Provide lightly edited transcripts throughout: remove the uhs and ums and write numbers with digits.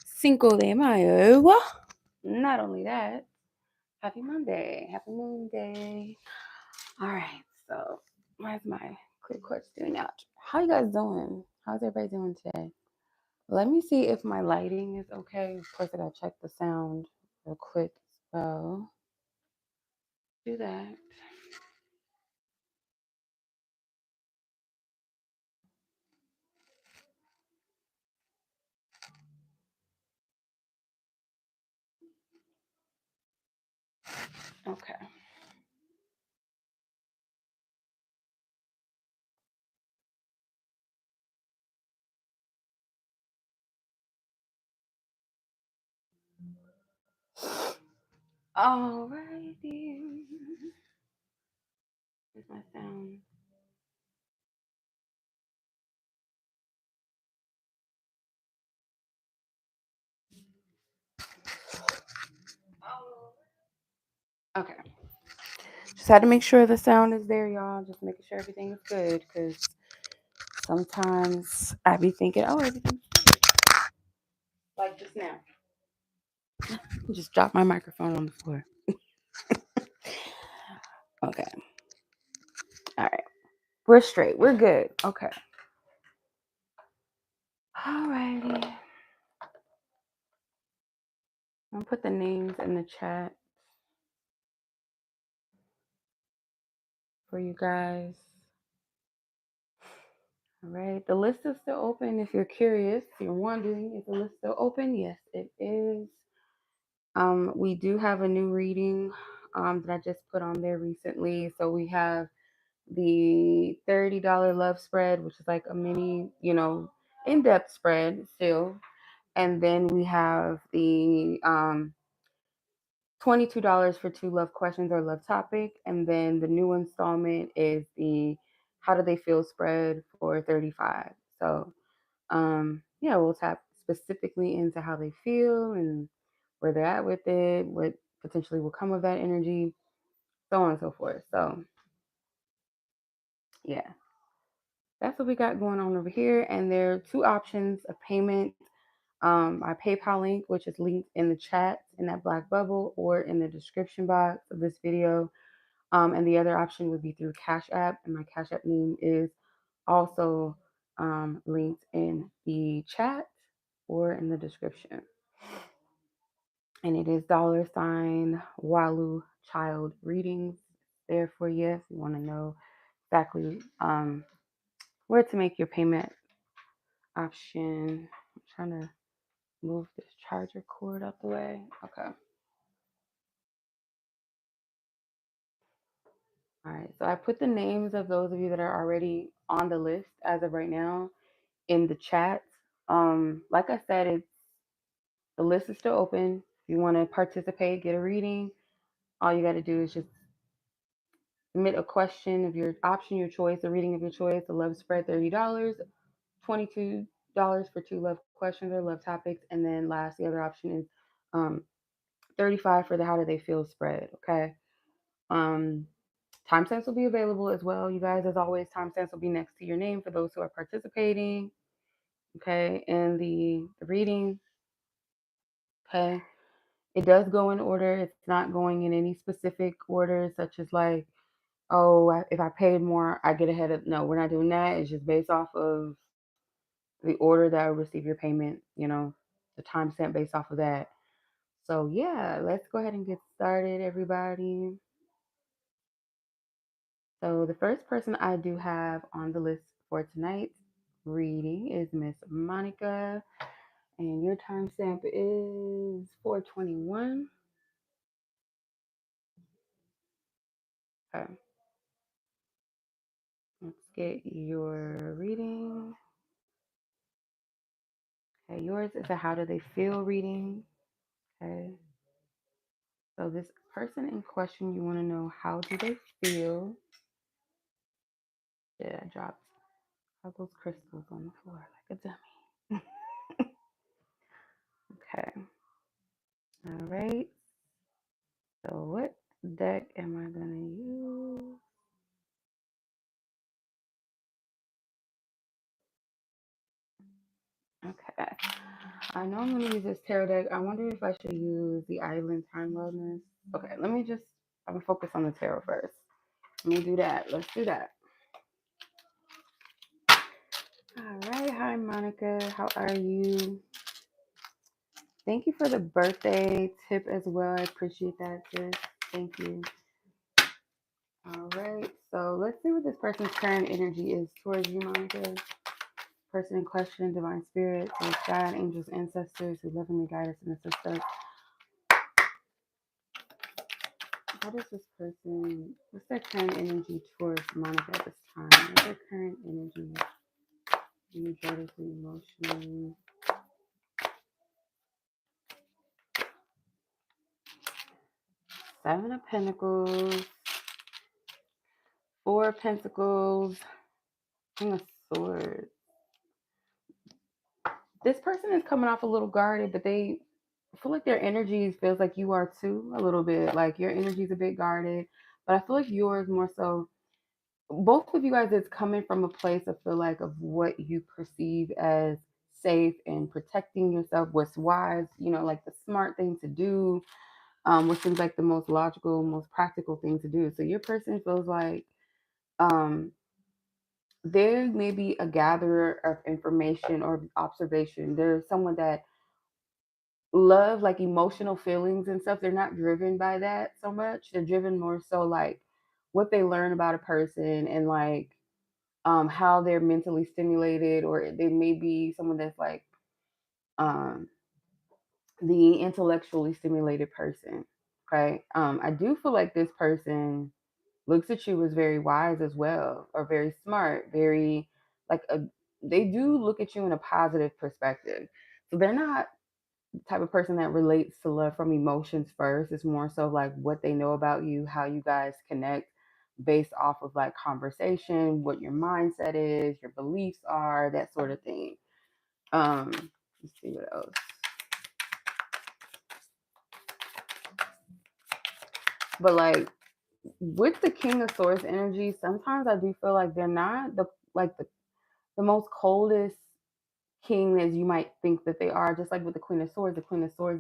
Cinco de Mayo. Not only that, happy Monday. Happy Moon Day. All right, so where's my quick question out? How you guys doing? How's everybody doing today? Let me see if my lighting is okay. Of course, I gotta check the sound real quick. So do that. Okay. Alrighty. Here's my sound. Okay. Just had to make sure the sound is there, y'all. Just making sure everything is good, because sometimes I be thinking, oh, everything's good. Like just now. Just dropped my microphone on the floor. Okay. All right. We're straight. We're good. Okay. Alrighty. I'll put the names in the chat for you guys. All right. The list is still open. If you're curious, if you're wondering, is the list still open? Yes, it is. We do have a new reading that I just put on there recently. So we have the $30 love spread, which is like a mini, in-depth spread still. And then we have the $22 for 2 love questions or love topic. And then the new installment is the how do they feel spread for 35. So yeah, we'll tap specifically into how they feel and where they're at with it, what potentially will come of that energy, so on and so forth. So yeah, that's what we got going on over here. And there are 2 options of payment. My PayPal link, which is linked in the chat in that black bubble or in the description box of this video. And the other option would be through Cashapp, and my Cashapp name is also linked in the chat or in the description. And it is $Waluchildreadings there for you if you want to know exactly where to make your payment option. I'm trying to move this charger cord out the way. Okay. All right. So I put the names of those of you that are already on the list as of right now in the chat. Like I said, the list is still open. If you want to participate, get a reading, all you got to do is just submit a question of your option, your choice, a reading of your choice. The love spread, $30, $22 for 2 love questions or love topics, and then last, the other option is $35 for the how do they feel spread. Okay. Timestamps will be available as well, you guys. As always, timestamps will be next to your name for those who are participating. Okay, and the reading. Okay, it does go in order. It's not going in any specific order, such as like, oh, if I paid more, I get ahead of. No, we're not doing that. It's just based off of the order that I receive your payment. The timestamp based off of that. So yeah, let's go ahead and get started, everybody. So the first person I do have on the list for tonight's reading is Miss Monica, and your timestamp is 421. Okay, let's get your reading. Okay, yours is a how do they feel reading. Okay, so this person in question, you want to know how do they feel. Yeah, I dropped all those crystals on the floor like a dummy. Okay, all right. So what deck am I going to use? Okay. I know I'm going to use this tarot deck. I wonder if I should use the Island Time Wellness. Okay, I'm going to focus on the tarot first. Let me do that. Let's do that. All right. Hi, Monica. How are you? Thank you for the birthday tip as well. I appreciate that, sis. Thank you. All right. So let's see what this person's current energy is towards you, Monica. Person in question, divine spirits, God, angels, ancestors who lovingly guide us and assist us. What is this person? What's their current energy towards Monica at this time? What's their current energy? Energetically, emotionally. Seven of Pentacles. Four of Pentacles. King of Swords. This person is coming off a little guarded, but I feel like their energy feels like you are too, a little bit. Like your energy is a bit guarded, but I feel like yours more so. Both of you guys, it's coming from a place of feel like of what you perceive as safe and protecting yourself, what's wise, like the smart thing to do, what seems like the most logical, most practical thing to do. So your person feels like um, there may be a gatherer of information or observation. There's someone that love like emotional feelings and stuff. They're not driven by that so much. They're driven more so like what they learn about a person and like how they're mentally stimulated, or they may be someone that's like um, the intellectually stimulated person. Okay. I do feel like this person looks at you as very wise as well, or very smart, very like they do look at you in a positive perspective. So they're not type of person that relates to love from emotions first. It's more so like what they know about you, how you guys connect based off of like conversation, what your mindset is, your beliefs are, that sort of thing. Let's see what else. But like with the King of Swords energy, sometimes I do feel like they're not the most coldest king as you might think that they are. Just like with the Queen of Swords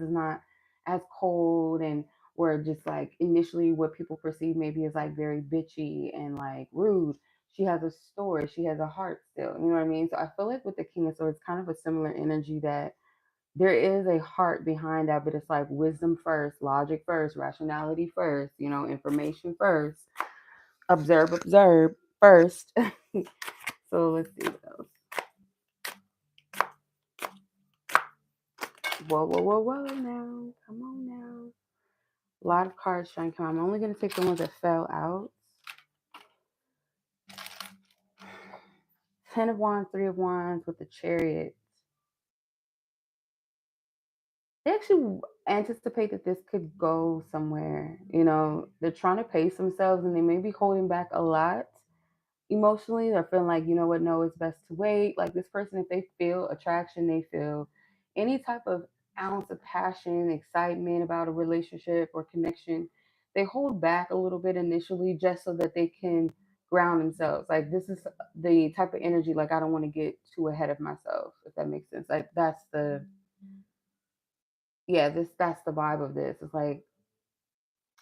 is not as cold and or just like initially what people perceive maybe as like very bitchy and like rude. She has a story, she has a heart still, you know what I mean? So I feel like with the King of Swords, kind of a similar energy that there is a heart behind that, but it's like wisdom first, logic first, rationality first, information first, observe first. So let's see what else. Whoa, now. Come on now. A lot of cards trying to come out. I'm only going to take the ones that fell out. 10 of Wands, 3 of Wands with the Chariot. They actually anticipate that this could go somewhere. They're trying to pace themselves and they may be holding back a lot emotionally. They're feeling like, you know what, no, it's best to wait. Like this person, if they feel attraction, they feel any type of ounce of passion, excitement about a relationship or connection, they hold back a little bit initially just so that they can ground themselves. Like this is the type of energy, like I don't want to get too ahead of myself, if that makes sense. Like that's the vibe of this. It's like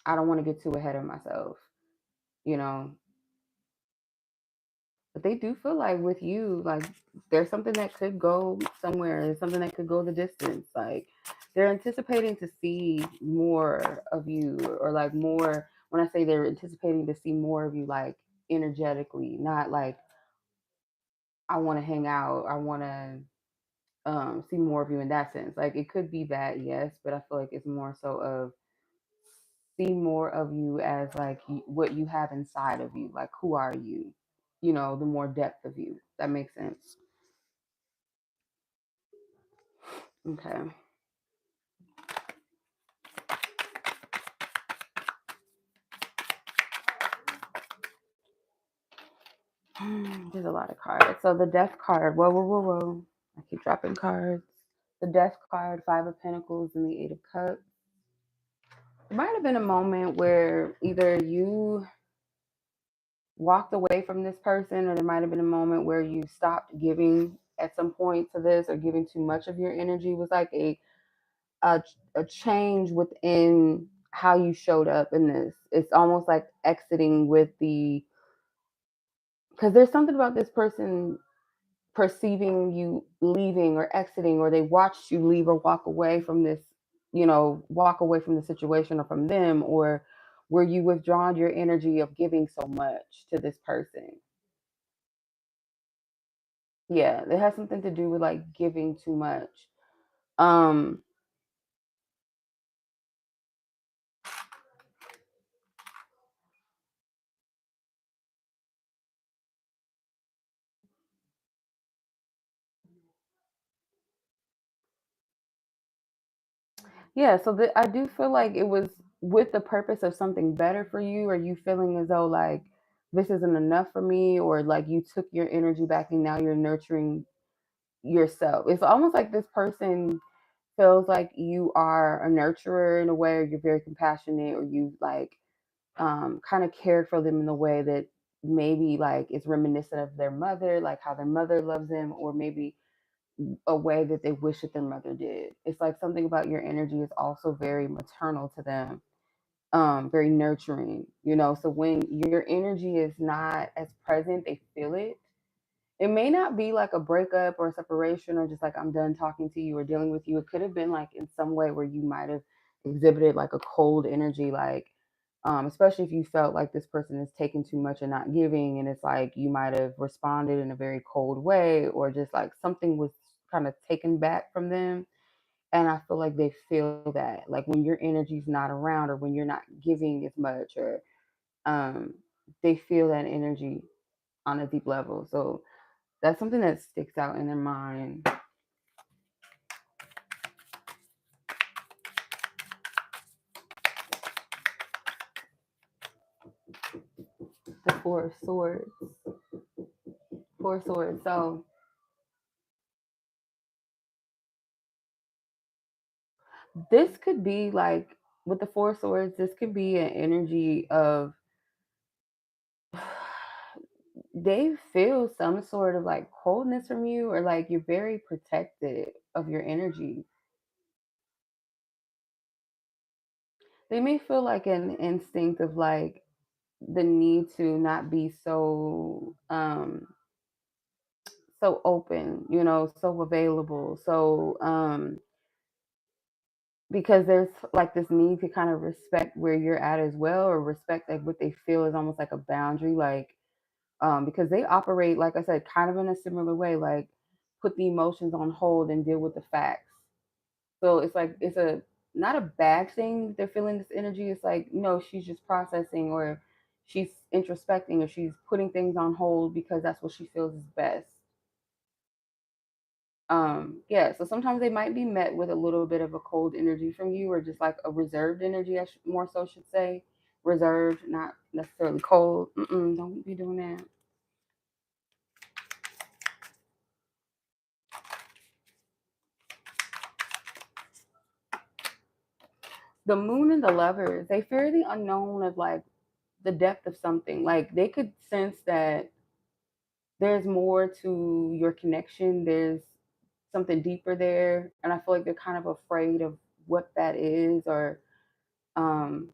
I don't want to get too ahead of myself, you know. But they do feel like with you, like there's something that could go somewhere, there's something that could go the distance. Like they're anticipating to see more of you, or like more. When I say they're anticipating to see more of you, like energetically, not like I want to hang out, I want to see more of you in that sense. Like it could be that, yes, but I feel like it's more so of see more of you as like what you have inside of you, like who are you, the more depth of you. That makes sense. Okay. There's a lot of cards. So the Death card. Whoa. I keep dropping cards. The Death card, Five of Pentacles, and the Eight of Cups. There might have been a moment where either you walked away from this person, or there might have been a moment where you stopped giving at some point to this, or giving too much of your energy, was like a, a change within how you showed up in this. It's almost like exiting with the, because there's something about this person perceiving you leaving or exiting, or they watched you leave or walk away from this, walk away from the situation or from them, or where you withdrawn your energy of giving so much to this person. Yeah, it has something to do with like giving too much. Um, yeah, so I do feel like it was with the purpose of something better for you, or you feeling as though like this isn't enough for me, or like you took your energy back and now you're nurturing yourself. It's almost like this person feels like you are a nurturer in a way, or you're very compassionate, or you like kind of cared for them in a way that maybe like is reminiscent of their mother, like how their mother loves them, or maybe a way that they wish that their mother did. It's like something about your energy is also very maternal to them, very nurturing. So when your energy is not as present, they feel it. It may not be like a breakup or a separation, or just like I'm done talking to you or dealing with you. It could have been like in some way where you might have exhibited like a cold energy, like especially if you felt like this person is taking too much and not giving, and it's like you might have responded in a very cold way, or just like something was kind of taken back from them. And I feel like they feel that, like when your energy's not around, or when you're not giving as much, or um, they feel that energy on a deep level. So that's something that sticks out in their mind. The Four of Swords. Four of Swords. So this could be like, with the Four of Swords, this could be an energy of they feel some sort of like coldness from you, or like you're very protected of your energy. They may feel like an instinct of like the need to not be so open, so available, so because there's like this need to kind of respect where you're at as well, or respect like what they feel is almost like a boundary, like because they operate, like I said, kind of in a similar way, like put the emotions on hold and deal with the facts. So it's like it's a not a bad thing they're feeling this energy. It's like, no, she's just processing, or she's introspecting, or she's putting things on hold because that's what she feels is best. Yeah, so sometimes they might be met with a little bit of a cold energy from you, or just like a reserved energy, more so should say. Reserved, not necessarily cold. Don't be doing that. The moon and the lovers, they fear the unknown of like the depth of something. Like they could sense that there's more to your connection. There's something deeper there. And I feel like they're kind of afraid of what that is, or um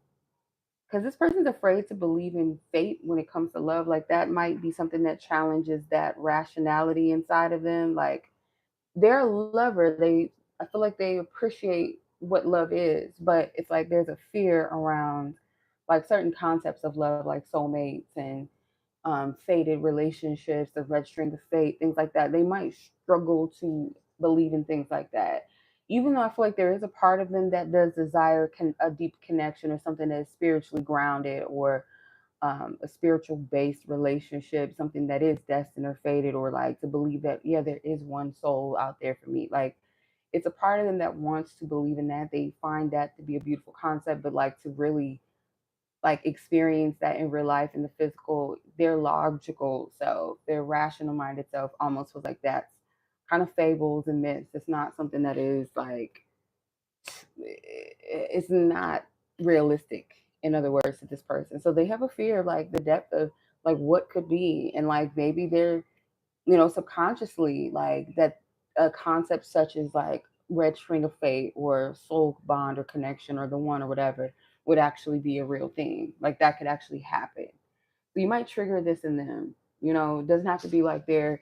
because this person's afraid to believe in fate when it comes to love. Like that might be something that challenges that rationality inside of them. Like they're a lover. I feel like they appreciate what love is, but it's like there's a fear around like certain concepts of love, like soulmates and fated relationships, the red string of fate, things like that. They might struggle to believe in things like that. Even though I feel like there is a part of them that does desire a deep connection, or something that is spiritually grounded, or a spiritual based relationship, something that is destined or fated, or like to believe that, yeah, there is one soul out there for me. Like it's a part of them that wants to believe in that. They find that to be a beautiful concept, but like to really like experience that in real life, in the physical, their logical self, their rational minded self almost feels like that's kind of fables and myths. It's not something that is like, it's not realistic, in other words, to this person. So they have a fear of like the depth of like what could be, and like maybe they're subconsciously, like that a concept such as like red string of fate or soul bond or connection or the one or whatever would actually be a real thing. Like that could actually happen. So you might trigger this in them. It doesn't have to be like they're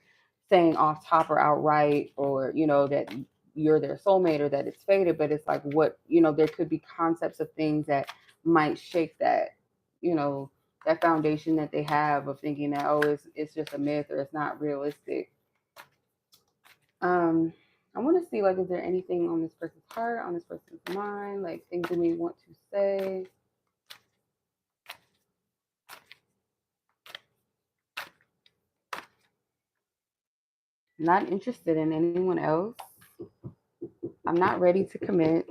saying off top or outright, or that you're their soulmate or that it's fated, but it's like what, there could be concepts of things that might shake you know, that foundation that they have of thinking that, oh, it's just a myth or it's not realistic. Um, I want to see, like, is there anything on this person's heart, on this person's mind, like things that we want to say. Not interested in anyone else. I'm not ready to commit.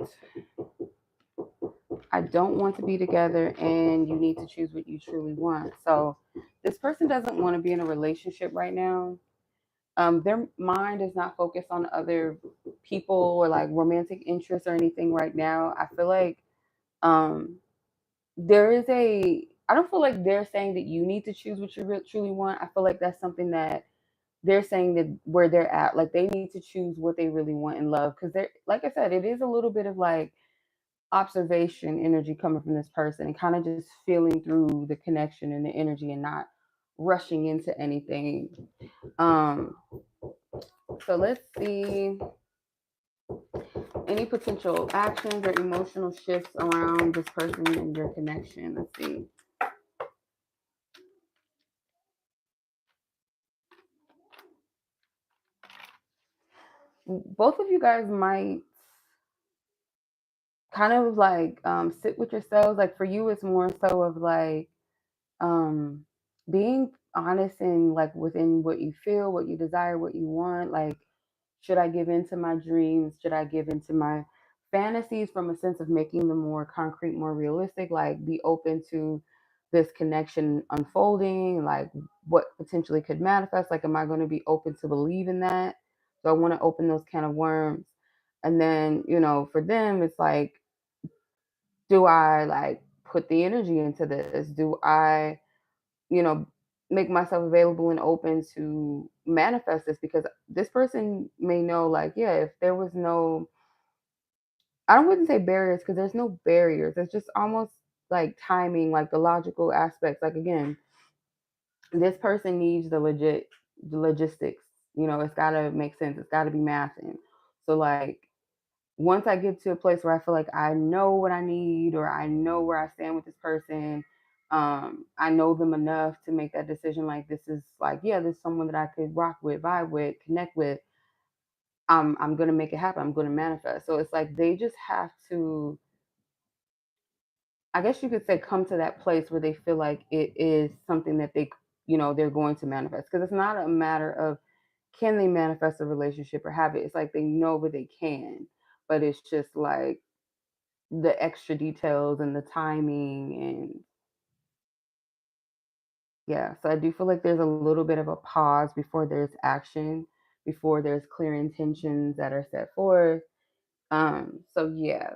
I don't want to be together, and you need to choose what you truly want. So, this person doesn't want to be in a relationship right now. Their mind is not focused on other people or like romantic interests or anything right now. I feel like um, there is I don't feel like they're saying that you need to choose what you truly want. I feel like that's something that they're saying that where they're at, like they need to choose what they really want in love. Because they're, like I said, it is a little bit of like observation energy coming from this person and kind of just feeling through the connection and the energy and not rushing into anything. Um, so let's see any potential actions or emotional shifts around this person and your connection. Let's see. Both of you guys might kind of like sit with yourselves. Like for you, it's more so of like um being honest and like within what you feel, what you desire, what you want. Like, should I give in to my dreams? Should I give into my fantasies from a sense of making them more concrete, more realistic? Like, be open to this connection unfolding, like what potentially could manifest. Like, am I going to be open to believe in that? So I want to open those can of worms. And then, for them, it's like, do I like put the energy into this? Do I, you know, make myself available and open to manifest this? Because this person may know, like, yeah, if there was no, I wouldn't say barriers because there's no barriers. It's just almost like timing, like the logical aspects. Like, again, this person needs the logistics. It's got to make sense. It's got to be mathing. So, like, once I get to a place where I feel like I know what I need or I know where I stand with this person, I know them enough to make that decision. Like, this is like, yeah, this is someone that I could rock with, vibe with, connect with. I'm gonna make it happen. I'm gonna manifest. So it's like they just have to, I guess you could say, come to that place where they feel like it is something that they're going to manifest. Because it's not a matter of can they manifest a relationship or have it. It's like they know that they can, but it's just like the extra details and the timing. And yeah, so I do feel like there's a little bit of a pause before there's action, before there's clear intentions that are set forth. So yeah.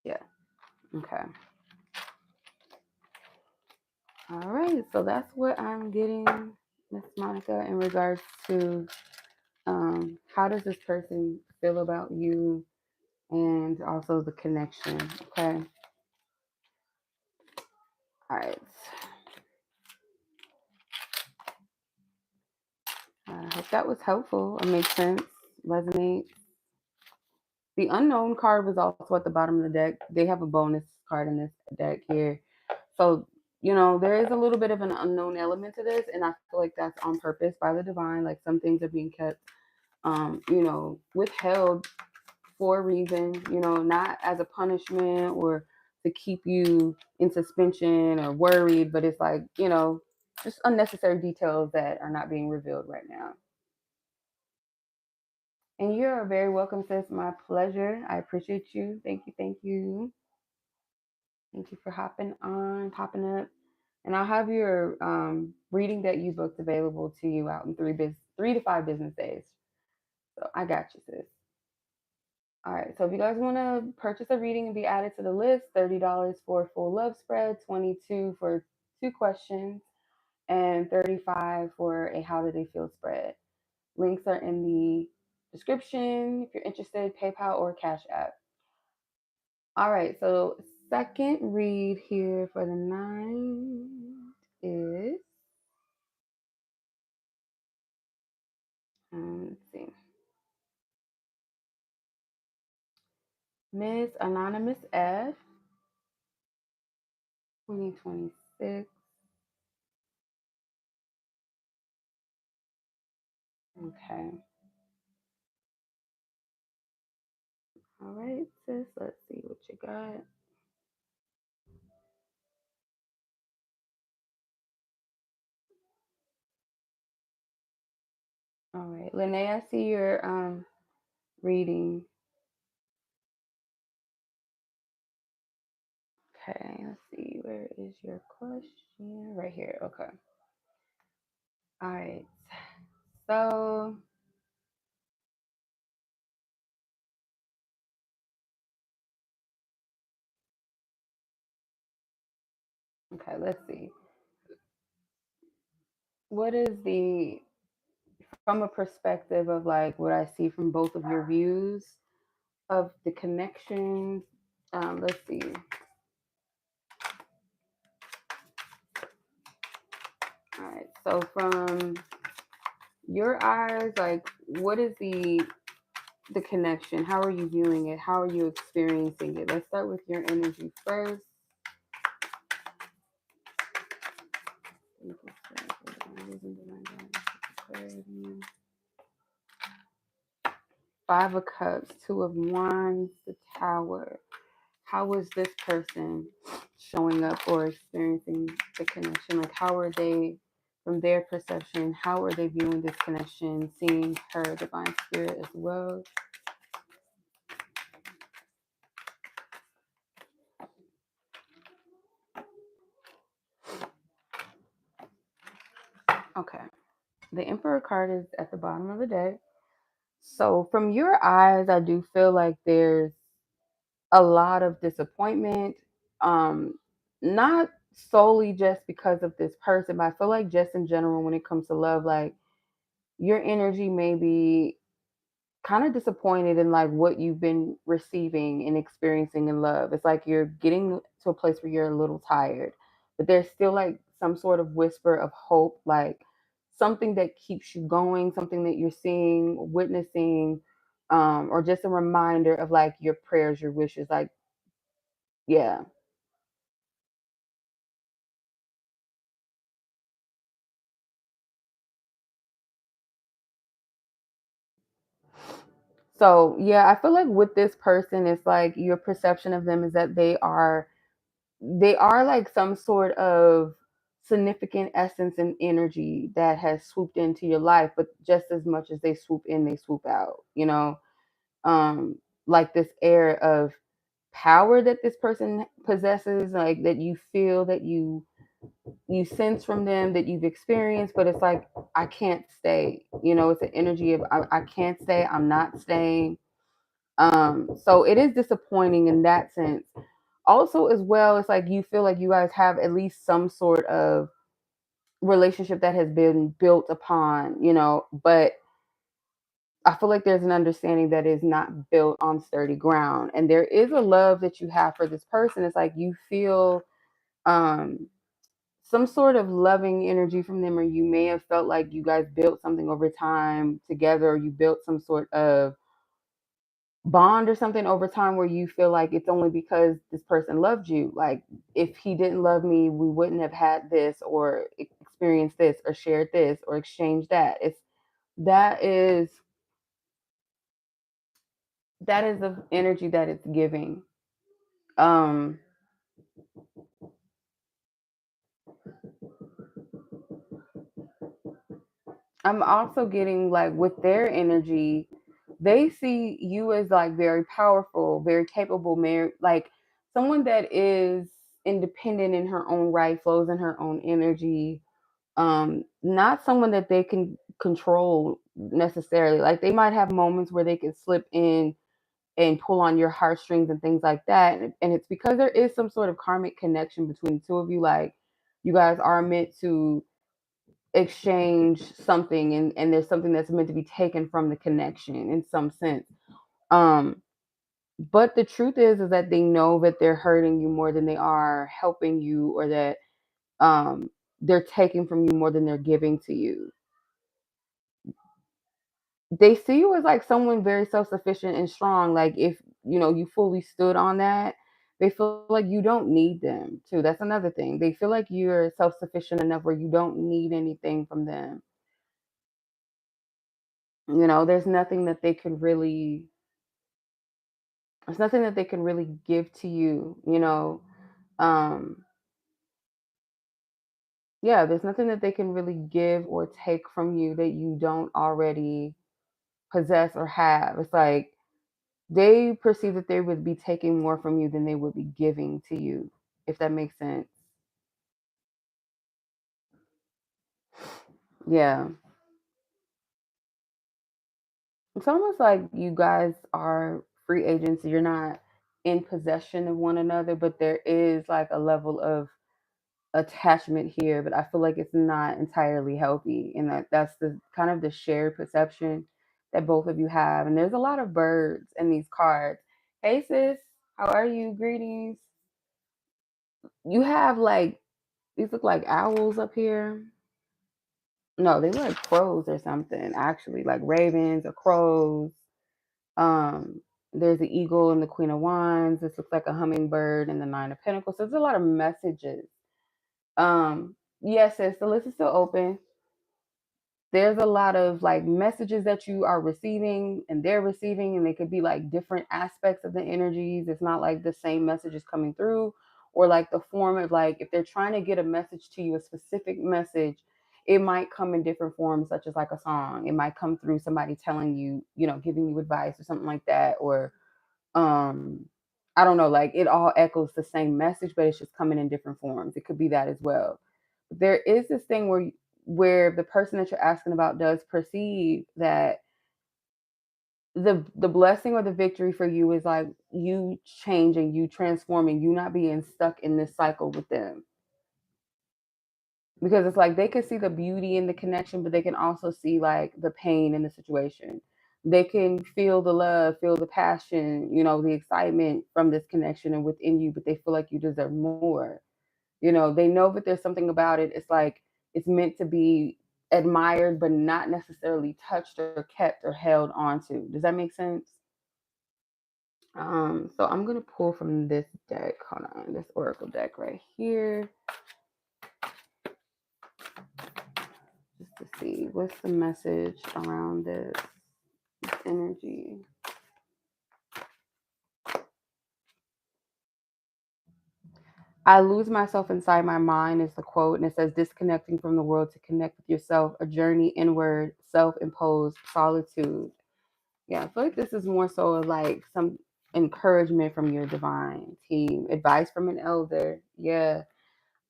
Yeah. Okay. All right, so that's what I'm getting, Miss Monica, in regards to how does this person feel about you and also the connection. Okay. All right. I hope that was helpful or makes sense, resonate. The unknown card was also at the bottom of the deck. They have a bonus card in this deck here. So, there is a little bit of an unknown element to this, and I feel like that's on purpose by the divine. Like some things are being kept, withheld for a reason, not as a punishment or to keep you in suspension or worried, but it's like, just unnecessary details that are not being revealed right now. And you're very welcome, sis. My pleasure. I appreciate you. Thank you. Thank you. Thank you for hopping on, popping up. And I'll have your reading that you booked available to you out in 3 to 5 business days. So I got you, sis. All right. So if you guys want to purchase a reading and be added to the list, $30 for a full love spread, 22 for 2 questions. and 35 for a how do they feel spread. Links are in the description if you're interested, PayPal or Cash App. All right, so second read here for the night is, let's see, Miss Anonymous F, 2026. Okay. All right, sis, let's see what you got. All right, Lanay, I see your reading. Okay, let's see, where is your question? Right here. Okay. All right. So, okay, let's see. What is the, from a perspective of like what I see from both of your views of the connections? Let's see. All right. So from your eyes, like what is the connection? How are you viewing it? How are you experiencing it? Let's start with your energy first. Five of Cups, Two of Wands, the Tower. How is this person showing up or experiencing the connection? Like, how are they, from their perception, how are they viewing this connection, seeing her divine spirit as well? Okay. The Emperor card is at the bottom of the deck. So, from your eyes, I do feel like there's a lot of disappointment. Um, Not solely just because of this person, but I feel like just in general, when it comes to love, like your energy may be kind of disappointed in like what you've been receiving and experiencing in love. It's like you're getting to a place where you're a little tired, but there's still like some sort of whisper of hope, like something that keeps you going, something that you're seeing, witnessing, or just a reminder of like your prayers, your wishes. Like, yeah. So yeah, I feel like with this person, it's like your perception of them is that they are like some sort of significant essence and energy that has swooped into your life, but just as much as they swoop in, they swoop out, um like this air of power that this person possesses, like that you feel, that you sense from them, that you've experienced, but it's like I can't stay, it's an energy of I can't stay, I'm not staying. So it is disappointing in that sense. Also, as well, it's like you feel like you guys have at least some sort of relationship that has been built upon, but I feel like there's an understanding that is not built on sturdy ground. And there is a love that you have for this person. It's like you feel um some sort of loving energy from them, or you may have felt like you guys built something over time together, or you built some sort of bond or something over time where you feel like it's only because this person loved you. Like, if he didn't love me, we wouldn't have had this or experienced this or shared this or exchanged that. That is that is the energy that it's giving. um I'm also getting like with their energy, they see you as like very powerful, very capable, like someone that is independent in her own right, flows in her own energy. Not someone that they can control necessarily. Like, they might have moments where they can slip in and pull on your heartstrings and things like that, and it's because there is some sort of karmic connection between the two of you. Like, you guys are meant to exchange something, and there's something that's meant to be taken from the connection in some sense. Um, but the truth is that they know that they're hurting you more than they are helping you, or that um, they're taking from you more than they're giving to you. They see you as like someone very self-sufficient and strong. Like if you fully stood on that, they feel like you don't need them too. That's another thing. They feel like you're self-sufficient enough where you don't need anything from them. There's nothing that they can really there's nothing that they can really give to you. Um yeah, there's nothing that they can really give or take from you that you don't already possess or have. It's like they perceive that they would be taking more from you than they would be giving to you, if that makes sense. Yeah. It's almost like you guys are free agents. You're not in possession of one another, but there is like a level of attachment here, but I feel like it's not entirely healthy. And that's the kind of the shared perception that both of you have. And there's a lot of birds in these cards. Hey sis, how are you? Greetings. You have like these look like owls up here. No, they look like crows or something, actually, like ravens or crows. Um, there's the eagle and the Queen of Wands. This looks like a hummingbird and the Nine of Pentacles. So there's a lot of messages. Yes, sis, the list is still open. There's a lot of like messages that you are receiving and they're receiving, and they could be like different aspects of the energies. It's not like the same messages coming through, or like the form of like if they're trying to get a message to you, a specific message, it might come in different forms, such as like a song. It might come through somebody telling you, giving you advice or something like that, or um I don't know, like it all echoes the same message, but it's just coming in different forms. It could be that as well. There is this thing where the person that you're asking about does perceive that the blessing or the victory for you is like you changing, you transforming, you not being stuck in this cycle with them. Because it's like they can see the beauty in the connection, but they can also see like the pain in the situation. They can feel the love, feel the passion, the excitement from this connection and within you, but they feel like you deserve more. They know that there's something about it. It's like it's meant to be admired, but not necessarily touched or kept or held onto. Does that make sense? So I'm gonna pull from this deck. Hold on, this oracle deck right here, just to see what's the message around this energy. I lose myself inside my mind is the quote, and it says disconnecting from the world to connect with yourself, a journey inward, self-imposed solitude. Yeah, I feel like this is more so like some encouragement from your divine team, advice from an elder. Yeah.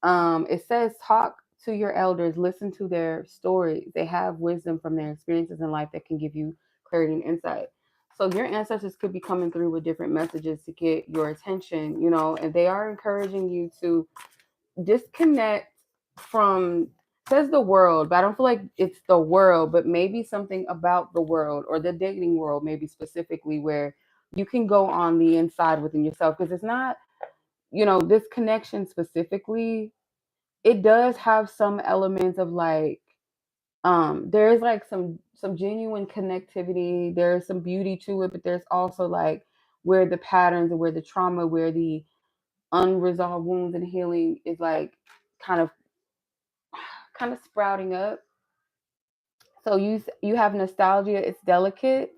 It says talk to your elders, listen to their stories. They have wisdom from their experiences in life that can give you clarity and insight. So your ancestors could be coming through with different messages to get your attention, and they are encouraging you to disconnect from, says the world, but I don't feel like it's the world, but maybe something about the world or the dating world, maybe specifically, where you can go on the inside within yourself, because it's not, this connection specifically, it does have some elements of like there is like some genuine connectivity, there's some beauty to it, but there's also like where the patterns and where the trauma, where the unresolved wounds and healing is like kind of sprouting up. So you have nostalgia. It's delicate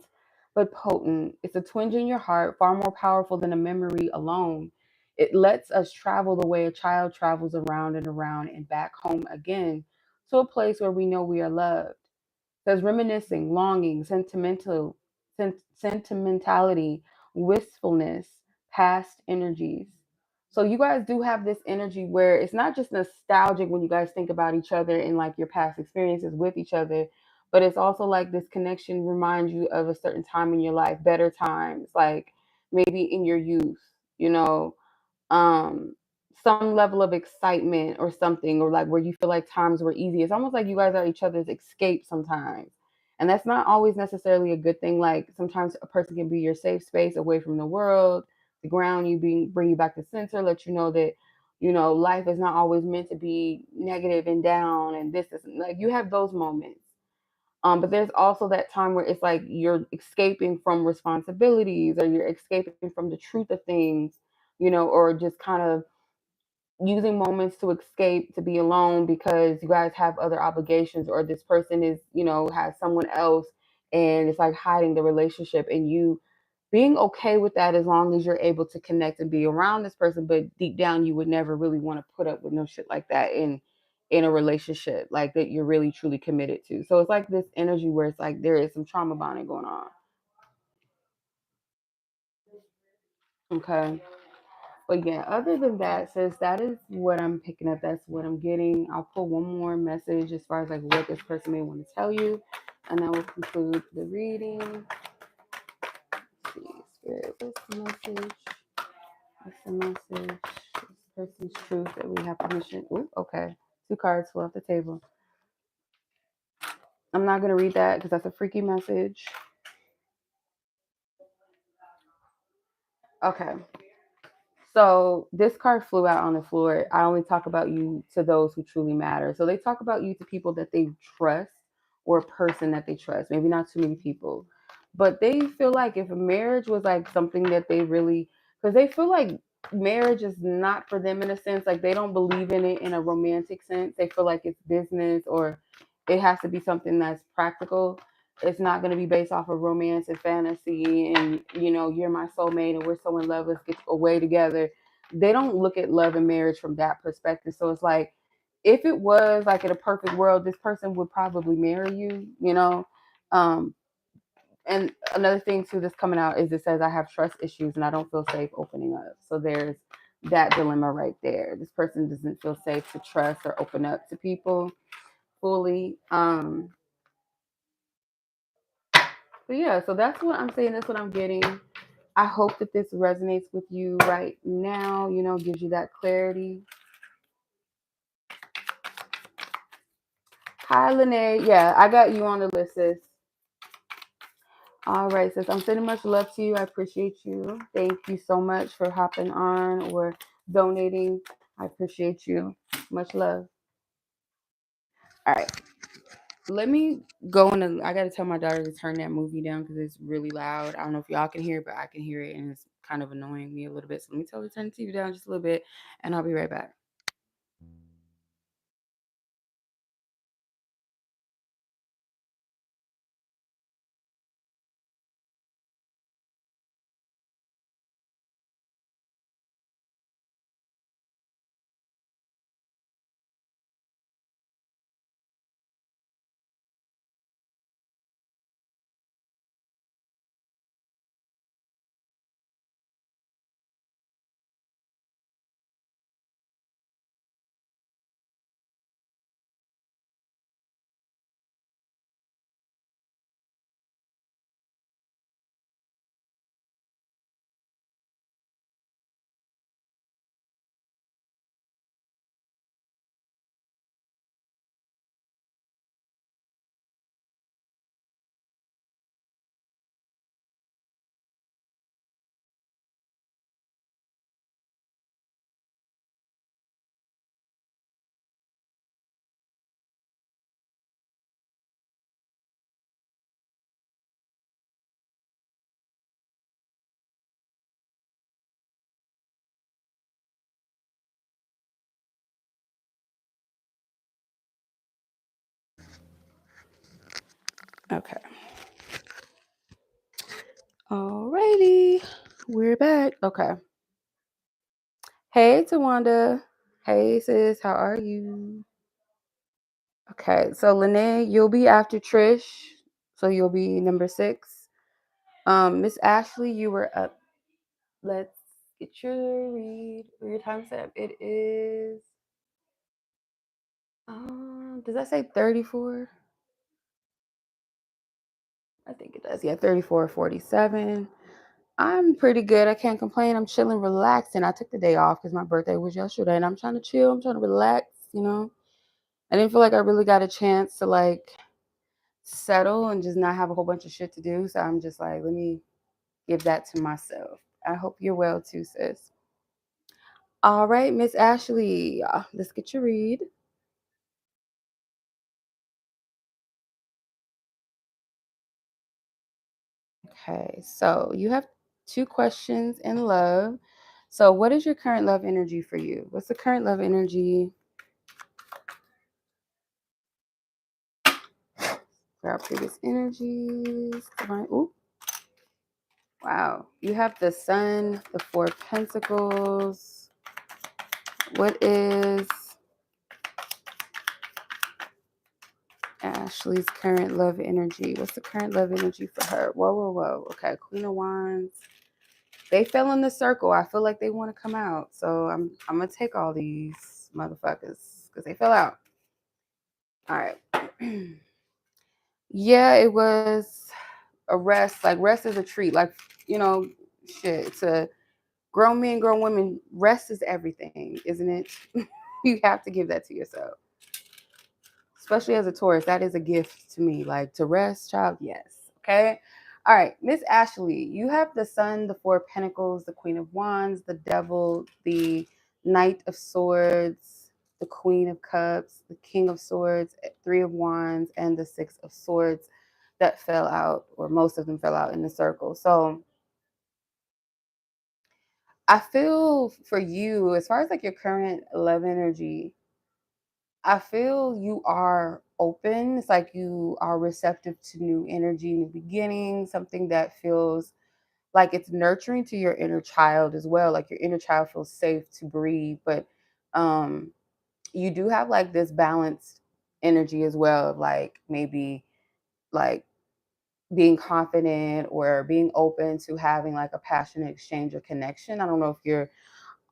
but potent. It's a twinge in your heart, far more powerful than a memory alone. It lets us travel the way a child travels around and around and back home again, to a place where we know we are loved. There's reminiscing, longing, sentimentality, wistfulness, past energies. So you guys do have this energy where it's not just nostalgic when you guys think about each other and like your past experiences with each other, but it's also like this connection reminds you of a certain time in your life, better times, like maybe in your youth, you know. Um, some level of excitement or something, or like where you feel like times were easy. It's almost like you guys are each other's escape sometimes. And that's not always necessarily a good thing. Like sometimes a person can be your safe space away from the world, to ground you, bring you back to center, let you know that, life is not always meant to be negative and down and this is like you have those moments. But there's also that time where it's like you're escaping from responsibilities or you're escaping from the truth of things, or just kind of using moments to escape, to be alone because you guys have other obligations, or this person is, has someone else, and it's like hiding the relationship, and you being okay with that as long as you're able to connect and be around this person. But deep down, you would never really want to put up with no shit like that in a relationship like that you're really truly committed to. So it's like this energy where it's like there is some trauma bonding going on. Okay. But yeah, other than that, sis, that is what I'm picking up. That's what I'm getting. I'll pull one more message as far as like what this person may want to tell you, and that will conclude the reading. Let's see, Spirit, what's the message? What's the message? This person's truth that we have permission. Ooh, okay. Two cards fell off the table. I'm not gonna read that because that's a freaky message. Okay. So this card flew out on the floor. I only talk about you to those who truly matter. So they talk about you to people that they trust, or a person that they trust. Maybe not too many people, but they feel like if a marriage was like something that they really, because they feel like marriage is not for them in a sense. Like they don't believe in it in a romantic sense. They feel like it's business, or it has to be something that's practical. It's not going to be based off of romance and fantasy and, you're my soulmate and we're so in love, let's get away together. They don't look at love and marriage from that perspective. So it's like, if it was like in a perfect world, this person would probably marry you. um and another thing too that's coming out is it says I have trust issues and I don't feel safe opening up. So there's that dilemma right there. This person doesn't feel safe to trust or open up to people fully. But yeah, so that's what I'm saying. That's what I'm getting. I hope that this resonates with you right now, gives you that clarity. Hi, Lanay. Yeah, I got you on the list, sis. All right, sis. I'm sending much love to you. I appreciate you. Thank you so much for hopping on or donating. I appreciate you. Much love. All right. Let me go in. I got to tell my daughter to turn that movie down because it's really loud. I don't know if y'all can hear it, but I can hear it, and it's kind of annoying me a little bit. So let me tell her to turn the TV down just a little bit, and I'll be right back. Okay. Alrighty. We're back. Okay. Hey, Tawanda. Hey, sis. How are you? Okay. So, Lene, you'll be after Trish. So, you'll be number 6. Miss Ashley, you were up. Let's get your read or your time step. It is, does that say 34? I think it does. Yeah, 34:47. I'm pretty good. I can't complain. I'm chilling, relaxing. I took the day off because my birthday was yesterday, and I'm trying to chill. I'm trying to relax. You know, I didn't feel like I really got a chance to like settle and just not have a whole bunch of shit to do. So I'm just like, let me give that to myself. I hope you're well too, sis. All right, Miss Ashley, let's get your read. Okay, so you have two questions in love. So, what is your current love energy for you? What's the current love energy for our previous energies? Divine. Ooh, wow. You have the Sun, the Four of Pentacles. What is Ashley's current love energy? What's the current love energy for her? Whoa, whoa, whoa. Okay, Queen of Wands. They fell in the circle. I feel like they want to come out. So I'm gonna take all these motherfuckers because they fell out. All right. Yeah, it was a rest. Like rest is a treat. Like, you know, shit. It's a grown men, grown women. Rest is everything, isn't it? You have to give that to yourself. Especially as a Taurus, that is a gift to me. Like to rest, child, yes. Okay. All right, Miss Ashley, you have the Sun, the Four of Pentacles, the Queen of Wands, the Devil, the Knight of Swords, the Queen of Cups, the King of Swords, Three of Wands, and the Six of Swords that fell out, or most of them fell out in the circle. So I feel for you, as far as like your current love energy, I feel you are open. It's like you are receptive to new energy, new beginnings, something that feels like it's nurturing to your inner child as well. Like your inner child feels safe to breathe, but um you do have like this balanced energy as well of like maybe like being confident or being open to having like a passionate exchange or connection. I don't know if you're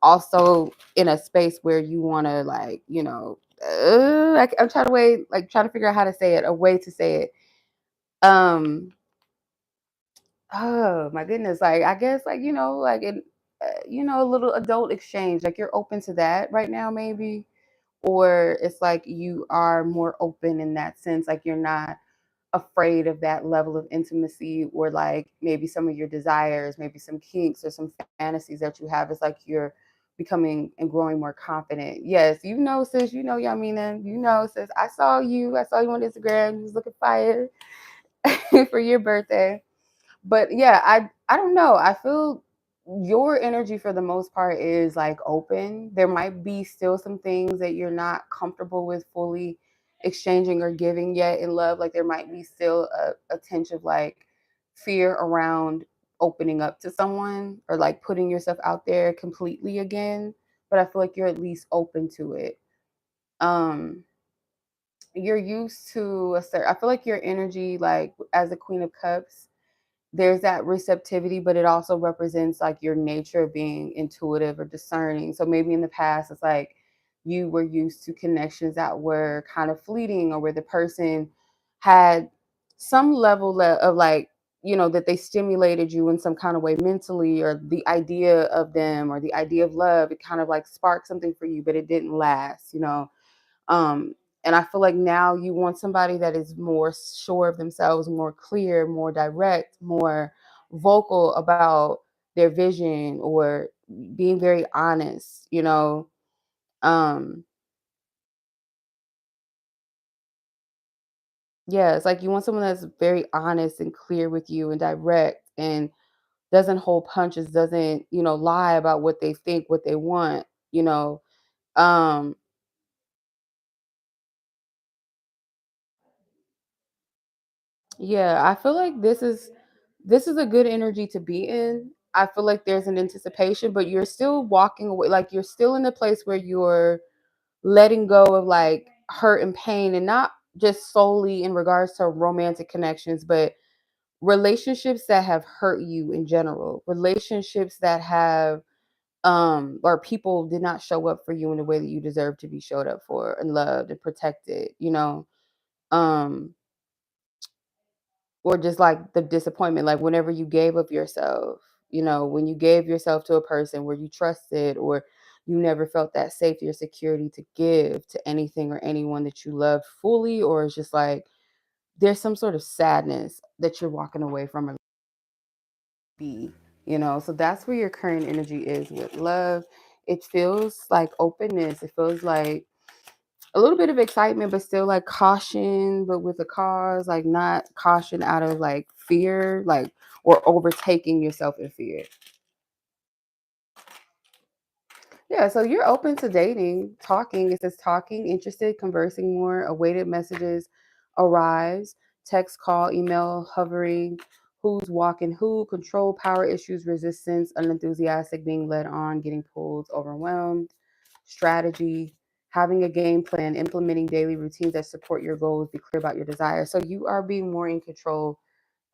also in a space where you want to like, you know, I'm trying to wait, like trying to figure out how to say it, a way to say it. Um, oh my goodness, like I guess like you know, like in you know, a little adult exchange, like you're open to that right now, maybe, or it's like you are more open in that sense, like you're not afraid of that level of intimacy or like maybe some of your desires, maybe some kinks or some fantasies that you have. It's like you're becoming and growing more confident. Yes, you know, sis, you know, Yaminah, you know, sis, I saw you. I saw you on Instagram. You was looking fire for your birthday. But yeah, I don't know. I feel your energy for the most part is like open. There might be still some things that you're not comfortable with fully exchanging or giving yet in love. Like there might be still a tinge of like fear around opening up to someone or like putting yourself out there completely again. But I feel like you're at least open to it. Um, you're used to a certain, I feel like your energy, like as a Queen of Cups, there's that receptivity, but it also represents like your nature of being intuitive or discerning. So maybe in the past, it's like you were used to connections that were kind of fleeting, or where the person had some level of like, you know, that they stimulated you in some kind of way mentally, or the idea of them or the idea of love, it kind of like sparked something for you, but it didn't last, you know. And I feel like now you want somebody that is more sure of themselves, more clear, more direct, more vocal about their vision, or being very honest, you know. Um, yeah, it's like you want someone that's very honest and clear with you and direct and doesn't hold punches, doesn't, you know, lie about what they think, what they want, you know. Um, Yeah, I feel like this is a good energy to be in. I feel like there's an anticipation, but you're still walking away, like you're still in a place where you're letting go of like hurt and pain, and not just solely in regards to romantic connections, but relationships that have hurt you in general. Relationships that have or people did not show up for you in the way that you deserve to be showed up for and loved and protected, you know. Um or just like the disappointment, like whenever you gave of yourself, when you gave yourself to a person where you trusted, or you never felt that safety or security to give to anything or anyone that you loved fully, or it's just like there's some sort of sadness that you're walking away from, or so that's where your current energy is with love. It feels like openness. It feels like a little bit of excitement, but still like caution, but with a cause, like not caution out of like fear, like, or overtaking yourself in fear. Yeah, so you're open to dating, talking. It says talking, interested, conversing more, awaited messages arrives, text, call, email, hovering, who's walking who, control, power issues, resistance, unenthusiastic, being led on, getting pulled, overwhelmed, strategy, having a game plan, implementing daily routines that support your goals, be clear about your desires. So you are being more in control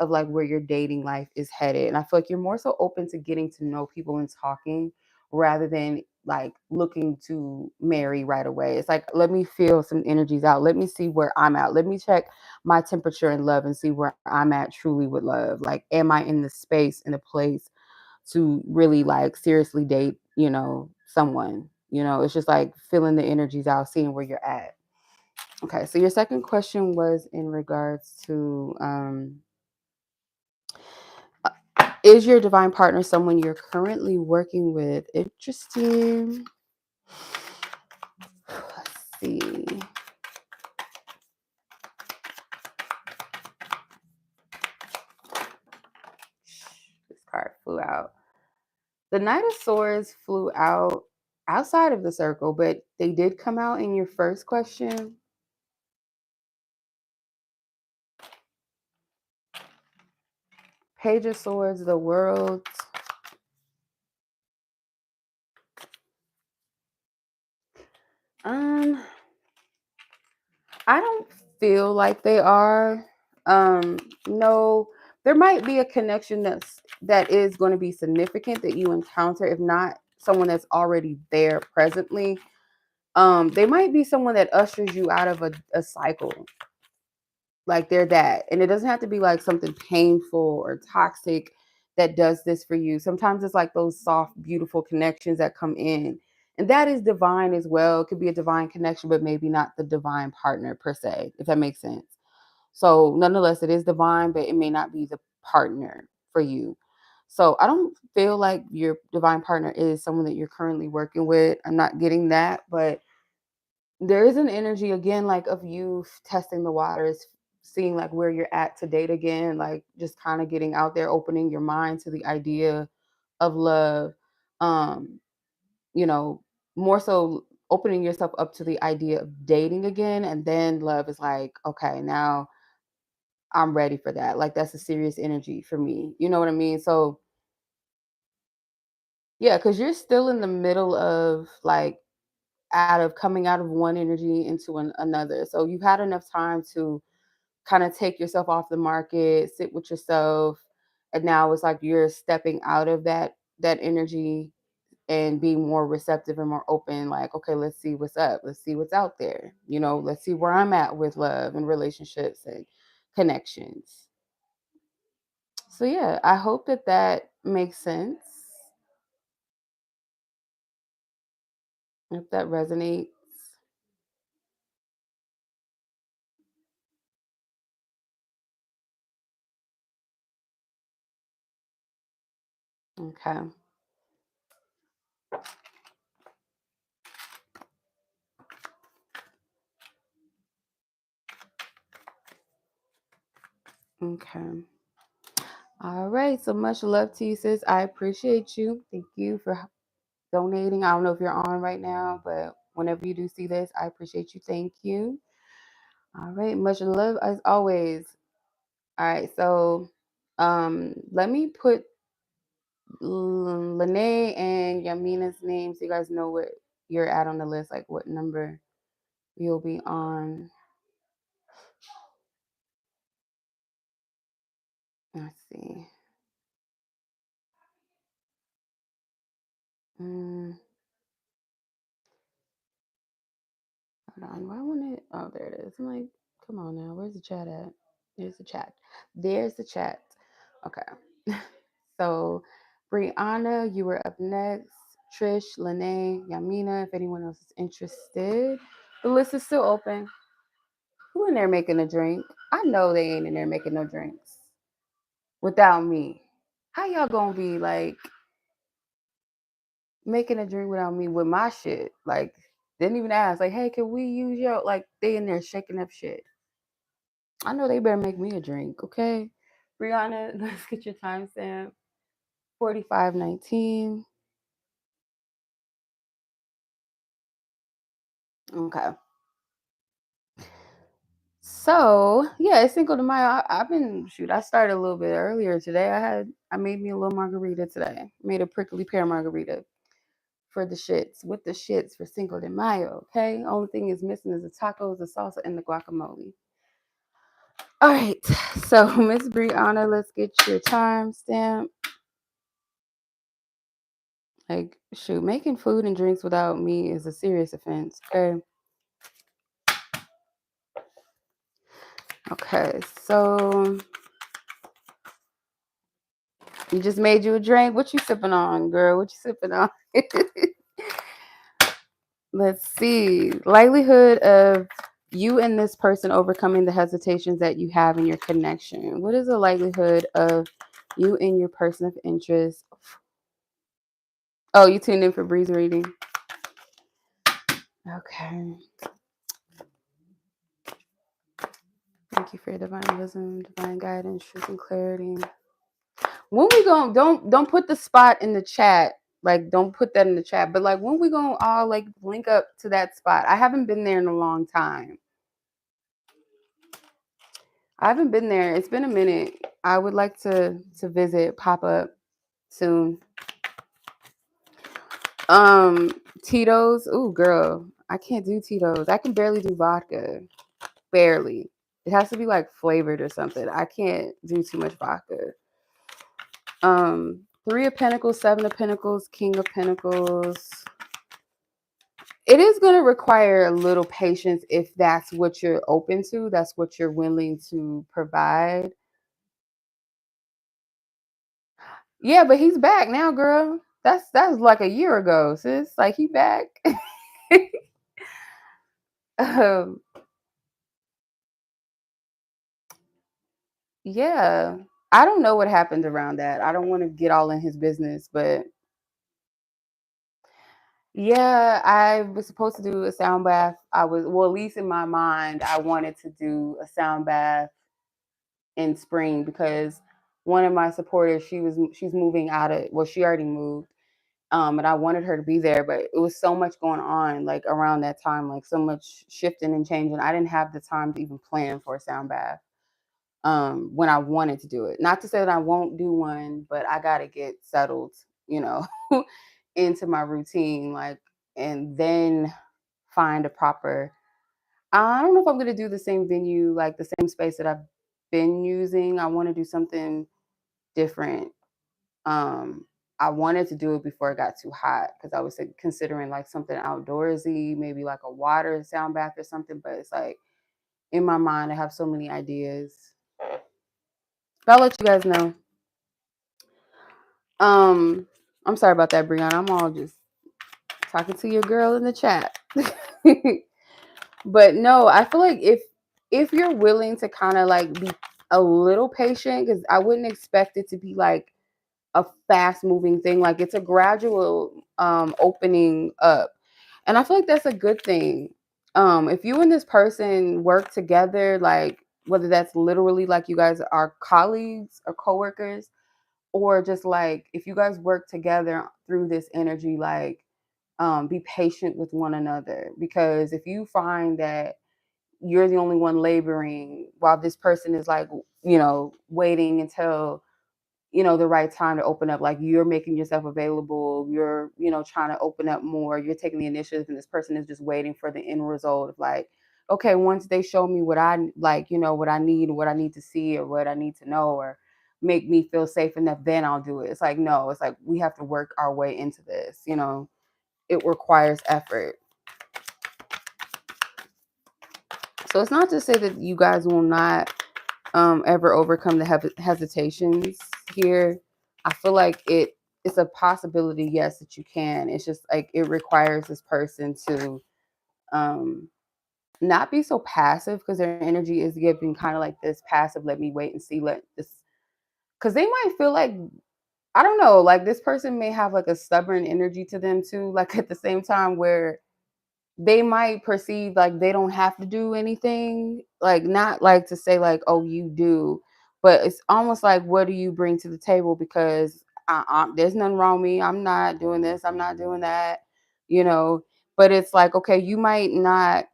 of like where your dating life is headed. And I feel like you're more so open to getting to know people and talking rather than like looking to marry right away. It's like, let me feel some energies out. Let me see where I'm at. Let me check my temperature in love and see where I'm at truly with love. Like, am I in the space, in a place to really like seriously date, someone? It's just like feeling the energies out, seeing where you're at. Okay, so your second question was in regards to is your divine partner someone you're currently working with? Interesting. Let's see. This card flew out. The Knight of Swords flew out outside of the circle, but they did come out in your first question. Page of Swords, the World. I don't feel like they are. No, there might be a connection that is going to be significant that you encounter, if not someone that's already there presently. They might be someone that ushers you out of a cycle. Like they're that. And it doesn't have to be like something painful or toxic that does this for you. Sometimes it's like those soft, beautiful connections that come in. And that is divine as well. It could be a divine connection, but maybe not the divine partner per se, if that makes sense. So nonetheless, it is divine, but it may not be the partner for you. So I don't feel like your divine partner is someone that you're currently working with. I'm not getting that, but there is an energy again, like of you testing the waters, seeing like where you're at to date again, like just kind of getting out there, opening your mind to the idea of love. Um, you know, more so opening yourself up to the idea of dating again, and then love is like, okay, now I'm ready for that. Like that's a serious energy for me. You know what I mean? So yeah, because you're still in the middle of like out of coming out of one energy into another. So you've had enough time to kind of take yourself off the market, sit with yourself, and now it's like you're stepping out of that energy and being more receptive and more open. Like, okay, let's see what's up. Let's see what's out there. Let's see where I'm at with love and relationships and connections. So yeah, I hope that makes sense. If that resonates. Okay. Okay. All right. So much love to you, sis. I appreciate you. Thank you for donating. I don't know if you're on right now, but whenever you do see this, I appreciate you. Thank you. All right. Much love as always. All right. So let me put Lanay and Yaminah's names so you guys know what you're at on the list, like what number you'll be on. Let's see. Mm, hold on. Why won't it? Oh, there it is. I'm like, come on now. Where's the chat at? There's the chat. There's the chat. Okay. So Breyonna, you were up next. Trish, Lanay, Yaminah, if anyone else is interested. The list is still open. Who in there making a drink? I know they ain't in there making no drinks without me. How y'all gonna be like making a drink without me with my shit? Like, didn't even ask. Like, hey, can we use your, like, they in there shaking up shit. I know they better make me a drink, okay? Breyonna, let's get your timestamp. 45:19. Okay. So yeah, it's Cinco de Mayo. I've been I started a little bit earlier today. I made me a little margarita today. Made a prickly pear margarita for the shits, with the shits for Cinco de Mayo. Okay. Only thing is missing is the tacos, the salsa, and the guacamole. All right. So Miss Breyonna, let's get your timestamp. Like, shoot, making food and drinks without me is a serious offense. Okay. Okay, so you just made you a drink. What you sipping on, girl? What you sipping on? Let's see. Likelihood of you and this person overcoming the hesitations that you have in your connection. What is the likelihood of you and your person of interest? Oh, you tuned in for Breeze reading. Okay. Thank you for your divine wisdom, divine guidance, truth, and clarity. When we going don't put the spot in the chat. Like, don't put that in the chat. But like, when we gonna all like link up to that spot? I haven't been there in a long time. I haven't been there. It's been a minute. I would like to visit, pop up soon. Tito's. Ooh, girl, I can't do Tito's. I can barely do vodka. Barely. It has to be like flavored or something. I can't do too much vodka. Three of Pentacles, Seven of Pentacles, King of Pentacles. It is going to require a little patience if that's what you're open to. That's what you're willing to provide. Yeah, but he's back now, girl. That's like a year ago, sis. Like, he back. um, yeah. I don't know what happened around that. I don't want to get all in his business, but yeah, I was supposed to do a sound bath. Well, at least in my mind, I wanted to do a sound bath in spring because one of my supporters, she's moving out of, well, she already moved. And I wanted her to be there, but it was so much going on like around that time, like so much shifting and changing. I didn't have the time to even plan for a sound bath when I wanted to do it. Not to say that I won't do one, but I got to get settled, into my routine, like, and then find a proper. I don't know if I'm going to do the same venue, like the same space that I've been using. I want to do something different. I wanted to do it before it got too hot because I was considering like something outdoorsy, maybe like a water sound bath or something. But it's like in my mind, I have so many ideas. But I'll let you guys know. I'm sorry about that, Breyonna. I'm all just talking to your girl in the chat. But no, I feel like if you're willing to kind of like be a little patient, because I wouldn't expect it to be like a fast moving thing. Like, it's a gradual opening up, and I feel like that's a good thing. If you and this person work together, like whether that's literally like you guys are colleagues or coworkers, or just like if you guys work together through this energy, like be patient with one another, because if you find that you're the only one laboring while this person is like, waiting until the right time to open up, like you're making yourself available, you're trying to open up more, you're taking the initiative, and this person is just waiting for the end result of like, okay, once they show me what I like, what I need, what I need to see, or what I need to know, or make me feel safe enough, then I'll do it. It's like, no, it's like we have to work our way into this. It requires effort. So it's not to say that you guys will not ever overcome the hesitations here. I feel like it's a possibility, yes, that you can. It's just like it requires this person to um not be so passive, because their energy is giving kind of like this passive, let me wait and see, let this, because they might feel like, I don't know, like this person may have like a stubborn energy to them too, like at the same time where they might perceive like they don't have to do anything, like not like to say like, oh, you do, but it's almost like, what do you bring to the table? Because there's nothing wrong with me. I'm not doing this. I'm not doing that, you know. But it's like, okay, you might not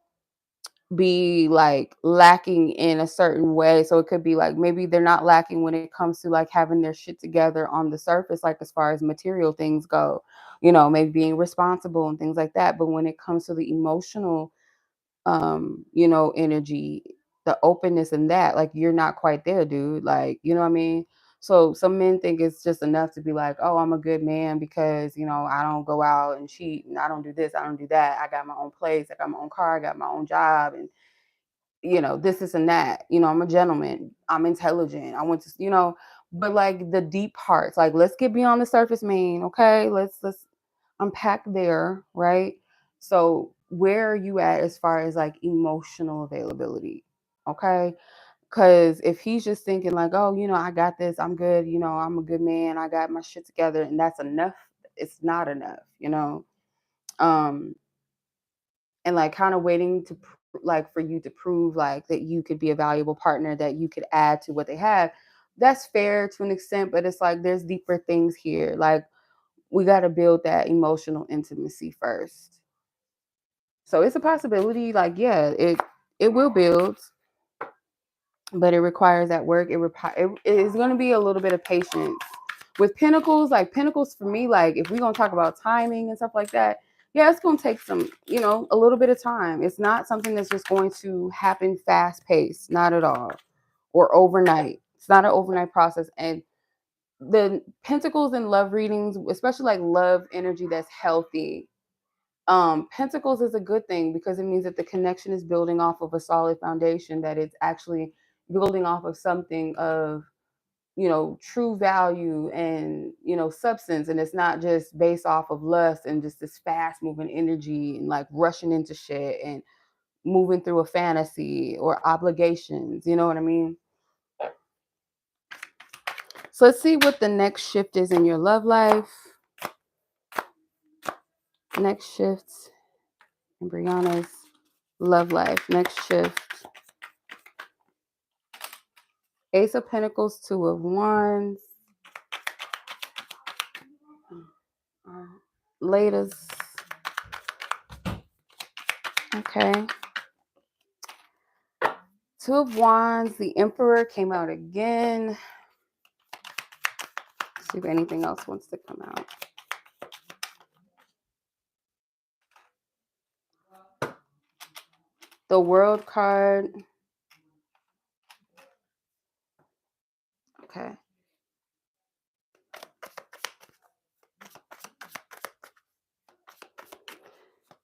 be like lacking in a certain way. So it could be like maybe they're not lacking when it comes to like having their shit together on the surface, like as far as material things go, you know, maybe being responsible and things like that. But when it comes to the emotional you know, energy, the openness and that, like you're not quite there, dude. Like, you know what I mean? So some men think it's just enough to be like, oh, I'm a good man because, you know, I don't go out and cheat and I don't do this, I don't do that. I got my own place, I got my own car, I got my own job, and you know, this and that. You know, I'm a gentleman, I'm intelligent, I went to, you know, but like the deep parts, like let's get beyond the surface, man. Okay, let's unpack there, right? So where are you at as far as like emotional availability? Okay. Because if he's just thinking like, oh, you know, I got this, I'm good, you know, I'm a good man, I got my shit together, and that's enough, it's not enough, you know. Um, and like kind of waiting to like for you to prove like that you could be a valuable partner, that you could add to what they have. That's fair to an extent, but it's like there's deeper things here. Like we got to build that emotional intimacy first. So it's a possibility. Like yeah, it will build, but it requires that work. It is going to be a little bit of patience with Pentacles. Like Pentacles for me, like if we're going to talk about timing and stuff like that, yeah, it's going to take some, you know, a little bit of time. It's not something that's just going to happen fast paced, not at all, or overnight. It's not an overnight process. And the Pentacles in love readings, especially like love energy that's healthy, Pentacles is a good thing because it means that the connection is building off of a solid foundation, that it's actually building off of something of, you know, true value and, you know, substance. And it's not just based off of lust and just this fast moving energy and like rushing into shit and moving through a fantasy or obligations. You know what I mean? So let's see what the next shift is in your love life. Next shift in Breyonna's love life. Next shift. Ace of Pentacles, Two of Wands. Latest. Okay. Two of Wands. The Emperor came out again. Let's see if anything else wants to come out. The World card. Okay.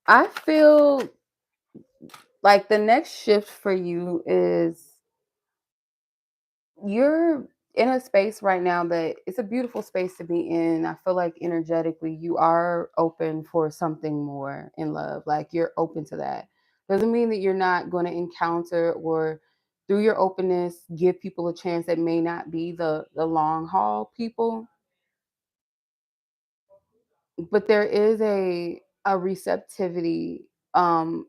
I feel like the next shift for you is you're in a space right now that it's a beautiful space to be in. I feel like energetically you are open for something more in love. Like you're open to that. Doesn't mean that you're not going to encounter or through your openness give people a chance that may not be the long haul people. But there is a receptivity enough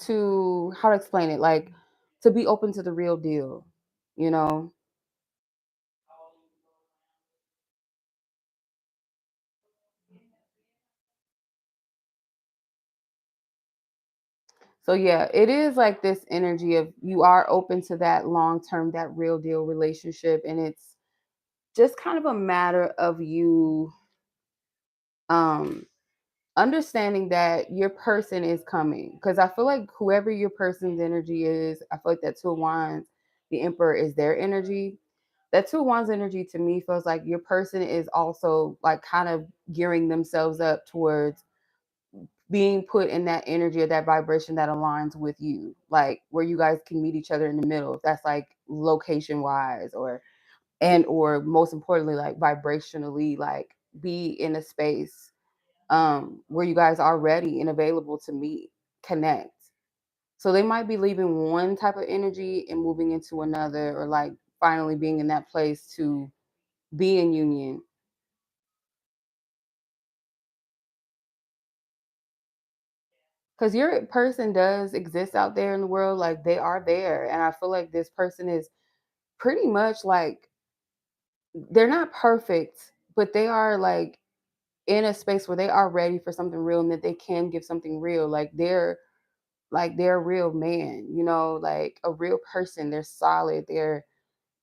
to, how to explain it, like to be open to the real deal, you know. So yeah, it is like this energy of you are open to that long term, that real deal relationship, and it's just kind of a matter of you um understanding that your person is coming. Because I feel like whoever your person's energy is, I feel like that Two of Wands, the Emperor, is their energy. That Two of Wands energy to me feels like your person is also like kind of gearing themselves up towards being put in that energy or that vibration that aligns with you, like where you guys can meet each other in the middle, if that's like location wise or and or most importantly, like vibrationally, like be in a space where you guys are ready and available to meet, connect. So they might be leaving one type of energy and moving into another, or like finally being in that place to be in union. Because your person does exist out there in the world, like they are there. And I feel like this person is pretty much like, they're not perfect, but they are like in a space where they are ready for something real and that they can give something real. They're a real man, like a real person. They're solid, they're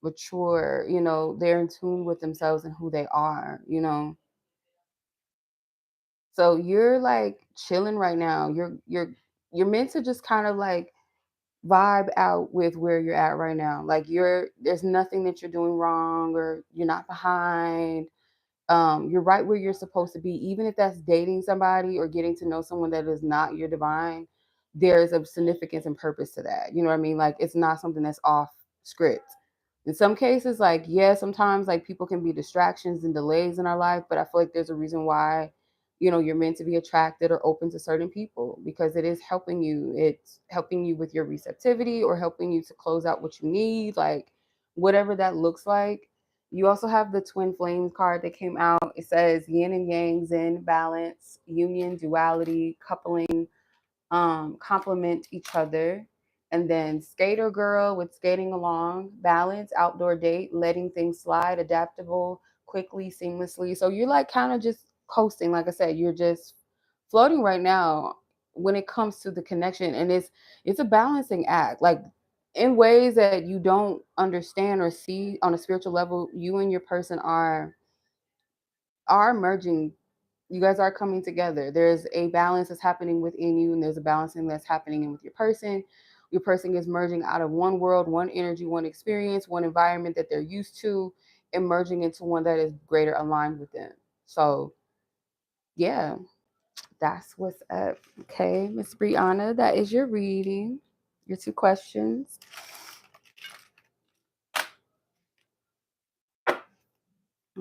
mature, they're in tune with themselves and who they are. So you're like chilling right now. You're meant to just kind of like vibe out with where you're at right now. Like there's nothing that you're doing wrong, or you're not behind. You're right where you're supposed to be, even if that's dating somebody or getting to know someone that is not your divine. There's a significance and purpose to that. You know what I mean? Like it's not something that's off script. In some cases, like yeah, sometimes like people can be distractions and delays in our life, but I feel like there's a reason why, you're meant to be attracted or open to certain people, because it is helping you. It's helping you with your receptivity, or helping you to close out what you need, like whatever that looks like. You also have the twin flames card that came out. It says yin and yang, zen, balance, union, duality, coupling, complement each other. And then skater girl with skating along, balance, outdoor date, letting things slide, adaptable, quickly, seamlessly. So you're like kind of just coasting. Like I said, you're just floating right now when it comes to the connection. And it's a balancing act. Like in ways that you don't understand or see on a spiritual level, you and your person are merging. You guys are coming together. There's a balance that's happening within you, and there's a balancing that's happening with your person. Your person is merging out of one world, one energy, one experience, one environment that they're used to, and merging into one that is greater aligned with them. So yeah, that's what's up. Okay, Miss Breyonna, that is your reading. Your 2 questions.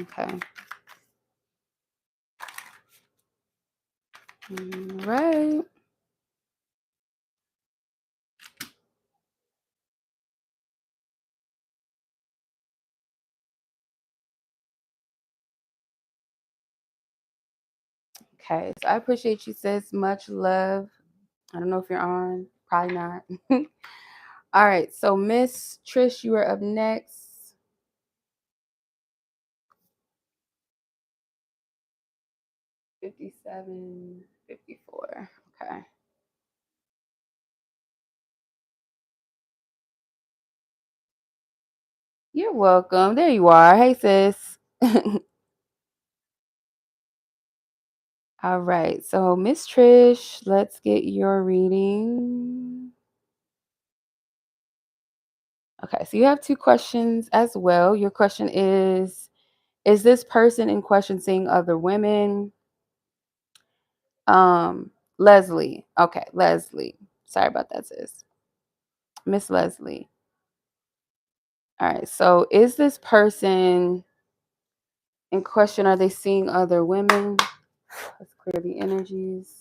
Okay. All right. Okay. So I appreciate you, sis. Much love. I don't know if you're on. Probably not. All right. So Miss Trish, you are up next. 57, 54. Okay. You're welcome. There you are. Hey, sis. All right. So Miss Trish, let's get your reading. Okay. So you have 2 questions as well. Your question is this person in question seeing other women? Leslie. Okay, Leslie. Sorry about that, sis. Miss Leslie. All right. So is this person in question, are they seeing other women? Let's clear the energies.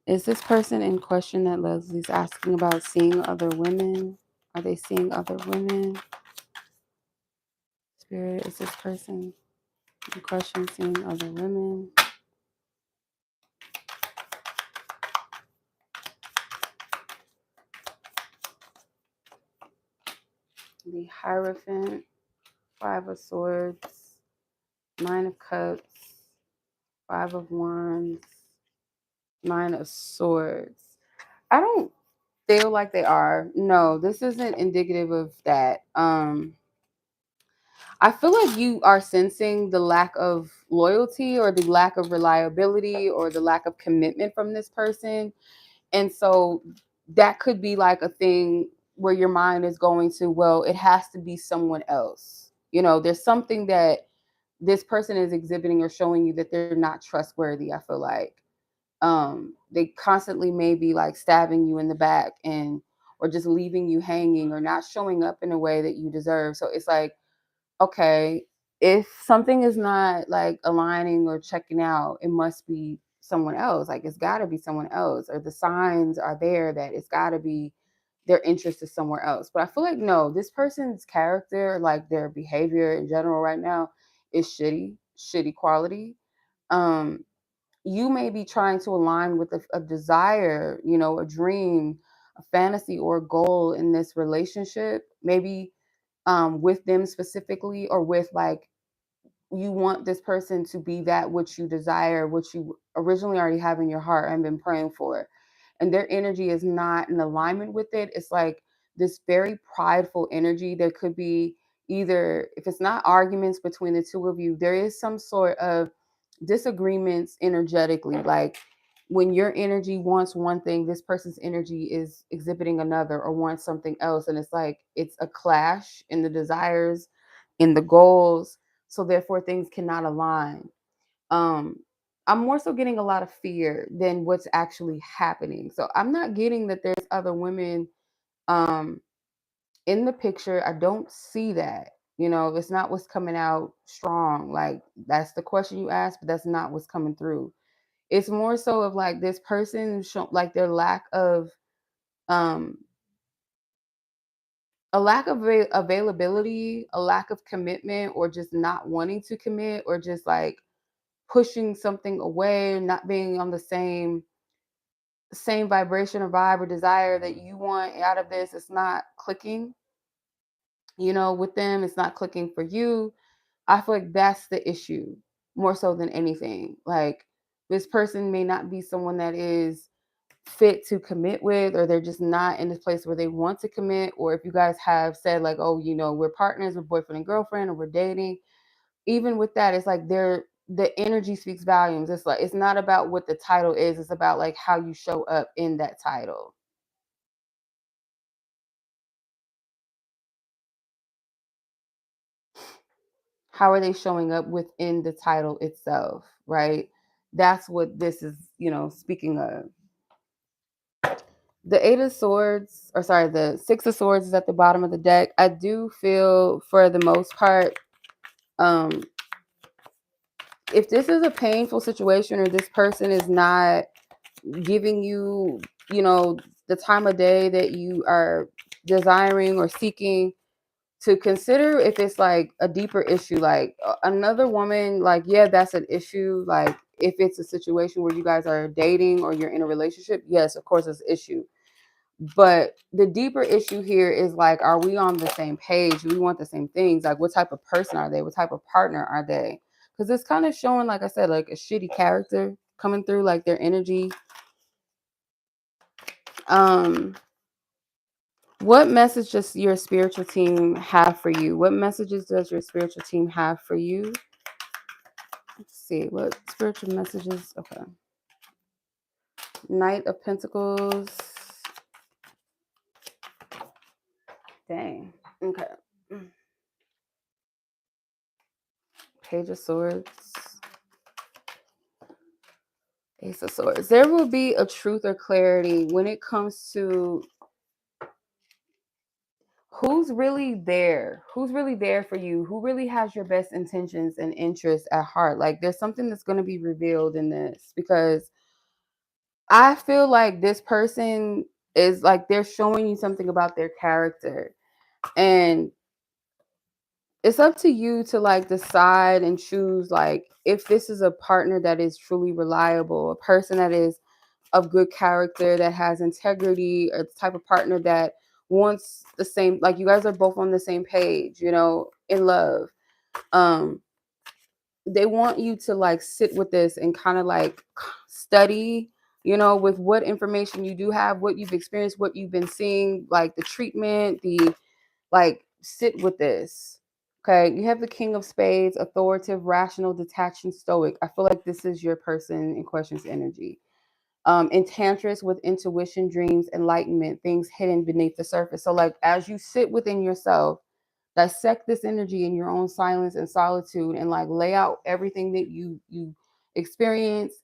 Is this person in question that Leslie's asking about seeing other women? Are they seeing other women? Spirit, is this person in question seeing other women? The Hierophant, 5 of Swords, 9 of Cups, 5 of Wands, 9 of Swords. I don't feel like they are. No, this isn't indicative of that. I feel like you are sensing the lack of loyalty, or the lack of reliability, or the lack of commitment from this person. And so that could be like a thing where your mind is going to, well, it has to be someone else. There's something that this person is exhibiting or showing you that they're not trustworthy, I feel like. They constantly may be like stabbing you in the back and or just leaving you hanging or not showing up in a way that you deserve. So it's like, okay, if something is not like aligning or checking out, it must be someone else. Like it's got to be someone else, or the signs are there that it's got to be their interest is somewhere else. But I feel like no, this person's character, like their behavior in general right now, is shitty quality. Um, you may be trying to align with a desire, you know, a dream, a fantasy, or a goal in this relationship. Maybe with them specifically, or with like you want this person to be that which you desire, which you originally already have in your heart and been praying for. And their energy is not in alignment with it. It's like this very prideful energy. There could be either, if it's not arguments between the two of you, there is some sort of disagreements energetically. Like when your energy wants one thing, this person's energy is exhibiting another or wants something else. And it's like it's a clash in the desires, in the goals. So therefore things cannot align. um I'm more so getting a lot of fear than what's actually happening. So I'm not getting that there's other women um in the picture. I don't see that. You know, it's not what's coming out strong. Like that's the question you asked, but that's not what's coming through. It's more so of like this person like their lack of um a lack of availability, a lack of commitment, or just not wanting to commit, or just like pushing something away, not being on the same vibration or vibe or desire that you want out of this. It's not clicking, you know, with them. It's not clicking for you. I feel like that's the issue more so than anything. Like this person may not be someone that is fit to commit with, or they're just not in this place where they want to commit. Or if you guys have said like, oh, you know, we're partners, we're boyfriend and girlfriend, or we're dating, even with that, it's like the energy speaks volumes. It's like it's not about what the title is, it's about like how you show up in that title. How are they showing up within the title itself, right? That's what this is, you know, speaking of. The Eight of Swords, or sorry, the Six of Swords is at the bottom of the deck. I do feel for the most part, um, if this is a painful situation or this person is not giving you, you know, the time of day that you are desiring or seeking, to consider if it's like a deeper issue, like another woman, like, yeah, that's an issue. Like if it's a situation where you guys are dating or you're in a relationship, yes, of course it's an issue. But the deeper issue here is like, are we on the same page? Do we want the same things? Like what type of person are they? What type of partner are they? Because it's kind of showing, like I said, like a shitty character coming through, like their energy. um What message does your spiritual team have for you? What messages does your spiritual team have for you? Let's see. What spiritual messages? Okay. Knight of Pentacles. Dang. Okay. Page of Swords. Ace of Swords. There will be a truth or clarity when it comes to who's really there, for you, who really has your best intentions and interests at heart. Like there's something that's going to be revealed in this, because I feel like this person is like they're showing you something about their character, and it's up to you to like decide and choose like if this is a partner that is truly reliable, a person that is of good character, that has integrity, or the type of partner that wants the same, like you guys are both on the same page, you know, in love. um they want you to like sit with this and kind of like study, you know, with what information you do have, what you've experienced, what you've been seeing, like the treatment, the like sit with this. Okay, you have the King of Spades, authoritative, rational, detached, and stoic. I feel like this is your person in question's energy. Enchantress with intuition, dreams, enlightenment, things hidden beneath the surface. So like as you sit within yourself, dissect this energy in your own silence and solitude, and like lay out everything that you experience,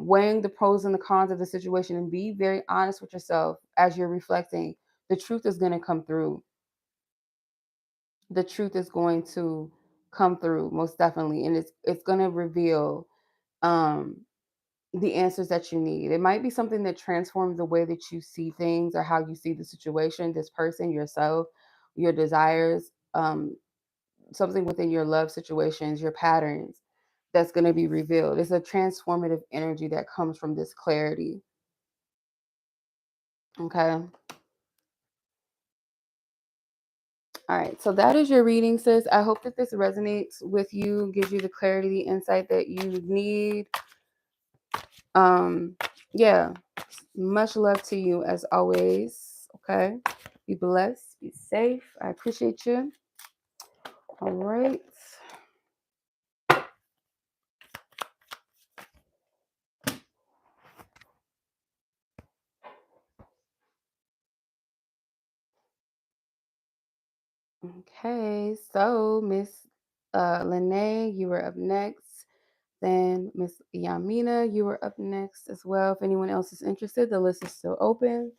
weighing the pros and the cons of the situation, and be very honest with yourself as you're reflecting. The truth is going to come through. The truth is going to come through most definitely, and it's going to reveal um the answers that you need. It might be something that transforms the way that you see things or how you see the situation, this person, yourself, your desires, something within your love situations, your patterns, that's going to be revealed. It's a transformative energy that comes from this clarity. Okay. All right. So that is your reading, sis. I hope that this resonates with you, gives you the clarity, the insight that you need. Yeah. Much love to you as always. Okay. Be blessed. Be safe. I appreciate you. All right. Okay. So, Miss Lanay, you were up next. Then Miss Yaminah, you were up next as well. If anyone else is interested, the list is still open.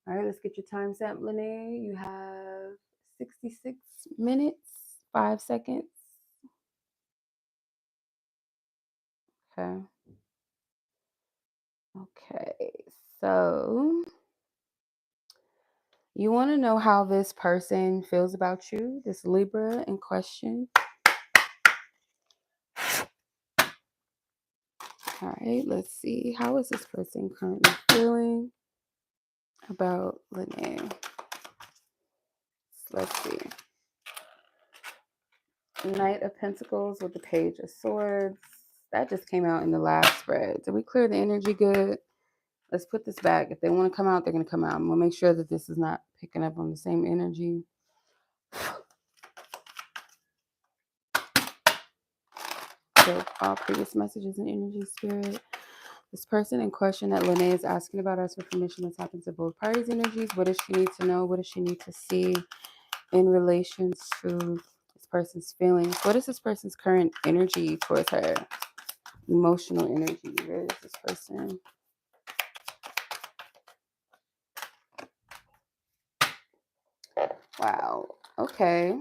All right, let's get your time stamp, Lanay. You have 66 minutes, 5 seconds. Okay. Okay. So you want to know how this person feels about you, this Libra in question. All right, let's see. How is this person currently feeling about Lanay? Let's see. Knight of Pentacles with the Page of Swords. That just came out in the last spread. Did we clear the energy good? Let's put this back. If they want to come out, they're going to come out. I'm going to make sure that this is not picking up on the same energy. So all previous messages and energy, spirit. This person in question that Lanay is asking about, us for permission to tap into both parties' energies. What does she need to know? What does she need to see in relation to this person's feelings? What is this person's current energy towards her? Emotional energy. Where is this person? Wow. Okay.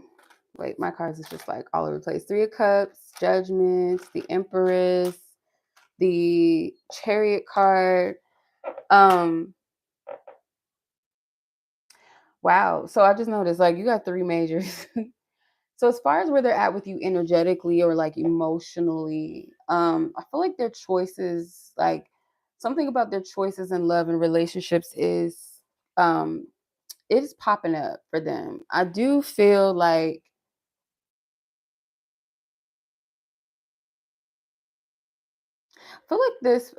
Wait, my cards is just like all over the place. 3 of Cups, Judgment, the Empress, the Chariot card. Wow. So I just noticed like you got 3 majors. So as far as where they're at with you energetically or like emotionally, I feel like their choices, like something about their choices in love and relationships um it is popping up for them. I do feel like this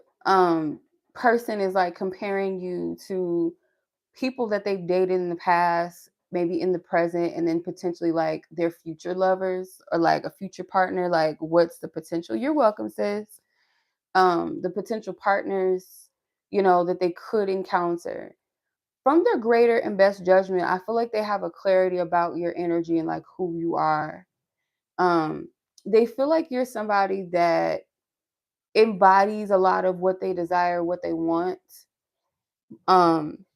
person is like comparing you to people that they've dated in the past, maybe in the present, and then potentially like their future lovers or like a future partner. Like, what's the potential? You're welcome, sis. The potential partners, that they could encounter. From their greater and best judgment, I feel like they have a clarity about your energy and like who you are. Um, they feel like you're somebody that embodies a lot of what they desire, what they want. Um,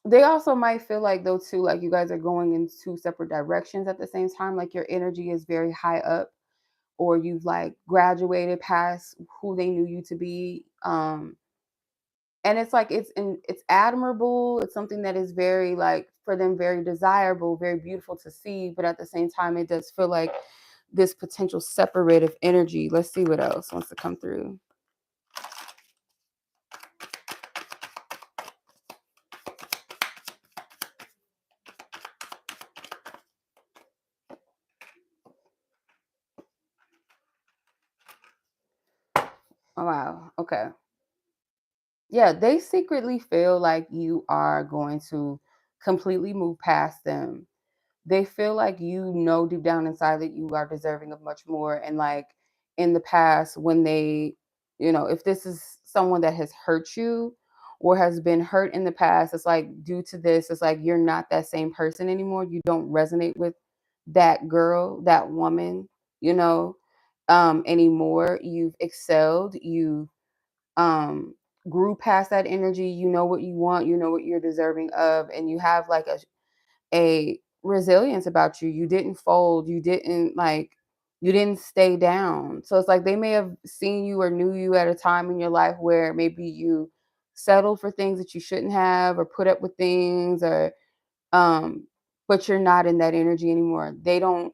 they also might feel like though too, like you guys are going in 2 separate directions at the same time. Like your energy is very high up, or you've like graduated past who they knew you to be. And it's like it's admirable. It's something that is very like for them very desirable, very beautiful to see. But at the same time, it does feel like this potential separative energy. Let's see what else wants to come through. Oh wow. Okay. Yeah, they secretly feel like you are going to completely move past them. They feel like deep down inside that you are deserving of much more. And like in the past, when if this is someone that has hurt you or has been hurt in the past, it's like due to this, it's like you're not that same person anymore. You don't resonate with that girl, that woman, you know. anymore. You've excelled. You grew past that energy. You know what you want. You know what you're deserving of, and you have like a resilience about you. You didn't fold. You didn't stay down. So it's like they may have seen you or knew you at a time in your life where maybe you settled for things that you shouldn't have, or put up with things, or um but you're not in that energy anymore. They don't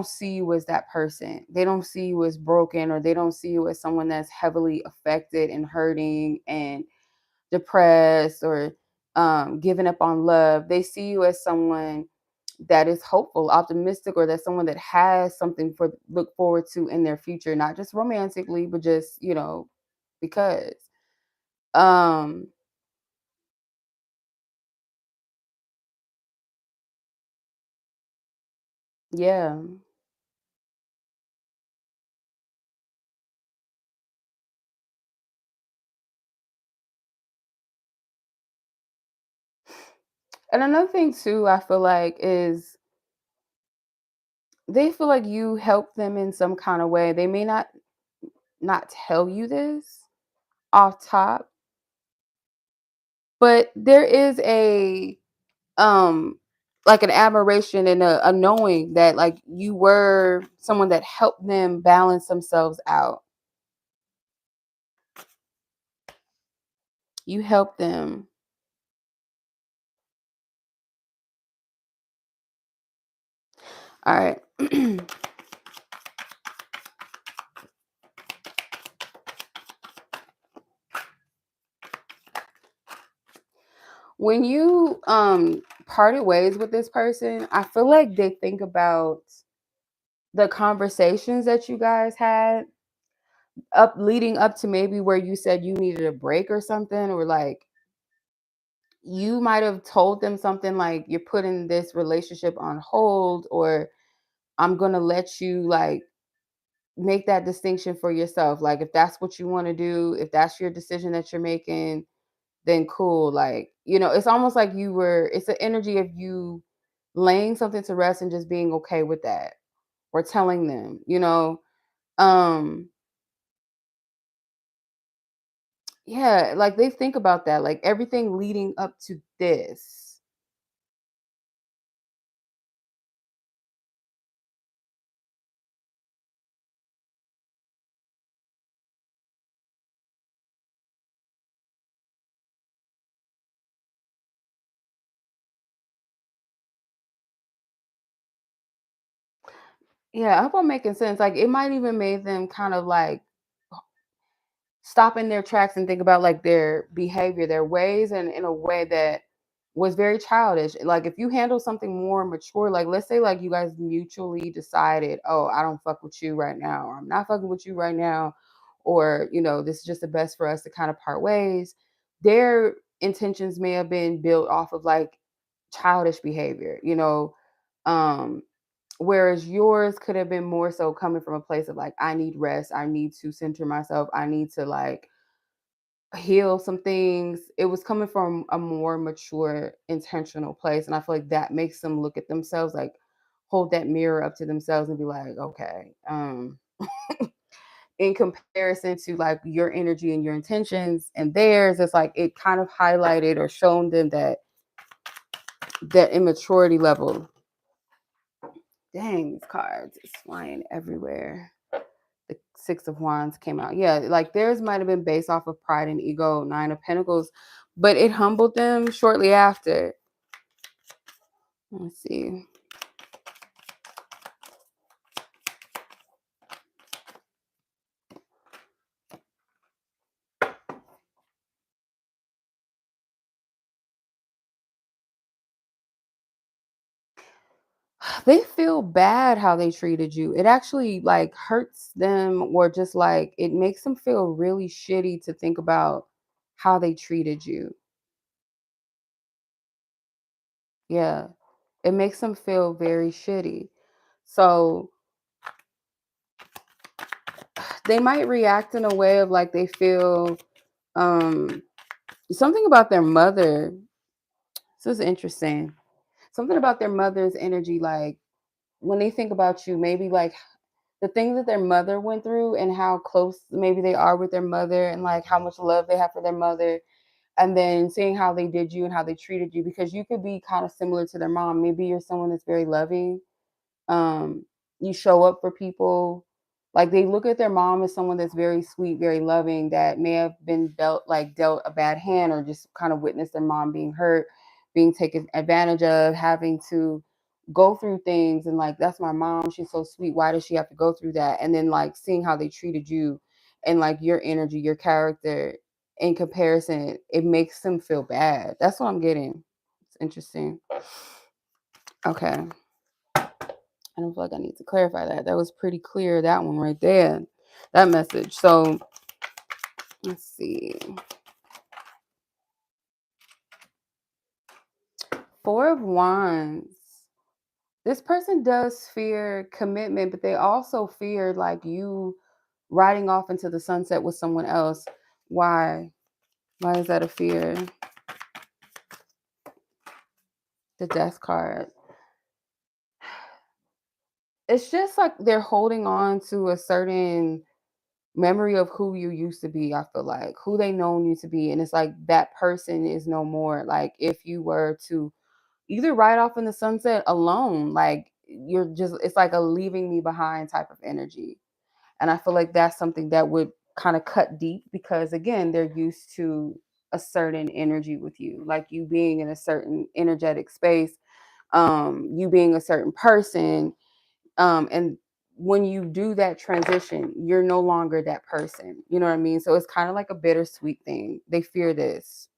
see you as that person. They don't see you as broken, or they don't see you as someone that's heavily affected and hurting and depressed, or giving up on love. They see you as someone that is hopeful, optimistic, or that's someone that has something for look forward to in their future, not just romantically, but just, because. Um, yeah. And another thing too, I feel like is they feel like you help them in some kind of way. They may not tell you this off top, but there is a like an admiration and a knowing that like you were someone that helped them balance themselves out. You helped them. All right. When you parted ways with this person, I feel like they think about the conversations that you guys had up leading up to maybe where you said you needed a break or something, or like you might have told them something like you're putting this relationship on hold, or I'm going to let you like make that distinction for yourself. Like if that's what you want to do, if that's your decision that you're making, then cool. Like, it's almost like it's the energy of you laying something to rest and just being okay with that, or telling them, um yeah, like they think about that, like everything leading up to this. Yeah, I hope I'm making sense. Like it might even made them kind of like stop in their tracks and think about like their behavior, their ways, and in a way that was very childish. Like if you handle something more mature, like let's say like you guys mutually decided, oh, I don't fuck with you right now, or I'm not fucking with you right now, or this is just the best for us to kind of part ways. Their intentions may have been built off of like childish behavior, um whereas yours could have been more so coming from a place of like, I need rest, I need to center myself, I need to like heal some things. It was coming from a more mature, intentional place. And I feel like that makes them look at themselves, like hold that mirror up to themselves and be like, okay, in comparison to like your energy and your intentions and theirs, it's like it kind of highlighted or shown them that immaturity level. Dang, these cards is flying everywhere. The Six of Wands came out. Yeah, like theirs might have been based off of pride and ego, Nine of Pentacles, but it humbled them shortly after. Let's see. They feel bad how they treated you. It actually like hurts them, or just like it makes them feel really shitty to think about how they treated you. Yeah. It makes them feel very shitty. So they might react in a way of like they feel um something about their mother. This is interesting. Something about their mother's energy, like when they think about you, maybe like the things that their mother went through and how close maybe they are with their mother and like how much love they have for their mother, and then seeing how they did you and how they treated you, because you could be kind of similar to their mom. Maybe you're someone that's very loving. um you show up for people, like they look at their mom as someone that's very sweet, very loving, that may have been dealt a bad hand, or just kind of witnessed their mom being hurt, being taken advantage of, having to go through things, and like, that's my mom, she's so sweet, why does she have to go through that? And then like seeing how they treated you and like your energy, your character, in comparison, it makes them feel bad. That's what I'm getting. It's interesting. Okay. I don't feel like I need to clarify that. That was pretty clear, that one right there, that message. So let's see. Four of Wands. This person does fear commitment, but they also fear like you riding off into the sunset with someone else. Why? Why is that a fear? The Death card. It's just like they're holding on to a certain memory of who you used to be. I feel like who they known you to be, and it's like that person is no more. Like if you were to either ride off in the sunset alone, like you're just, it's like a leaving me behind type of energy. And I feel like that's something that would kind of cut deep, because again, they're used to a certain energy with you, like you being in a certain energetic space, you being a certain person, and when you do that transition, you're no longer that person. You know what I mean? So it's kind of like a bittersweet thing. They fear this.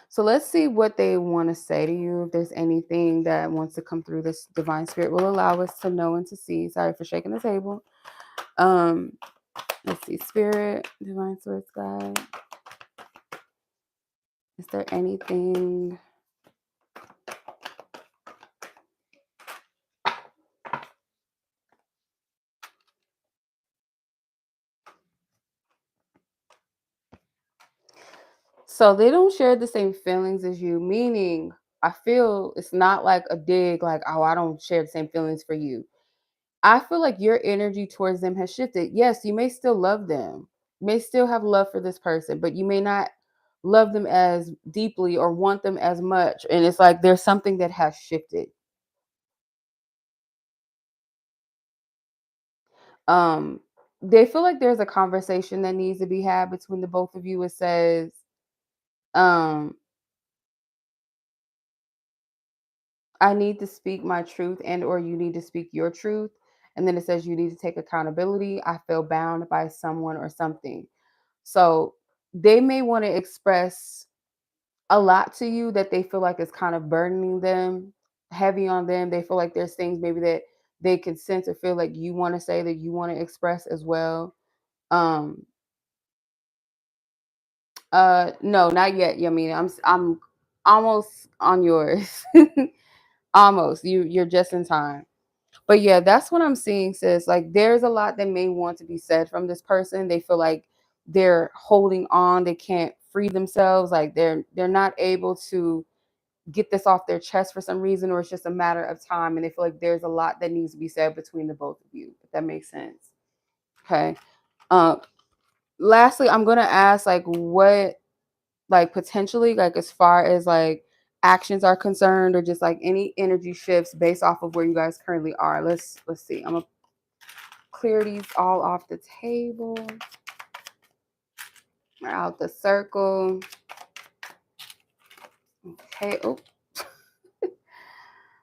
So let's see what they want to say to you. If there's anything that wants to come through, this divine spirit will allow us to know and to see. Sorry for shaking the table. Um, let's see, spirit, divine source guide. Is there anything? So they don't share the same feelings as you, meaning I feel it's not like a dig, like, oh, I don't share the same feelings for you. I feel like your energy towards them has shifted. Yes, you may still love them, may still have love for this person, but you may not love them as deeply or want them as much. And it's like there's something that has shifted. Um, they feel like there's a conversation that needs to be had between the both of you. It says, um, I need to speak my truth, and or you need to speak your truth. And then it says you need to take accountability. I feel bound by someone or something. So they may want to express a lot to you that they feel like is kind of burdening them, heavy on them. They feel like there's things maybe that they can sense or feel like you want to say, that you want to express as well. Um, no, not yet, Yaminah. I'm almost on yours. Almost. You're just in time. But yeah, that's what I'm seeing, sis. Like there's a lot that may want to be said from this person. They feel like they're holding on, they can't free themselves, like they're not able to get this off their chest for some reason, or it's just a matter of time, and they feel like there's a lot that needs to be said between the both of you, if that makes sense. Okay. Um lastly, I'm gonna ask like what, like potentially, like as far as like actions are concerned, or just like any energy shifts based off of where you guys currently are. Let's see. I'm gonna clear these all off the table, out the circle. Okay. Oh,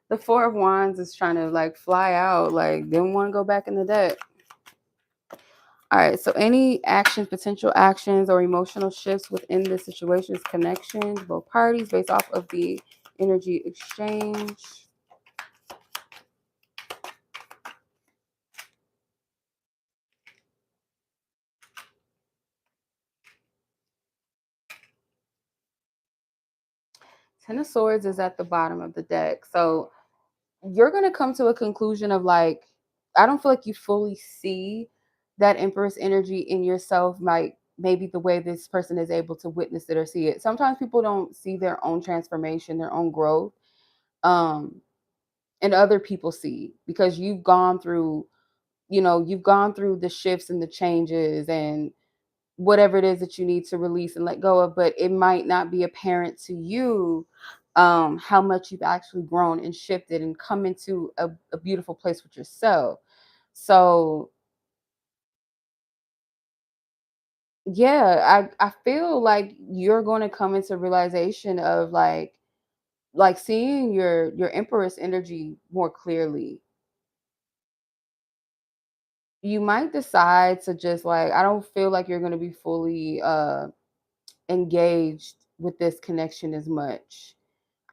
the Four of Wands is trying to like fly out, like didn't want to go back in the deck. All right, so any actions, potential actions, or emotional shifts within the situation's connections, both parties, based off of the energy exchange. Ten of Swords is at the bottom of the deck. So you're going to come to a conclusion of like, I don't feel like you fully see that Empress energy in yourself, like maybe the way this person is able to witness it or see it. Sometimes people don't see their own transformation, their own growth. Um, and other people see, because you've gone through, you've gone through the shifts and the changes and whatever it is that you need to release and let go of, but it might not be apparent to you how much you've actually grown and shifted and come into a beautiful place with yourself. So yeah, I feel like you're going to come into realization of like seeing your empress energy more clearly. You might decide to just like, I don't feel like you're going to be fully engaged with this connection as much.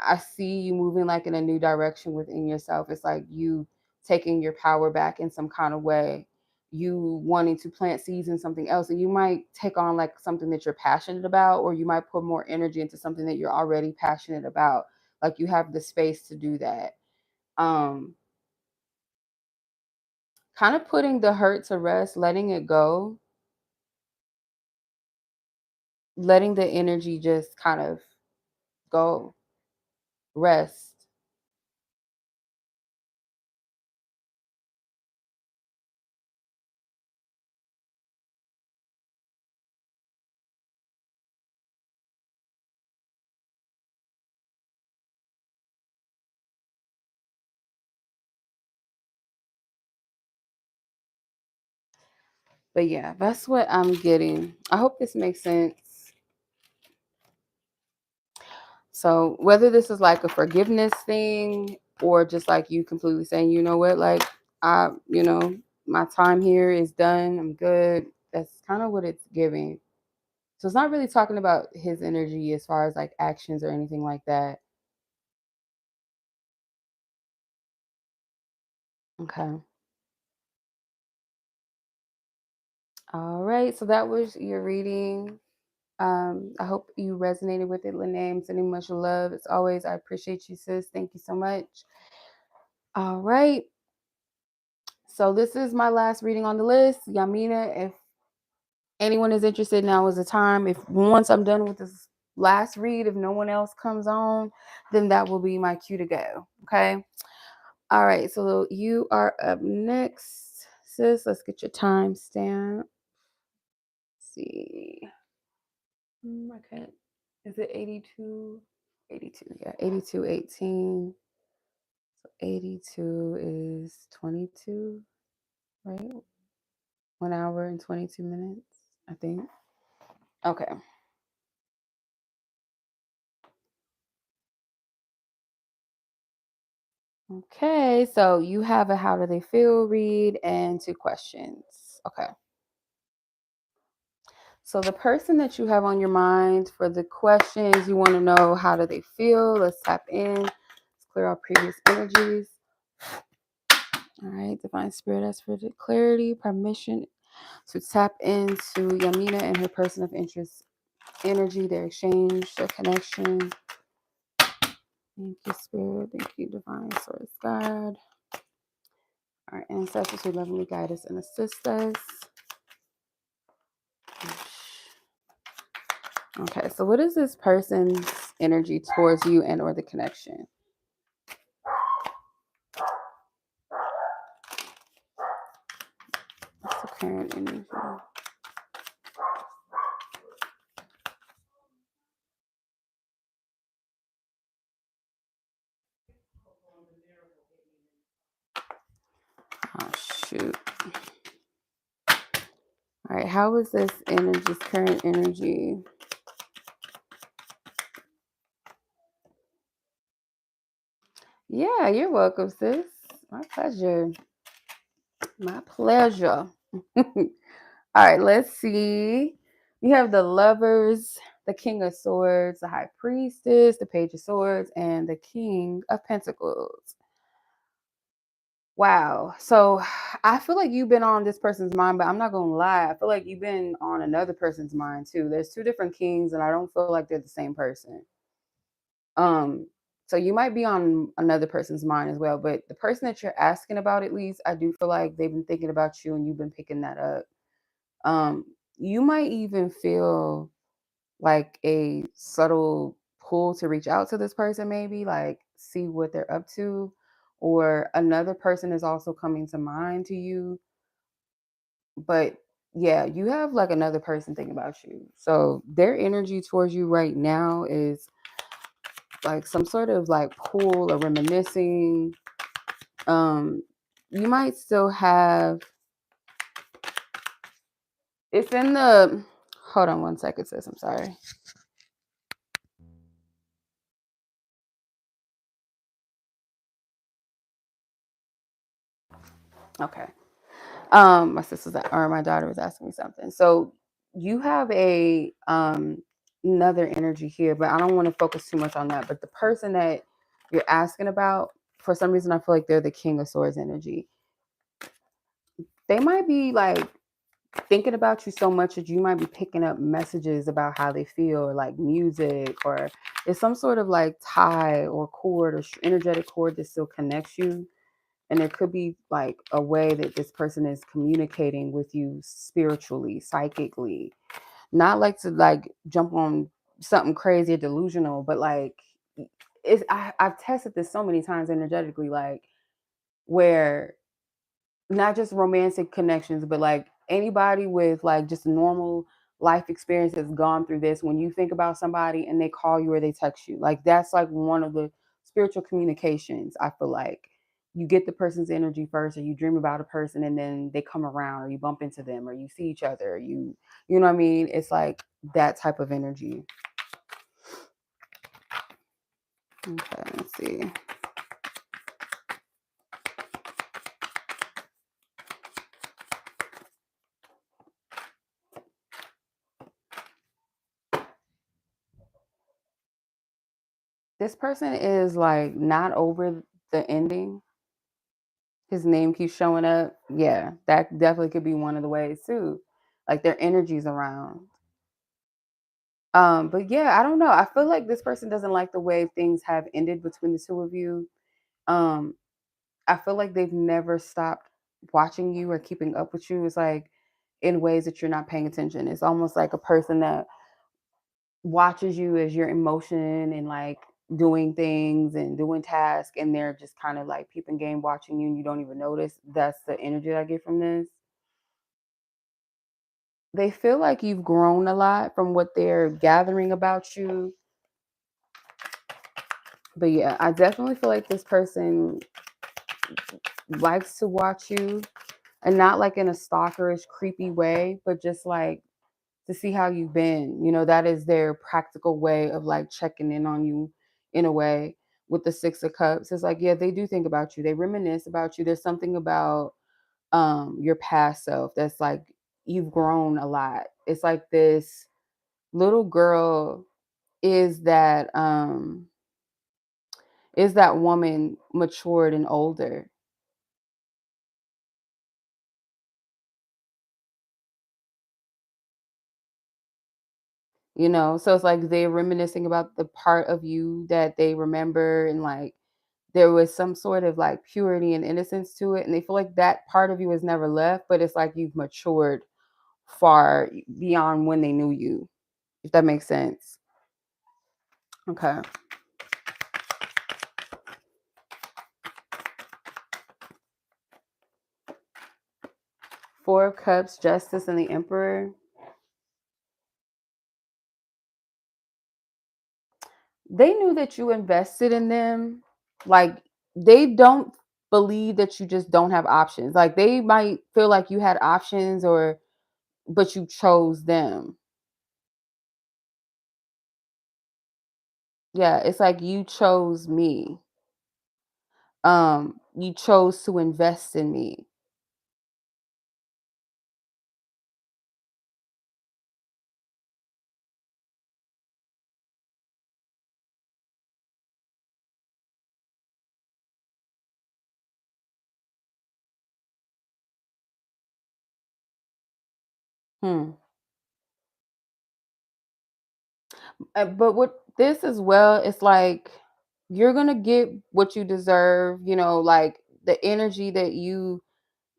I see you moving like in a new direction within yourself. It's like you taking your power back in some kind of way. You wanting to plant seeds in something else, and you might take on like something that you're passionate about, or you might put more energy into something that you're already passionate about. Like you have the space to do that. Um, Kind of putting the hurt to rest, letting it go, letting the energy just kind of go, rest. But yeah, that's what I'm getting. I hope this makes sense. So whether this is like a forgiveness thing or just like you completely saying, you know what, like my time here is done. I'm good. That's kind of what it's giving. So it's not really talking about his energy as far as like actions or anything like that. Okay. All right. So that was your reading. I hope you resonated with it, Lanay. I'm sending much love. As always, I appreciate you, sis. Thank you so much. All right. So this is my last reading on the list. Yaminah, if anyone is interested, now is the time. If once I'm done with this last read, if no one else comes on, then that will be my cue to go. Okay. All right. So you are up next, sis. Let's get your timestamp. See. I can't. Is it 82? 82. Yeah. 82:18. So 82 is 22, right? 1 hour and 22 minutes, I think. Okay. Okay, so you have a how do they feel read and 2 questions. Okay. So the person that you have on your mind for the questions, you want to know how do they feel. Let's tap in. Let's clear our previous energies. All right, Divine Spirit, ask for the clarity, permission to tap into Yaminah and her person of interest energy, their exchange, their connection. Thank you, Spirit. Thank you, Divine Source God. Our ancestors who lovingly guide us and assist us. Okay, so what is this person's energy towards you and or the connection? What's the current energy? Oh shoot. All right, how is this energy's current energy? Yeah, you're welcome, sis. My pleasure. My pleasure. All right, let's see. You have the Lovers, the King of Swords, the High Priestess, the Page of Swords, and the King of Pentacles. Wow. So I feel like you've been on this person's mind, but I'm not going to lie. I feel like you've been on another person's mind too. There's two different kings, and I don't feel like they're the same person. Um, so you might be on another person's mind as well, but the person that you're asking about, at least, I do feel like they've been thinking about you and you've been picking that up. Um, you might even feel like a subtle pull to reach out to this person, maybe like see what they're up to, or another person is also coming to mind to you. But yeah, you have like another person thinking about you. So their energy towards you right now is like some sort of like pull or reminiscing. Um, you might still have it's in the hold on one second, sis. I'm sorry. Okay. My sister's or my daughter was asking me something. So you have a another energy here, but I don't want to focus too much on that. But the person that you're asking about, for some reason I feel like they're the King of Swords energy. They might be like thinking about you so much that you might be picking up messages about how they feel, or like music, or it's some sort of like tie or cord or energetic cord that still connects you. And there could be like a way that this person is communicating with you spiritually, psychically, not like to like jump on something crazy or delusional, but like I've tested this so many times energetically, like where not just romantic connections, but like anybody with like just normal life experience has gone through this. When you think about somebody and they call you or they text you, like that's like one of the spiritual communications. I feel like you get the person's energy first, or you dream about a person and then they come around, or you bump into them, or you see each other, or you know what I mean? It's like that type of energy. Okay, let's see. This person is like not over the ending. His name keeps showing up. Yeah, that definitely could be one of the ways too. Like their energy's around. But yeah, I don't know. I feel like this person doesn't like the way things have ended between the two of you. Um, I feel like they've never stopped watching you or keeping up with you. It's like in ways that you're not paying attention. It's almost like a person that watches you as your emotion and like doing things and doing tasks, and they're just kind of like peeping game watching you and you don't even notice. That's the energy that I get from this. They feel like you've grown a lot from what they're gathering about you. But yeah, I definitely feel like this person likes to watch you, and not like in a stalkerish, creepy way, but just like to see how you've been. You know, that is their practical way of like checking in on you in a way. With the Six of Cups, it's like, yeah, they do think about you. They reminisce about you. There's something about your past self that's like you've grown a lot. It's like this little girl is that woman matured and older, you know? So it's like they're reminiscing about the part of you that they remember, and like there was some sort of like purity and innocence to it, and they feel like that part of you has never left, but it's like you've matured far beyond when they knew you, if that makes sense. Okay. Four of Cups, Justice, and the Emperor. They knew that you invested in them. Like they don't believe that you just don't have options. Like they might feel like you had options, or but you chose them. Yeah, it's like you chose me. You chose to invest in me. Hmm. But what this as well, it's like you're gonna get what you deserve. You know, like the energy that you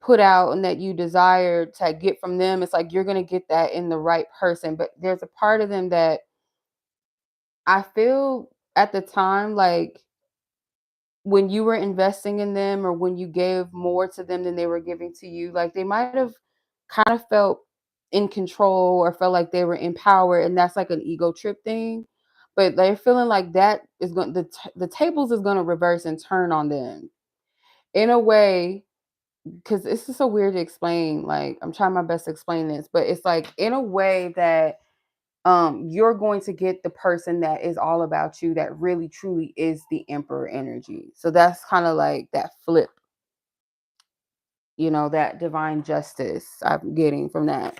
put out and that you desire to get from them. It's like you're gonna get that in the right person. But there's a part of them that I feel at the time like when you were investing in them or when you gave more to them than they were giving to you, like they might have kind of felt in control or felt like they were in power, and that's like an ego trip thing. But they're feeling like that is going the tables is going to reverse and turn on them in a way, because it's just so weird to explain. Like I'm trying my best to explain this, but it's like in a way that you're going to get the person that is all about you, that really truly is the emperor energy. So that's kind of like that flip, that divine justice I'm getting from that.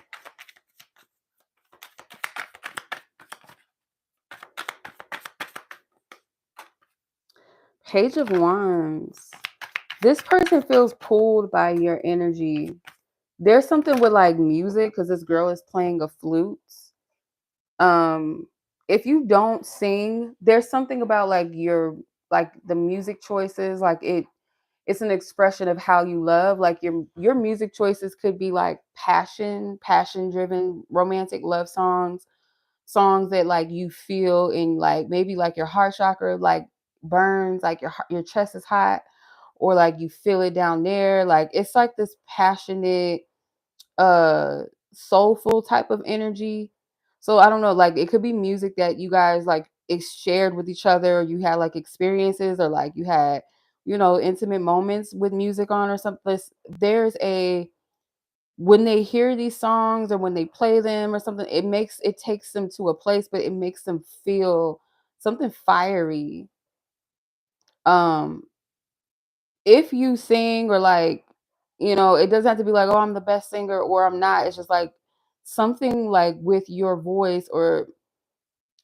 Page of Wands. This person feels pulled by your energy. There's something with like music, because this girl is playing a flute. um if you don't sing, there's something about like like the music choices, like it's an expression of how you love. Like your music choices could be like passion driven romantic love songs that like you feel in, like maybe like your heart chakra like burns, like your chest is hot, or like you feel it down there. Like it's like this passionate, uh soulful type of energy. So I don't know, like it could be music that you guys like shared with each other, or you had like experiences, or like you had intimate moments with music on or something. There's a When they hear these songs or when they play them or something, it takes them to a place, but it makes them feel something fiery. um if you sing, or like, it doesn't have to be like, oh, I'm the best singer or I'm not. It's just like something like with your voice, or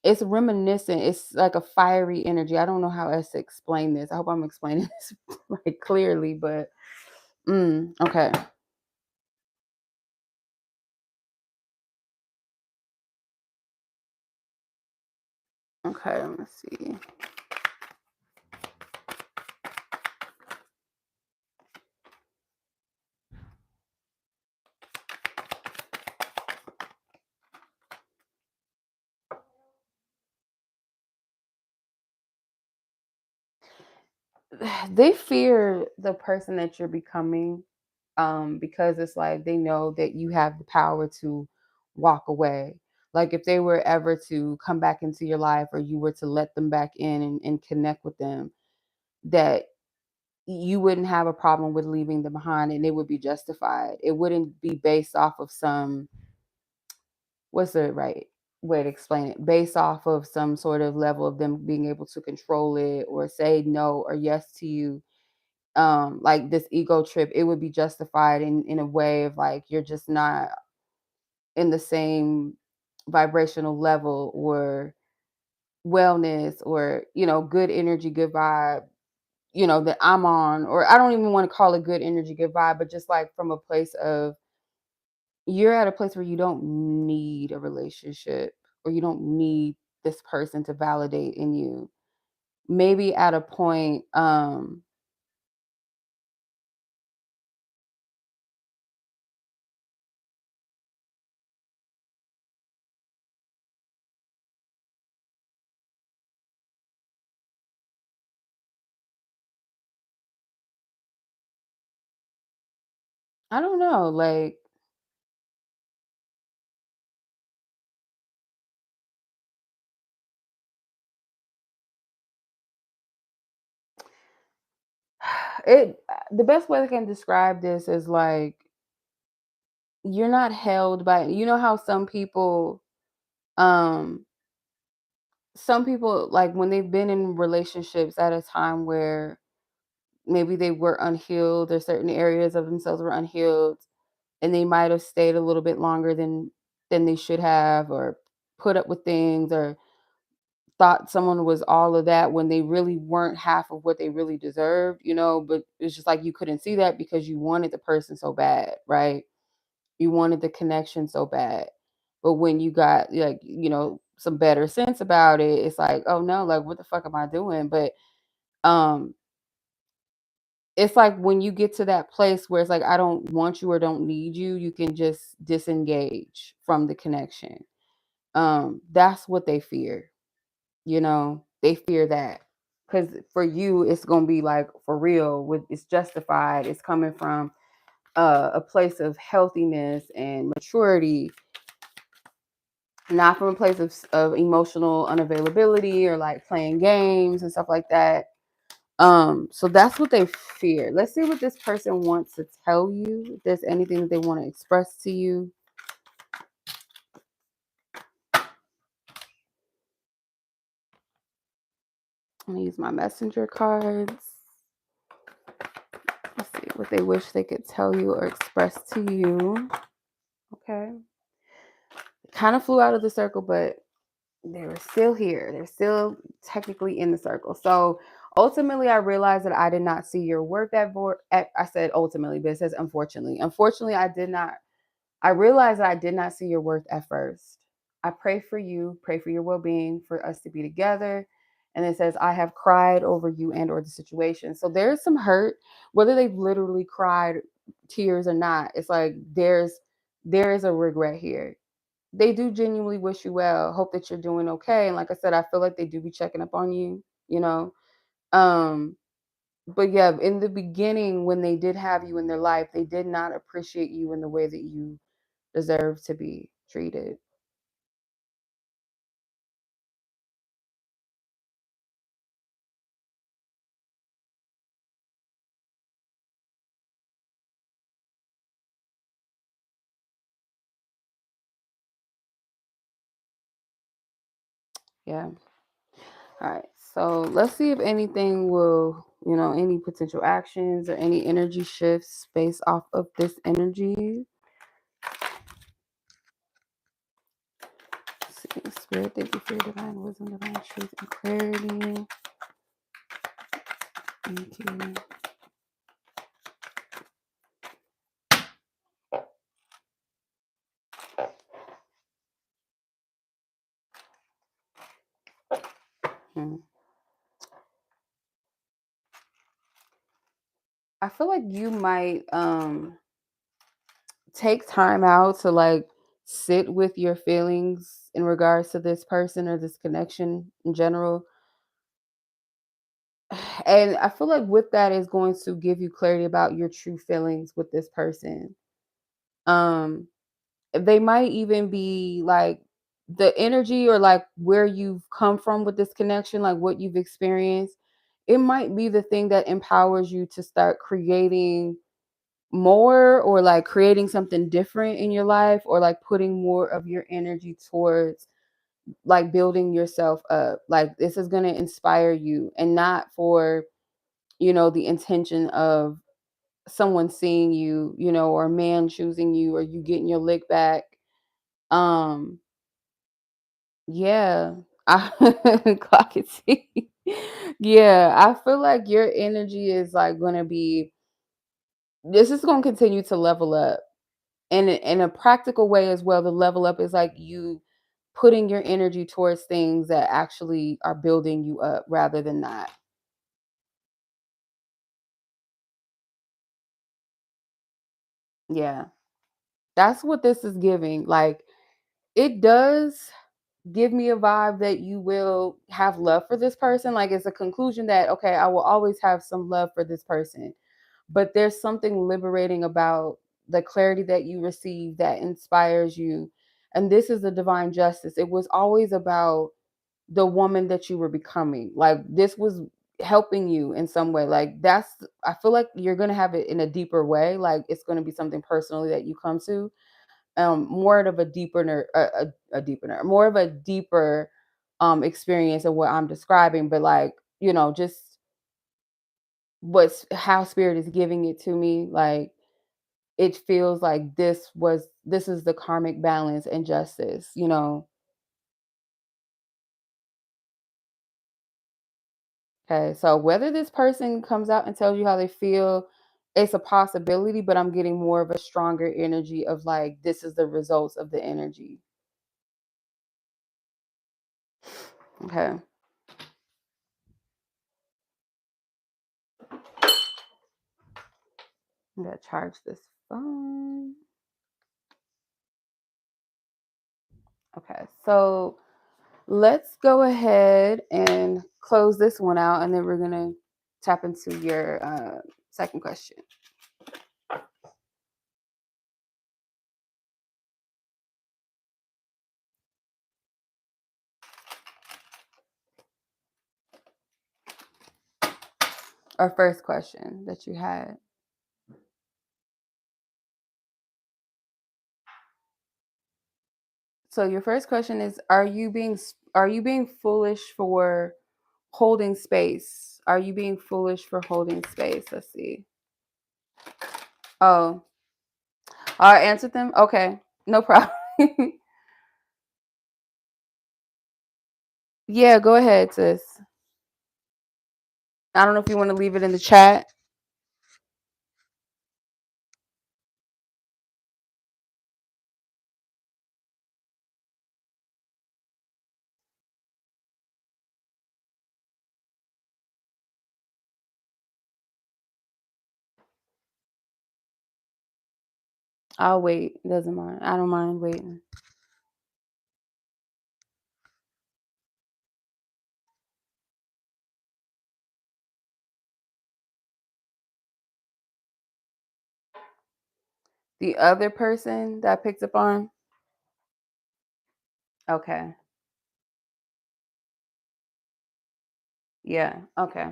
it's reminiscent. It's like a fiery energy. I don't know how else to explain this. I hope I'm explaining this like clearly, but okay. Okay, let's see. They fear the person that you're becoming, because it's like they know that you have the power to walk away. Like if they were ever to come back into your life, or you were to let them back in and connect with them, that you wouldn't have a problem with leaving them behind, and it would be justified. It wouldn't be based off of some, what's the right way to explain it? Based off of some sort of level of them being able to control it or say no or yes to you. Like this ego trip, it would be justified in a way of like you're just not in the same vibrational level or wellness, or good energy, good vibe, that I'm on. Or I don't even want to call it good energy, good vibe, but just like from a place of, you're at a place where you don't need a relationship, or you don't need this person to validate in you. Maybe at a point, I don't know, like the best way I can describe this is like you're not held by, how um some people, like when they've been in relationships at a time where maybe they were unhealed, or certain areas of themselves were unhealed, and they might have stayed a little bit longer than they should have, or put up with things, or thought someone was all of that when they really weren't half of what they really deserved, but it's just like you couldn't see that because you wanted the person so bad, right? You wanted the connection so bad. But when you got like, some better sense about it, it's like, oh no, like what the fuck am I doing? But um it's like when you get to that place where it's like I don't want you or don't need you, you can just disengage from the connection. That's what they fear. They fear that. because for you it's gonna be like for real. With it's justified. It's coming from a place of healthiness and maturity, not from a place of emotional unavailability or like playing games and stuff like that. So that's what they fear. Let's see what this person wants to tell you. If there's anything that they want to express to you. I'm gonna use my messenger cards. Let's see what they wish they could tell you or express to you. Okay. Kind of flew out of the circle, but they were still here. They're still technically in the circle. So ultimately, I realized that I did not see your worth I said ultimately, but it says unfortunately. Unfortunately, I realized that I did not see your worth at first. I pray for you, pray for your well-being, for us to be together. And it says, I have cried over you and or the situation. So there's some hurt, whether they've literally cried tears or not. It's like there is a regret here. They do genuinely wish you well, hope that you're doing okay. And like I said, I feel like they do be checking up on you, you know. Um, but yeah, in the beginning, when they did have you in their life, they did not appreciate you in the way that you deserve to be treated. Yeah. All right. So let's see if anything will, any potential actions or any energy shifts based off of this energy. Let's see. Spirit, thank you for your divine wisdom, divine truth, and clarity. Thank you. Hmm. I feel like you might take time out to like sit with your feelings in regards to this person or this connection in general. And I feel like with that is going to give you clarity about your true feelings with this person. Um they might even be like the energy or like where you've come from with this connection, like what you've experienced. It might be the thing that empowers you to start creating more or like creating something different in your life or like putting more of your energy towards like building yourself up. Like this is going to inspire you and not for, the intention of someone seeing you, or a man choosing you or you getting your lick back. Um yeah. Clock it. See. Yeah, I feel like your energy is like going to be this is going to continue to level up. And in a practical way as well, the level up is like you putting your energy towards things that actually are building you up rather than not. Yeah. That's what this is giving. Like it does give me a vibe that you will have love for this person. Like it's a conclusion that okay, I will always have some love for this person. But there's something liberating about the clarity that you receive that inspires you. And this is the divine justice. It was always about the woman that you were becoming. Like this was helping you in some way. Like that's I feel like you're gonna have it in a deeper way. Like it's gonna be something personally that you come to. More of a deeper a deeper more of a deeper experience of what I'm describing, but like, just what's how spirit is giving it to me. Like it feels like this is the karmic balance and justice. Okay, so whether this person comes out and tells you how they feel, it's a possibility, but I'm getting more of a stronger energy of like this is the results of the energy. Okay, I'm gonna charge this phone. Okay, so Let's go ahead and close this one out, and then we're going to tap into your second question. Our first question that you had. So your first question is, are you being foolish for holding space? Are you being foolish for holding space? Let's see. Oh, I answered them. Okay, no problem. Yeah, go ahead, sis. I don't know if you want to leave it in the chat. I'll wait. Doesn't mind. I don't mind waiting. The other person that picked up on? Okay. Yeah. Okay.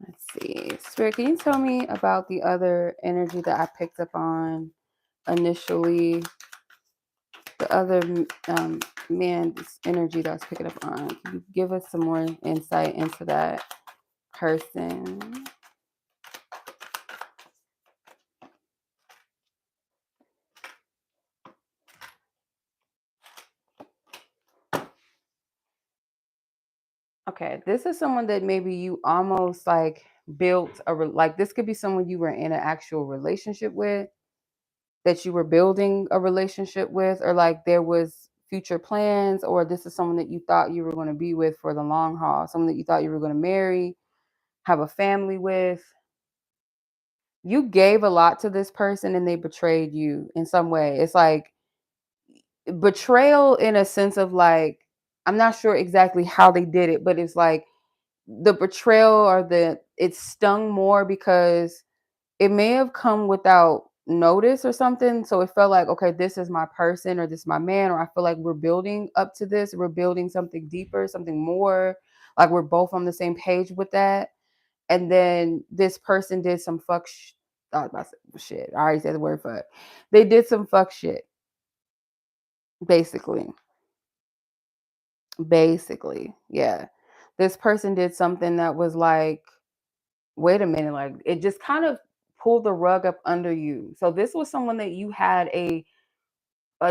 Let's see. Spirit, can you tell me about the other energy that I picked up on initially? The other man's energy that I was picking up on. Can you give us some more insight into that person? Okay, this is someone that maybe you almost like built like this could be someone you were in an actual relationship with, that you were building a relationship with, or like there was future plans, or this is someone that you thought you were going to be with for the long haul, someone that you thought you were going to marry, have a family with. You gave a lot to this person and they betrayed you in some way. It's like betrayal in a sense of like, I'm not sure exactly how they did it, but it's like the betrayal or it stung more because it may have come without notice or something. So it felt like, okay, this is my person, or this is my man, or I feel like we're building up to this. We're building something deeper, something more. Like we're both on the same page with that. And then this person did some I was about to say shit. I already said the word fuck. They did some fuck shit, basically. Basically, yeah. This person did something that was like, wait a minute, like it just kind of pulled the rug up under you. So this was someone that you had a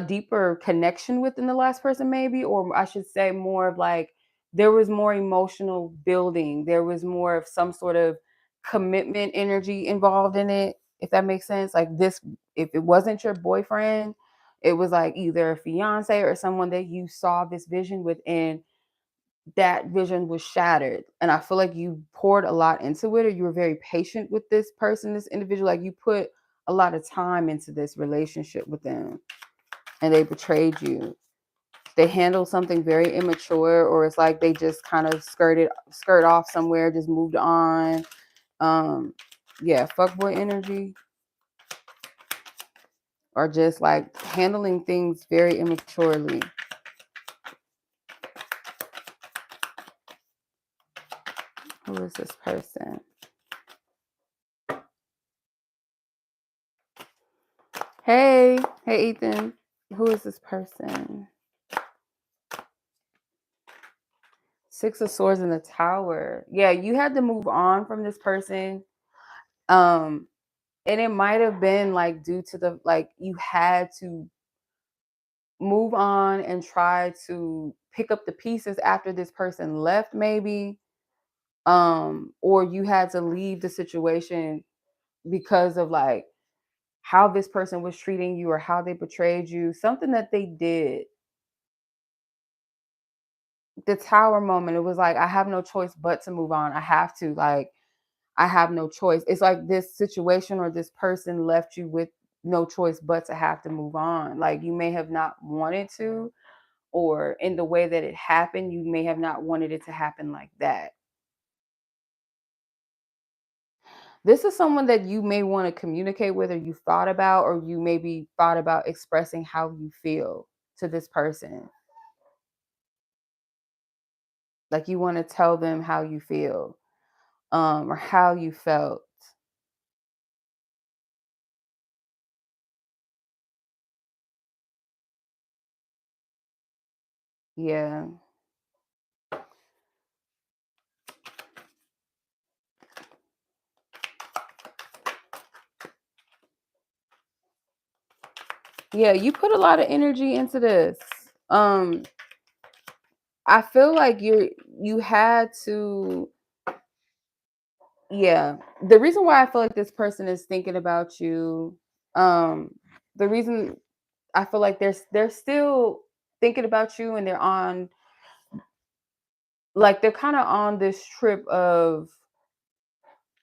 deeper connection with than the last person, maybe, or I should say more of like there was more emotional building. There was more of some sort of commitment energy involved in it, if that makes sense. Like this, if it wasn't your boyfriend, it was like either a fiance or someone that you saw this vision with, and that vision was shattered. And I feel like you poured a lot into it, or you were very patient with this person, this individual. Like you put a lot of time into this relationship with them, and they betrayed you. They handled something very immature, or it's like they just kind of skirt off somewhere, just moved on. Yeah, fuckboy energy, or just like handling things very immaturely. Who is this person? Hey, Ethan. Who is this person? Six of Swords in the Tower. Yeah, you had to move on from this person. And it might have been like due to the like you had to move on and try to pick up the pieces after this person left, maybe. Or you had to leave the situation because of like how this person was treating you or how they betrayed you, something that they did. The Tower moment, it was like I have no choice but to move on. I have to, like I have no choice. It's like this situation or this person left you with no choice but to have to move on. Like, you may have not wanted to, or in the way that it happened, you may have not wanted it to happen like that. This is someone that you may want to communicate with, or you thought about, or you maybe thought about expressing how you feel to this person. Like, you want to tell them how you feel, or how you felt. Yeah. Yeah, you put a lot of energy into this. Um, I feel like you had to. Yeah, the reason why I feel like this person is thinking about you, um, the reason I feel like they're still thinking about you, and they're on, like, they're kind of on this trip of,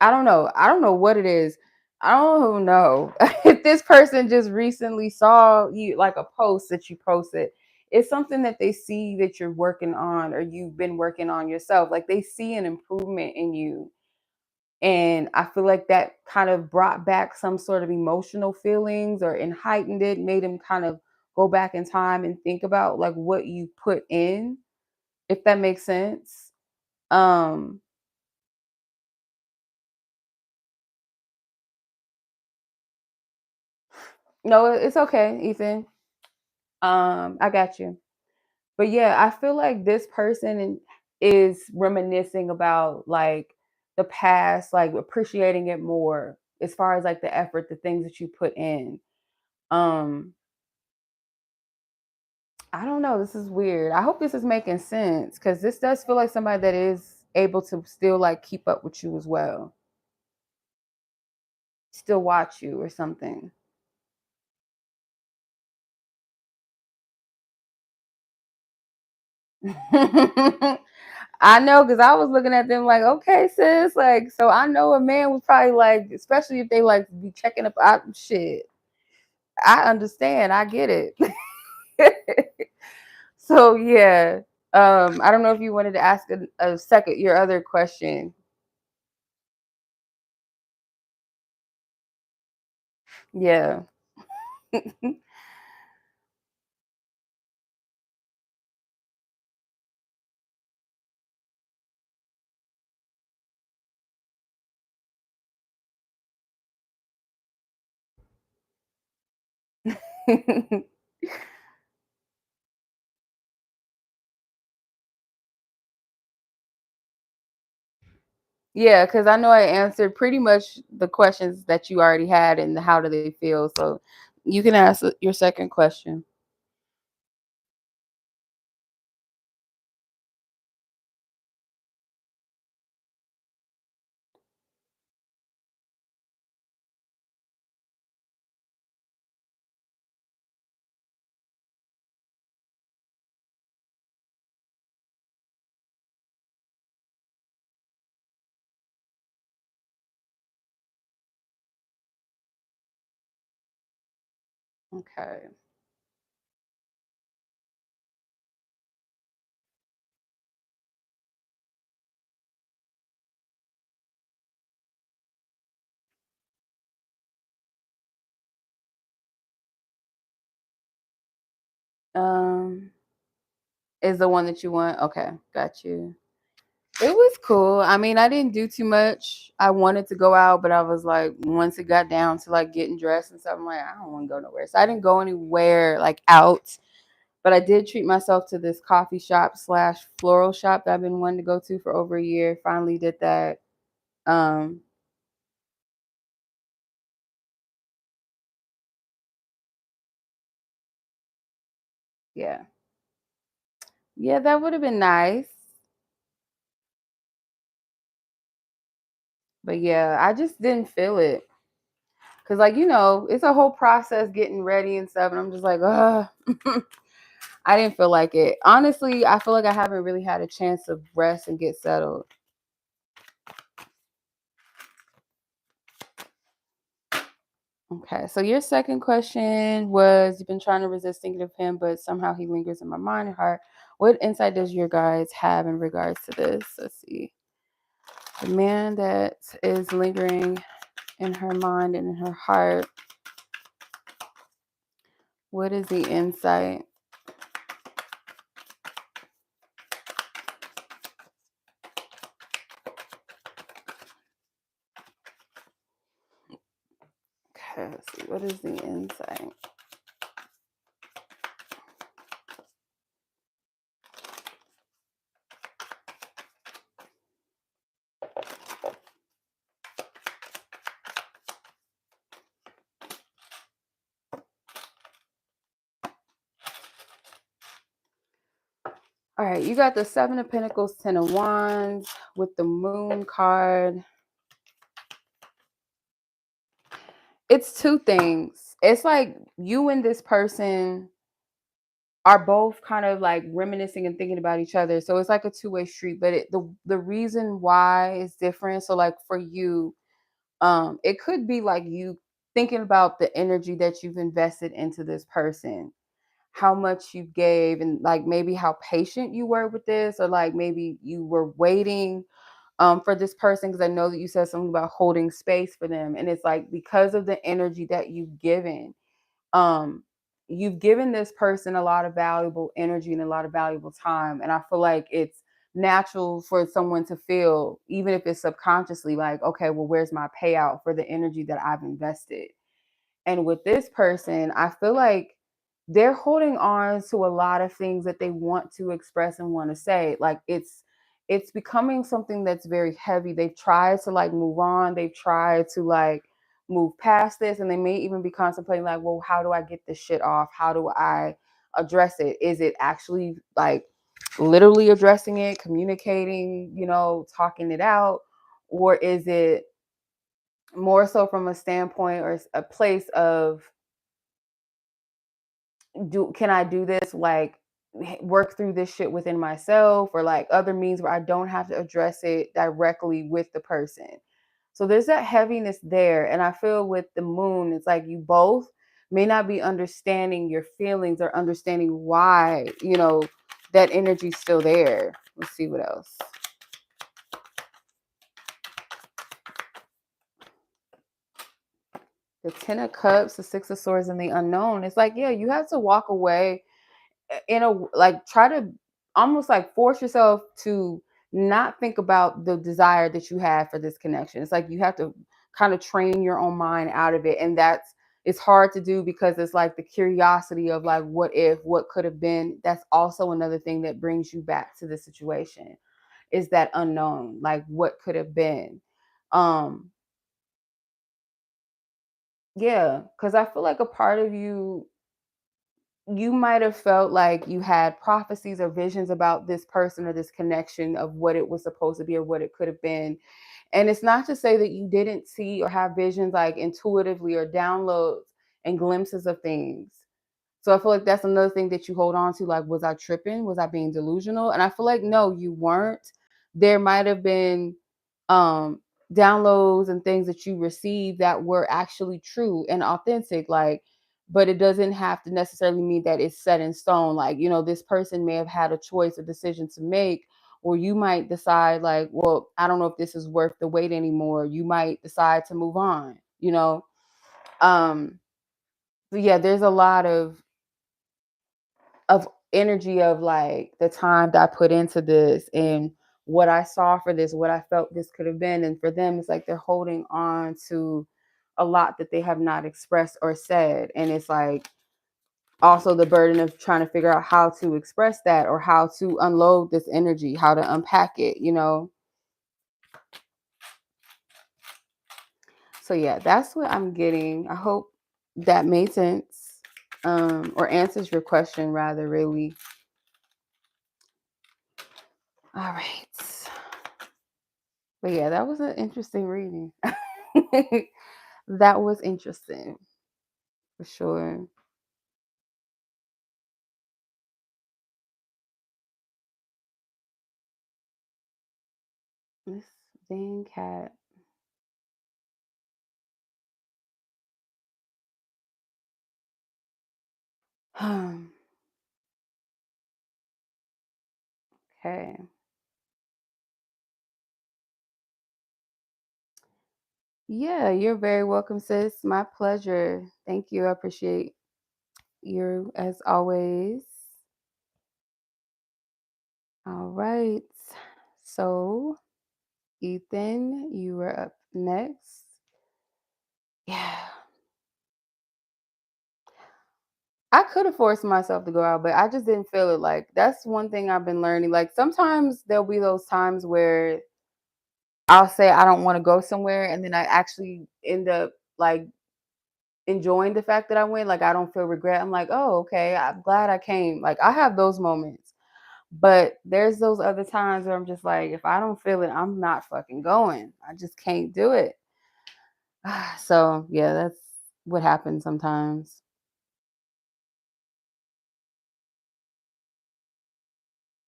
I don't know what it is. I don't know if this person just recently saw you, like a post that you posted. It's something that they see that you're working on, or you've been working on yourself. Like, they see an improvement in you. And I feel like that kind of brought back some sort of emotional feelings, or and heightened it, made him kind of go back in time and think about like what you put in, if that makes sense. Um, no, it's okay, Ethan. I got you. But yeah, I feel like this person is reminiscing about like the past, like appreciating it more as far as like the effort, the things that you put in. Um, I don't know. This is weird. I hope this is making sense, because this does feel like somebody that is able to still like keep up with you as well, still watch you or something. I know, because I was looking at them like, okay, sis, like, so I know a man was probably like, especially if they like be checking up. Shit, I understand. I get it. So yeah, I don't know if you wanted to ask a second your other question. Yeah. Yeah, because I know I answered pretty much the questions that you already had, and how do they feel. So you can ask your second question. Okay. Um, is the one that you want? Okay, got you. It was cool. I mean, I didn't do too much. I wanted to go out, but I was like, once it got down to like getting dressed and stuff, I'm like, I don't want to go nowhere. So I didn't go anywhere like out. But I did treat myself to this coffee shop slash floral shop that I've been wanting to go to for over a year. Finally did that. Um, yeah. Yeah, that would have been nice. But yeah, I just didn't feel it. Cause like, it's a whole process getting ready and stuff. And I'm just like, I didn't feel like it. Honestly, I feel like I haven't really had a chance to rest and get settled. Okay, so your second question was you've been trying to resist thinking of him, but somehow he lingers in my mind and heart. What insight does your guides have in regards to this? Let's see. The man that is lingering in her mind and in her heart. What is the insight? Okay, let's see. What is the insight? All right, you got the Seven of Pentacles, Ten of Wands with the Moon card. It's two things. It's like you and this person are both kind of like reminiscing and thinking about each other. So it's like a two-way street, but the reason why is different. So like for you, it could be like you thinking about the energy that you've invested into this person, how much you gave, and like maybe how patient you were with this, or like maybe you were waiting for this person, because I know that you said something about holding space for them, and it's like because of the energy that um you've given this person a lot of valuable energy and a lot of valuable time, and I feel like it's natural for someone to feel, even if it's subconsciously, like, okay, well, where's my payout for the energy that I've invested? And with this person, I feel like they're holding on to a lot of things that they want to express and want to say. Like it's becoming something that's very heavy. They've tried to like move on. They've tried to like move past this, and they may even be contemplating like, well, how do I get this shit off? How do I address it? Is it actually like literally addressing it, communicating, talking it out, or is it more so from a standpoint or a place of, can I do this, like work through this shit within myself, or like other means where I don't have to address it directly with the person? So there's that heaviness there. And I feel with the moon, it's like you both may not be understanding your feelings or understanding why, that energy's still there. Let's see what else. The Ten of Cups, the Six of Swords, and the unknown. It's like, yeah, you have to walk away in a, like, try to almost like force yourself to not think about the desire that you have for this connection. It's like you have to kind of train your own mind out of it, and it's hard to do because it's like the curiosity of like, what if, what could have been. That's also another thing that brings you back to the situation, is that unknown, like what could have been. um yeah, because I feel like a part of you might have felt like you had prophecies or visions about this person or this connection of what it was supposed to be or what it could have been. And it's not to say that you didn't see or have visions like intuitively or downloads and glimpses of things. So I feel like that's another thing that you hold on to. Like, was I tripping? Was I being delusional? And I feel like, no, you weren't. There might have been um, downloads and things that you received that were actually true and authentic. Like, but it doesn't have to necessarily mean that it's set in stone. Like, this person may have had a choice or decision to make, or you might decide like, well, I don't know if this is worth the wait anymore. You might decide to move on. Um, but yeah, there's a lot of energy of like the time that I put into this and what I saw for this, what I felt this could have been. And for them, it's like they're holding on to a lot that they have not expressed or said. And it's like also the burden of trying to figure out how to express that, or how to unload this energy, how to unpack it. So yeah, that's what I'm getting. I hope that made sense, or answers your question rather, really. All right. But yeah, that was an interesting reading. That was interesting for sure. This dang cat. Okay. Yeah, you're very welcome, sis. My pleasure. Thank you. I appreciate you as always. All right. So, Ethan, you were up next. Yeah. I could have forced myself to go out, but I just didn't feel it. Like, that's one thing I've been learning. Like, sometimes there'll be those times where I'll say I don't want to go somewhere, and then I actually end up like enjoying the fact that I went. Like, I don't feel regret. I'm like, oh, okay, I'm glad I came. Like, I have those moments. But there's those other times where I'm just like, if I don't feel it, I'm not fucking going. I just can't do it. So, yeah, that's what happens sometimes.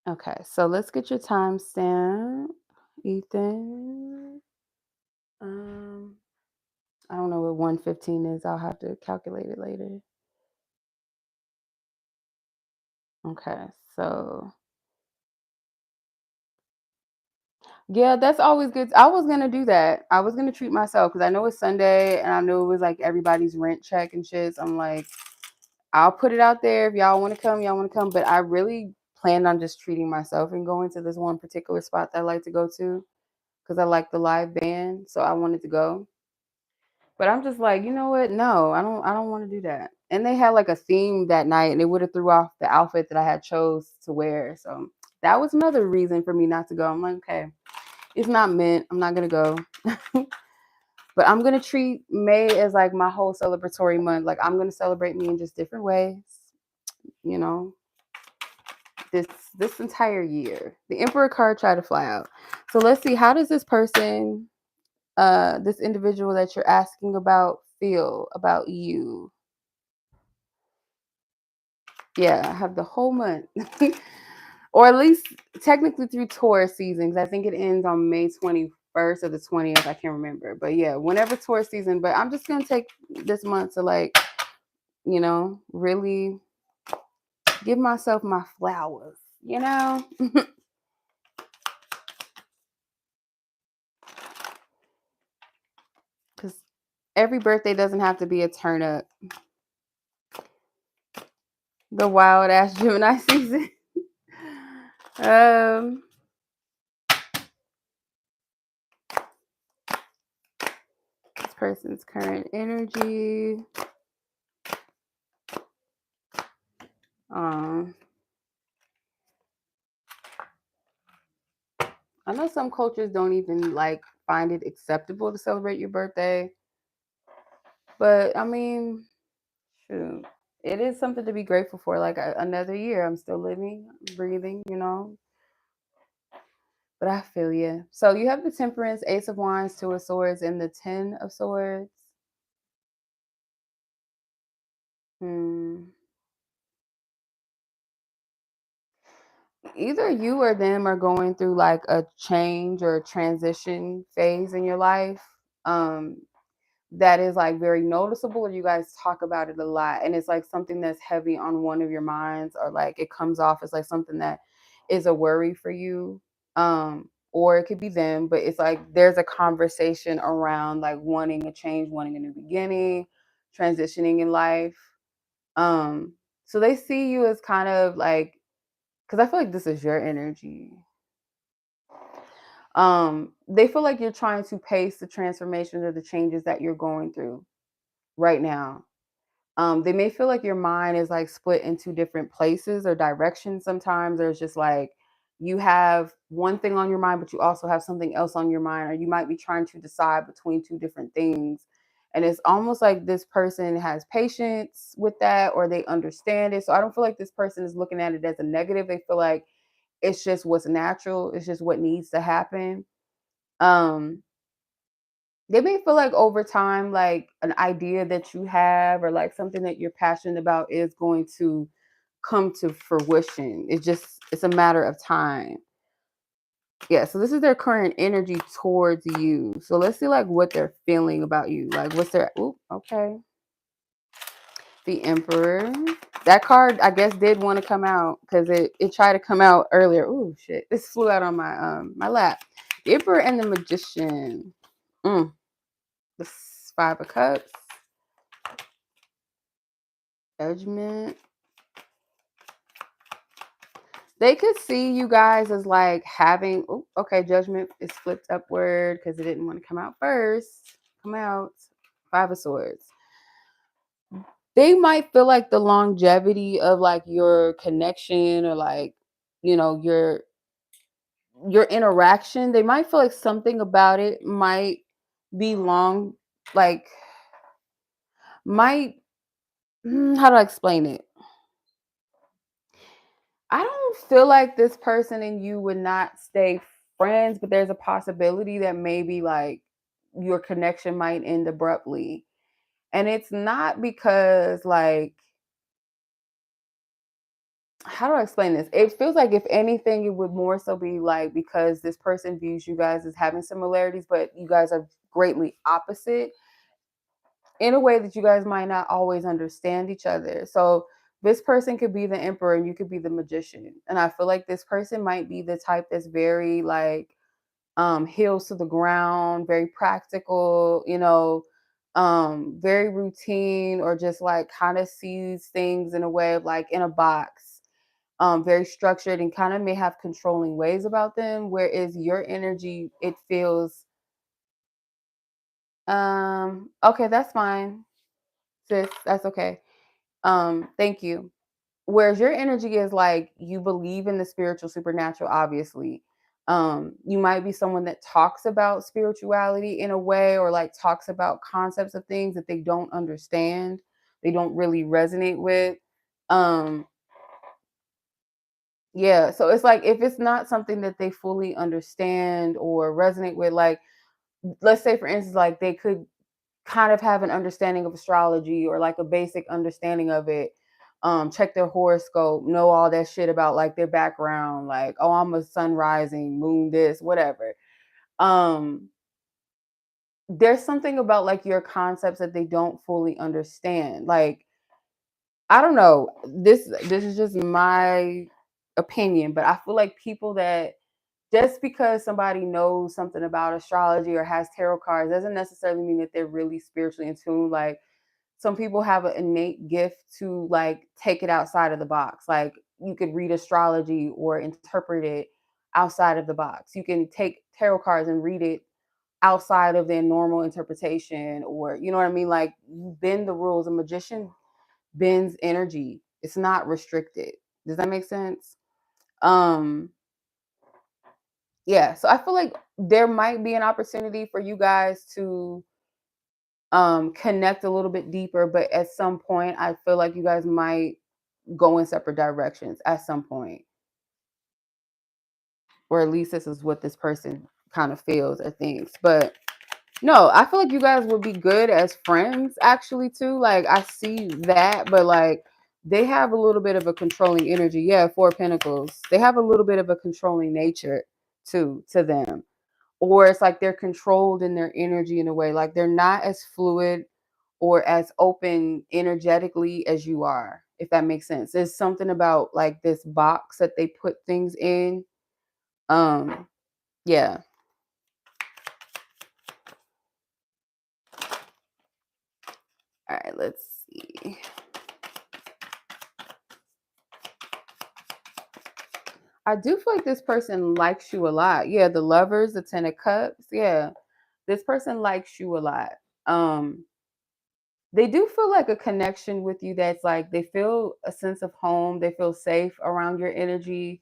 Okay, so let's get your timestamp, Ethan. Um, I don't know what 115 is. I'll have to calculate it later. Okay, so yeah, that's always good. I was gonna do that. I was gonna treat myself because I know it's Sunday and I know it was like everybody's rent check and shit. So I'm like, I'll put it out there if y'all want to come, y'all want to come. But I really planned on just treating myself and going to this one particular spot that I like to go to because I like the live band. So I wanted to go. But I'm just like, you know what? No, I don't want to do that. And they had like a theme that night and it would have threw off the outfit that I had chose to wear. So that was another reason for me not to go. I'm like, okay, it's not meant. I'm not gonna go. But I'm gonna treat May as like my whole celebratory month. Like I'm gonna celebrate me in just different ways, you know. This this entire year. The Emperor card tried to fly out. So let's see, how does this person, this individual that you're asking about feel about you? Yeah, I have the whole month. Or at least technically through Taurus seasons. I think it ends on May 21st or the 20th. I can't remember. But yeah, whenever Taurus season. But I'm just going to take this month to like, really give myself my flowers, you know? Because every birthday doesn't have to be a turn up. The wild ass Gemini season. um, this person's current energy. Um, I know some cultures don't even like find it acceptable to celebrate your birthday, but I mean, shoot, it is something to be grateful for. Like another year, I'm still living, breathing, you know. But I feel you. So you have the Temperance, Ace of Wands, Two of Swords, and the Ten of Swords. Hmm. Either you or them are going through like a change or a transition phase in your life. Um, that is like very noticeable, or you guys talk about it a lot, and it's like something that's heavy on one of your minds, or like it comes off as like something that is a worry for you. Or it could be them, but it's like there's a conversation around like wanting a change, wanting a new beginning, transitioning in life. um so they see you as kind of like, because I feel like this is your energy. They feel like you're trying to pace the transformations or the changes that you're going through right now. They may feel like your mind is like split into different places or directions. Sometimes there's just like you have one thing on your mind, but you also have something else on your mind, or you might be trying to decide between two different things. And it's almost like this person has patience with that, or they understand it. So I don't feel like this person is looking at it as a negative. They feel like it's just what's natural, it's just what needs to happen. Um, they may feel like over time, like an idea that you have or like something that you're passionate about is going to come to fruition. It's a matter of time. Yeah, so this is their current energy towards you. So let's see like what they're feeling about you. Like what's their okay. The Emperor. that card, I guess, did want to come out because it tried to come out earlier. Ooh, shit! This flew out on my lap. The Emperor and the Magician. The 5 of Cups. Judgment. They could see you guys as like having. Oh, okay. Judgment is flipped upward because it didn't want to come out first. Come out. 5 of Swords. They might feel like the longevity of like your connection or like, your interaction. They might feel like something about it might be long, like might how do I explain it? I don't feel like this person and you would not stay friends, but there's a possibility that maybe like your connection might end abruptly. And it's not because like, how do I explain this? It feels like if anything, it would more so be like because this person views you guys as having similarities, but you guys are greatly opposite in a way that you guys might not always understand each other. So this person could be the Emperor and you could be the Magician. And I feel like this person might be the type that's very like heels to the ground, very practical, very routine, or just like kind of sees things in a way of like in a box, very structured, and kind of may have controlling ways about them. Whereas your energy, it feels, okay, that's fine, sis, that's okay. Thank you. Whereas your energy is like you believe in the spiritual supernatural, obviously. You might be someone that talks about spirituality in a way, or like talks about concepts of things that they don't understand, they don't really resonate with. um yeah, so it's like if it's not something that they fully understand or resonate with, like let's say for instance, like they could kind of have an understanding of astrology or like a basic understanding of it, check their horoscope, know all that shit about like their background, like, oh, I'm a sun rising, moon this, whatever. um there's something about like your concepts that they don't fully understand. Like, I don't know, this is just my opinion, but I feel like people that, just because somebody knows something about astrology or has tarot cards doesn't necessarily mean that they're really spiritually in tune. Like, some people have an innate gift to like take it outside of the box. Like, you could read astrology or interpret it outside of the box. You can take tarot cards and read it outside of their normal interpretation, or you know what I mean? Like, you bend the rules. A magician bends energy. It's not restricted. Does that make sense? Um yeah, so I feel like there might be an opportunity for you guys to connect a little bit deeper, but at some point I feel like you guys might go in separate directions at some point, or at least this is what this person kind of feels or thinks. But no, I feel like you guys would be good as friends actually too. Like, I see that, but like they have a little bit of a controlling energy. Yeah, 4 of Pentacles. They have a little bit of a controlling nature too to them. Or it's like they're controlled in their energy in a way. Like, they're not as fluid or as open energetically as you are, if that makes sense. There's something about like this box that they put things in. Yeah. All right, let's see. I do feel like this person likes you a lot. Yeah, the Lovers, the 10 of Cups. Yeah, this person likes you a lot. Um, they do feel like a connection with you that's like they feel a sense of home. They feel safe around your energy.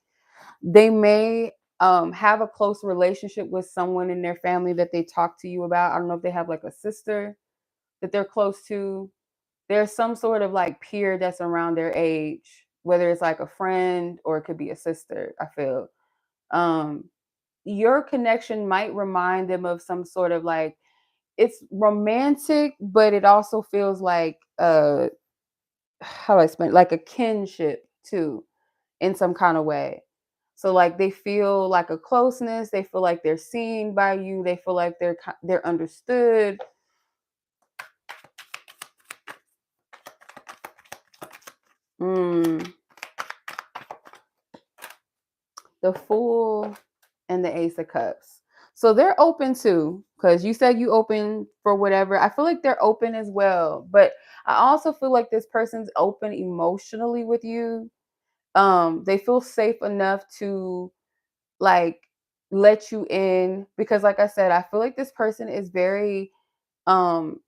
They may have a close relationship with someone in their family that they talk to you about. I don't know if they have like a sister that they're close to. There's some sort of like peer that's around their age, whether it's like a friend or it could be a sister, I feel. Um, your connection might remind them of some sort of like, it's romantic, but it also feels like how do I explain it? Like a kinship too, in some kind of way. So like they feel like a closeness, they feel like they're seen by you, they feel like they're understood. Mm, the Fool and the Ace of Cups. So they're open too, because you said you open for whatever. I feel like they're open as well, but I also feel like this person's open emotionally with you. They feel safe enough to like let you in because, like I said, I feel like this person is um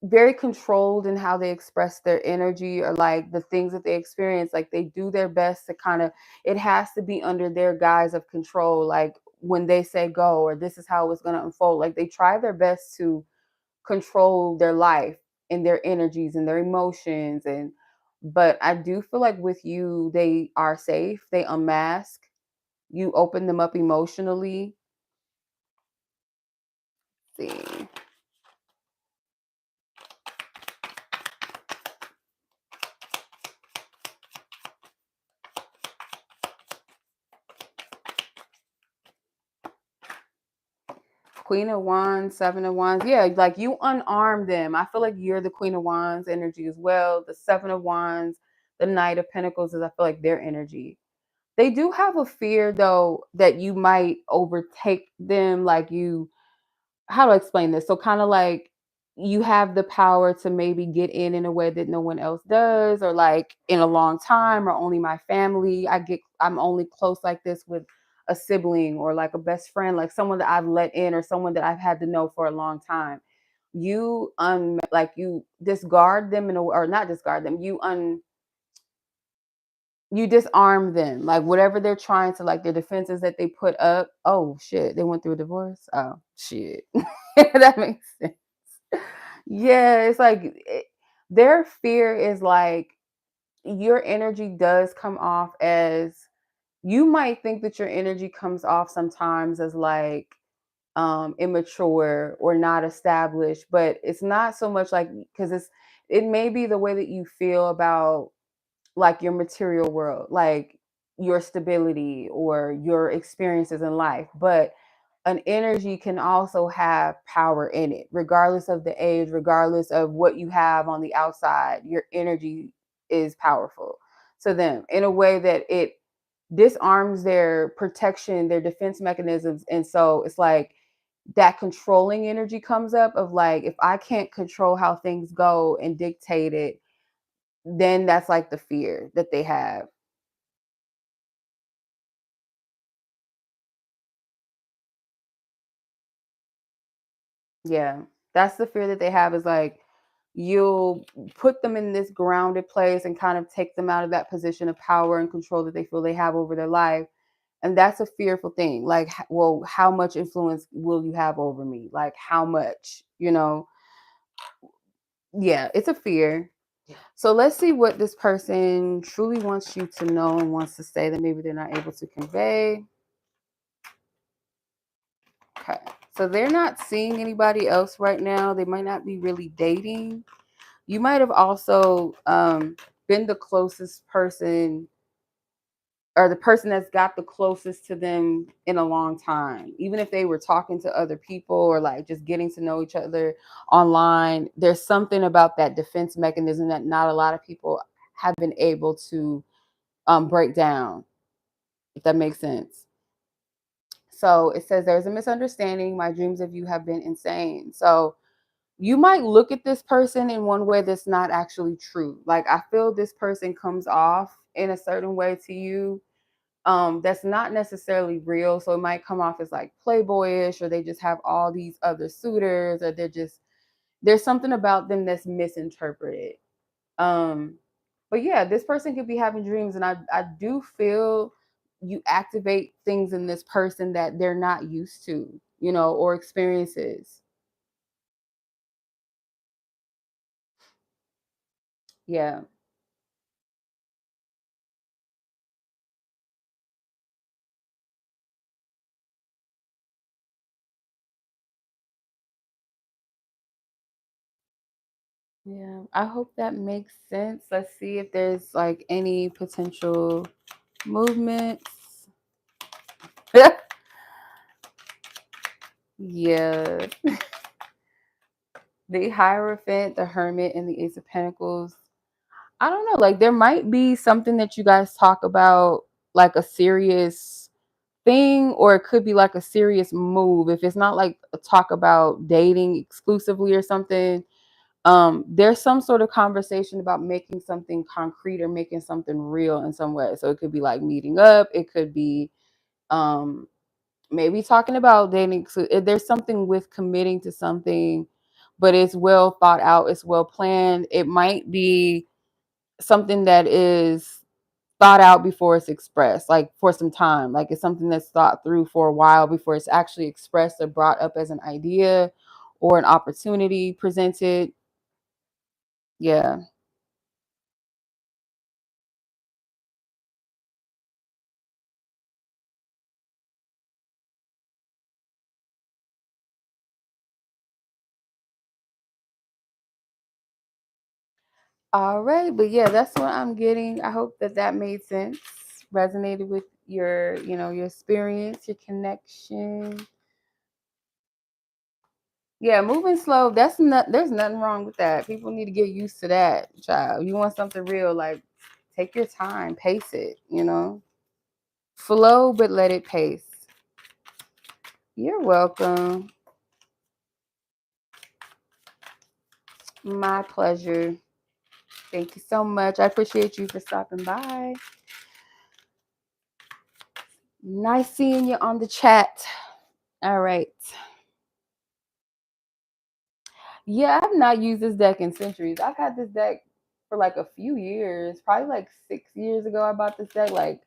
very controlled in how they express their energy or like the things that they experience. Like they do their best to kind of, it has to be under their guise of control. Like when they say go or this is how it's going to unfold, like they try their best to control their life and their energies and their emotions. And, but I do feel like with you, they are safe. They unmask. You open them up emotionally. Let's see. Queen of Wands, Seven of Wands. Yeah, like you unarm them. I feel like you're the Queen of Wands energy as well. The Seven of Wands, the Knight of Pentacles is I feel like their energy. They do have a fear though that you might overtake them, like you, how do I explain this? So kind of like you have the power to maybe get in a way that no one else does, or like in a long time, or only my family. I'm only close like this with a sibling or like a best friend, like someone that I've let in or someone that I've had to know for a long time. Like you discard them or not discard them. You disarm them, like whatever they're trying to, like their defenses that they put up. Oh shit, they went through a divorce. Oh shit, that makes sense. Yeah, it's like their fear is like your energy does come off as, you might think that your energy comes off sometimes as like immature or not established, but it's not so much like, because it may be the way that you feel about like your material world, like your stability or your experiences in life. But an energy can also have power in it, regardless of the age, regardless of what you have on the outside. Your energy is powerful to them in a way that it disarms their protection, their defense mechanisms. And so it's like that controlling energy comes up of like, if I can't control how things go and dictate it, then that's like the fear that they have. Yeah. That's the fear that they have, is like you'll put them in this grounded place and kind of take them out of that position of power and control that they feel they have over their life. And that's a fearful thing. Like, well, how much influence will you have over me? Like, how much, Yeah, it's a fear. So let's see what this person truly wants you to know and wants to say that maybe they're not able to convey. Okay. So they're not seeing anybody else right now. They might not be really dating. You might have also been the closest person, or the person that's got the closest to them in a long time. Even if they were talking to other people or like just getting to know each other online, there's something about that defense mechanism that not a lot of people have been able to break down, if that makes sense. So it says there's a misunderstanding. My dreams of you have been insane. So you might look at this person in one way that's not actually true. Like I feel this person comes off in a certain way to you that's not necessarily real. So it might come off as like playboyish, or they just have all these other suitors, or there's something about them that's misinterpreted. Um, but yeah, this person could be having dreams, and I do feel you activate things in this person that they're not used to, or experiences. Yeah. Yeah, I hope that makes sense. Let's see if there's like any potential movements. Yeah, the Hierophant, the Hermit, and the Ace of Pentacles. I don't know, like there might be something that you guys talk about, like a serious thing, or it could be like a serious move. If it's not like a talk about dating exclusively or something, there's some sort of conversation about making something concrete or making something real in some way. So it could be like meeting up, it could be um maybe talking about dating. So there's something with committing to something, but it's well thought out, it's well planned. It might be something that is thought out before it's expressed, like for some time. Like it's something that's thought through for a while before it's actually expressed or brought up as an idea or an opportunity presented. Yeah. All right, but yeah, that's what I'm getting. I hope that that made sense, resonated with your, your experience, your connection. Yeah, moving slow. That's not. There's nothing wrong with that. People need to get used to that, child. You want something real, like take your time, pace it. Flow, but let it pace. You're welcome. My pleasure. Thank you so much. I appreciate you for stopping by. Nice seeing you on the chat. All right. Yeah, I've not used this deck in centuries. I've had this deck for like a few years, probably like 6 years ago. I bought this deck like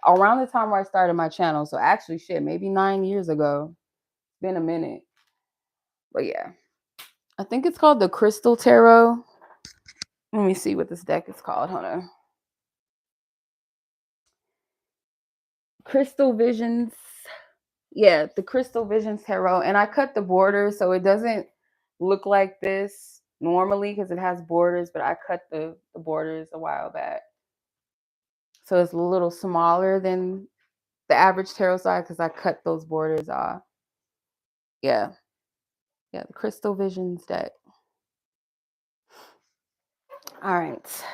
around the time where I started my channel. So actually, shit, maybe 9 years ago. It's been a minute. But yeah, I think it's called the Crystal Tarot. Let me see what this deck is called. Hold on. Crystal Visions. Yeah, the Crystal Visions Tarot. And I cut the borders so it doesn't look like this normally because it has borders, but I cut the borders a while back. So it's a little smaller than the average tarot side because I cut those borders off. Yeah. Yeah, the Crystal Visions deck. All right.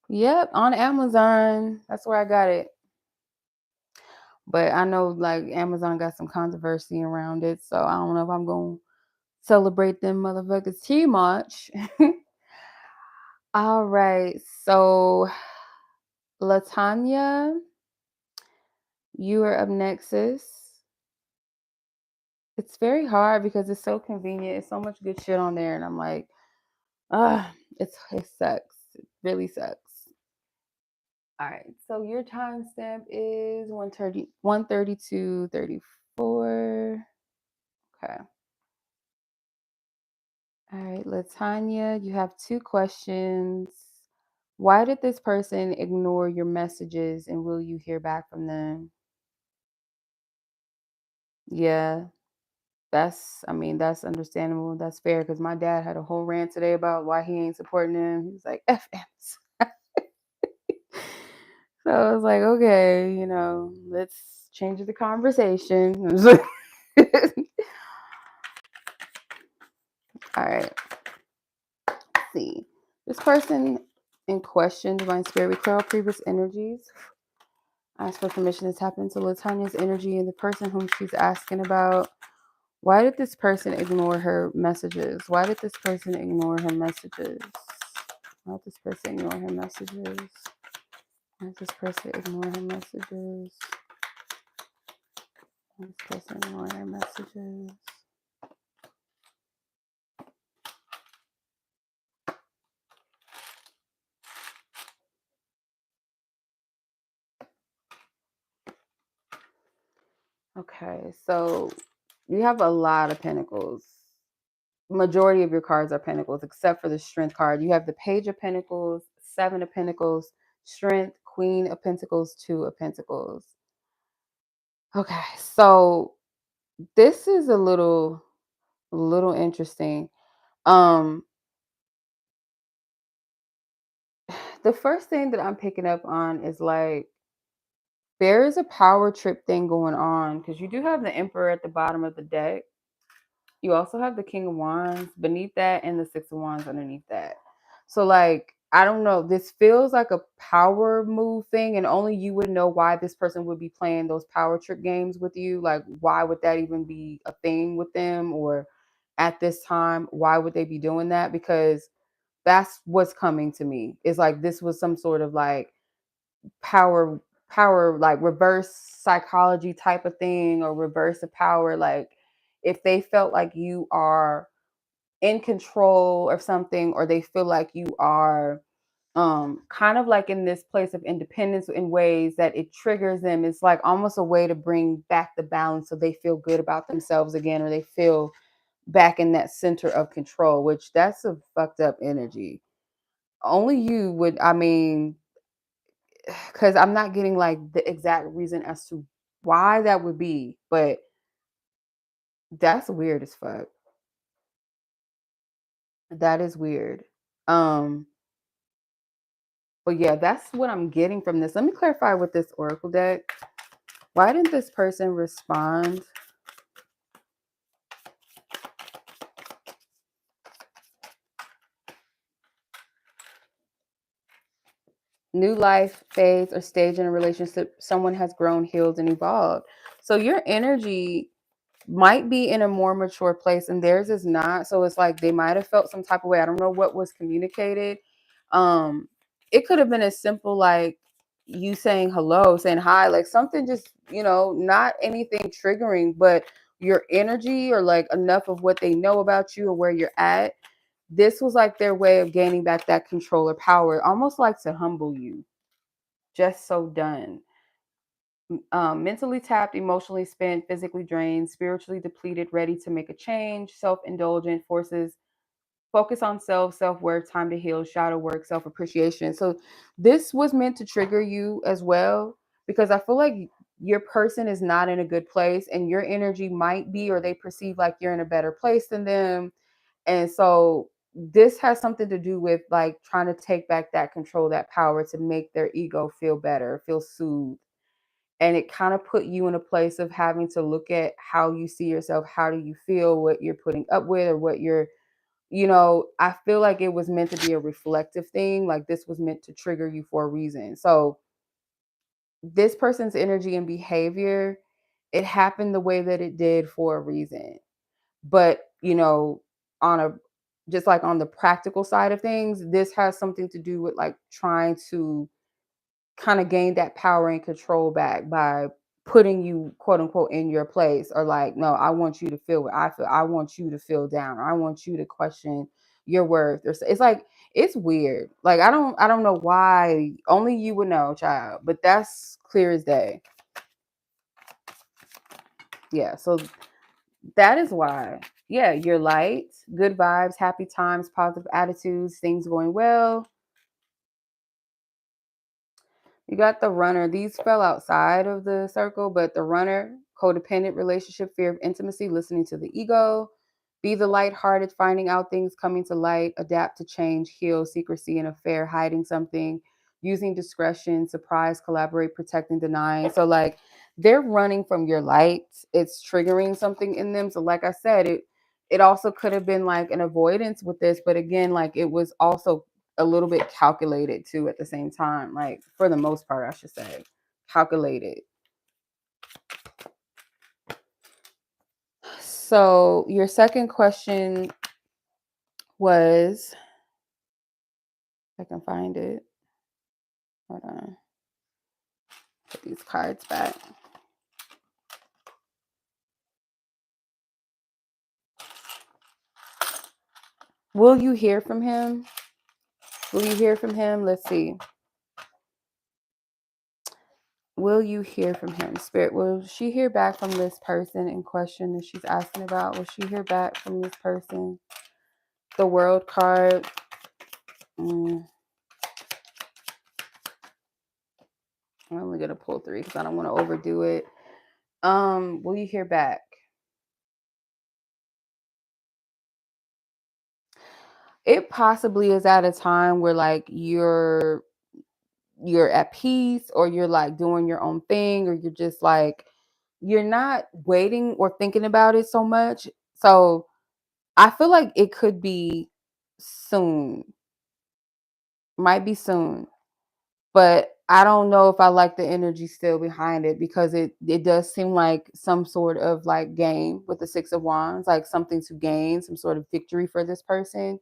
Yep, on Amazon. That's where I got it. But I know like Amazon got some controversy around it, so I don't know if I'm gonna celebrate them motherfuckers too much. All right, so Lattana, you are up next, sis. It's very hard because it's so convenient. It's so much good shit on there, and I'm like, it sucks. It really sucks. All right, so your timestamp is 1:30, 1:32:34. Okay. All right, Latanya, you have two questions. Why did this person ignore your messages and will you hear back from them? Yeah, that's understandable. That's fair because my dad had a whole rant today about why he ain't supporting him. He was like, F M's. So I was like, okay, let's change the conversation. All right, let's see. This person in question, divine spirit, recall previous energies. Ask for permission to tap into Latanya's energy and the person whom she's asking about. Why did this person ignore her messages? Why did this person ignore her messages? Why did this person ignore her messages? Why did this person ignore her messages? Why did this person ignore her messages? Okay, so you have a lot of pentacles. Majority of your cards are pentacles, except for the strength card. You have the page of pentacles, 7 of pentacles, strength, queen of pentacles, 2 of pentacles. Okay, so this is a little interesting. Um, the first thing that I'm picking up on is like there is a power trip thing going on because you do have the Emperor at the bottom of the deck. You also have the King of Wands beneath that and the 6 of Wands underneath that. So like I don't know. This feels like a power move thing, and only you would know why this person would be playing those power trip games with you. Like, why would that even be a thing with them? Or at this time, why would they be doing that? Because that's what's coming to me. It's like this was some sort of like power, like reverse psychology type of thing, or reverse of power. Like, if they felt like you are in control of something, or they feel like you are kind of like in this place of independence in ways that it triggers them. It's like almost a way to bring back the balance so they feel good about themselves again, or they feel back in that center of control, which that's a fucked up energy. Only you would, I mean, because I'm not getting like the exact reason as to why that would be, but that's weird as fuck. That is weird. Um, but yeah, that's what I'm getting from this. Let me clarify with this Oracle deck. Why didn't this person respond? New life phase or stage in a relationship, someone has grown, healed, and evolved. So your energy might be in a more mature place and theirs is not. So it's like they might have felt some type of way. I don't know what was communicated. Um, it could have been as simple like you saying hello, saying hi, like something just, not anything triggering, but your energy or like enough of what they know about you or where you're at. This was like their way of gaining back that control or power, almost like to humble you. Just so done. Mentally tapped, emotionally spent, physically drained, spiritually depleted, ready to make a change, self-indulgent, forces, focus on self-worth, time to heal, shadow work, self-appreciation. So this was meant to trigger you as well, because I feel like your person is not in a good place and your energy might be, or they perceive like you're in a better place than them. And so this has something to do with like trying to take back that control, that power to make their ego feel better, feel soothed. And it kind of put you in a place of having to look at how you see yourself, how do you feel, what you're putting up with, or what you're, I feel like it was meant to be a reflective thing. Like this was meant to trigger you for a reason. So this person's energy and behavior, it happened the way that it did for a reason. But, on a just like on the practical side of things, this has something to do with like trying to kind of gain that power and control back by putting you quote unquote in your place, or like, no, I want you to feel what I feel. I want you to feel down. I want you to question your worth. Or it's like it's weird. Like I don't know why. Only you would know, child. But that's clear as day. Yeah. So that is why. Yeah, you're light, good vibes, happy times, positive attitudes, things going well. You got the runner. These fell outside of the circle, but the runner, codependent relationship, fear of intimacy, listening to the ego, be the lighthearted, finding out things, coming to light, adapt to change, heal, secrecy and affair, hiding something, using discretion, surprise, collaborate, protecting, denying. So like they're running from your light. It's triggering something in them. So like I said, it also could have been like an avoidance with this, but again, like it was also a little bit calculated too at the same time, like for the most part I should say calculated. So your second question was, I can find it, hold on, put these cards back. Will you hear from him? Will you hear from him? Let's see. Will you hear from him? Spirit, will she hear back from this person in question that she's asking about? Will she hear back from this person? The World card. I'm only gonna pull 3 because I don't want to overdo it. Will you hear back? It possibly is at a time where like you're at peace, or you're like doing your own thing, or you're just like you're not waiting or thinking about it so much. So I feel like it could be soon. Might be soon. But I don't know if I like the energy still behind it, because it does seem like some sort of like game with the Six of Wands, like something to gain, some sort of victory for this person.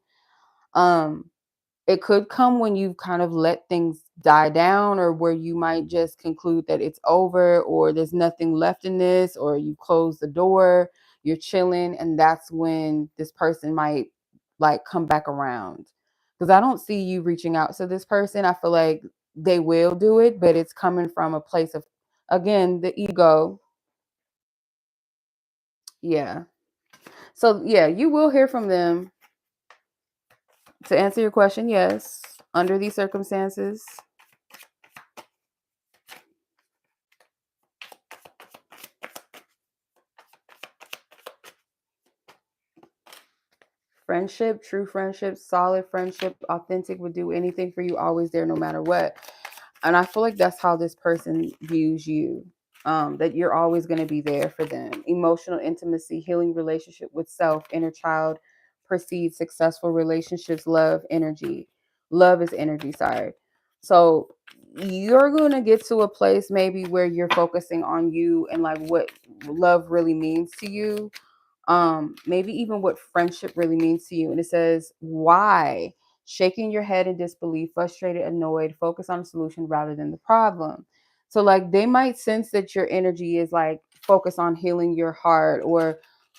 Um, it could come when you kind of let things die down, or where you might just conclude that it's over, or there's nothing left in this, or you close the door, you're chilling, and that's when this person might like come back around. Because I don't see you reaching out to this person. I feel like they will do it, but it's coming from a place of, again, the ego. Yeah. So yeah, you will hear from them. To answer your question, yes, under these circumstances. Friendship, true friendship, solid friendship, authentic, would do anything for you, always there no matter what. And I feel like that's how this person views you. That you're always going to be there for them. Emotional intimacy, healing relationship with self, inner child, precedes successful relationships, love, energy. Love is energy, sorry. So you're going to get to a place maybe where you're focusing on you and like what love really means to you, maybe even what friendship really means to you. And it says, why? Shaking your head in disbelief, frustrated, annoyed, focus on the solution rather than the problem. So like they might sense that your energy is like focus on healing your heart, or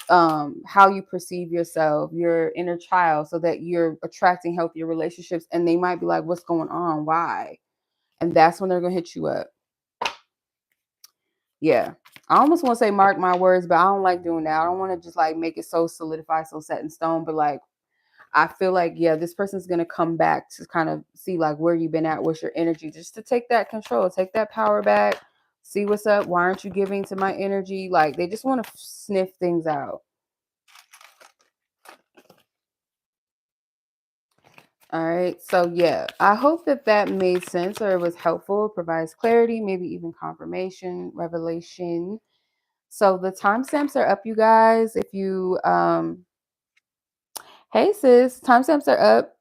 how you perceive yourself, your inner child, so that you're attracting healthier relationships. And they might be like, what's going on? Why? And that's when they're gonna hit you up. Yeah. I almost want to say mark my words, but I don't like doing that. I don't want to just like make it so solidified, so set in stone. But like, I feel like, yeah, this person's going to come back to kind of see like where you've been at, what's your energy, just to take that control, take that power back, see what's up. Why aren't you giving to my energy? Like, they just want to sniff things out. All right. So, yeah, I hope that that made sense, or it was helpful, provides clarity, maybe even confirmation, revelation. So the timestamps are up, you guys. If you hey sis, timestamps are up.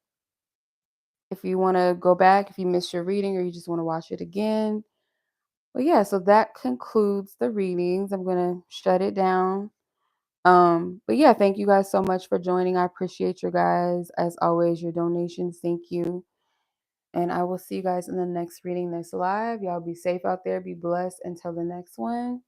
If you want to go back, if you missed your reading, or you just want to watch it again. But yeah, so that concludes the readings. I'm gonna shut it down. But yeah, thank you guys so much for joining. I appreciate your guys. As always, your donations. Thank you. And I will see you guys in the next reading, next live. Y'all be safe out there. Be blessed until the next one.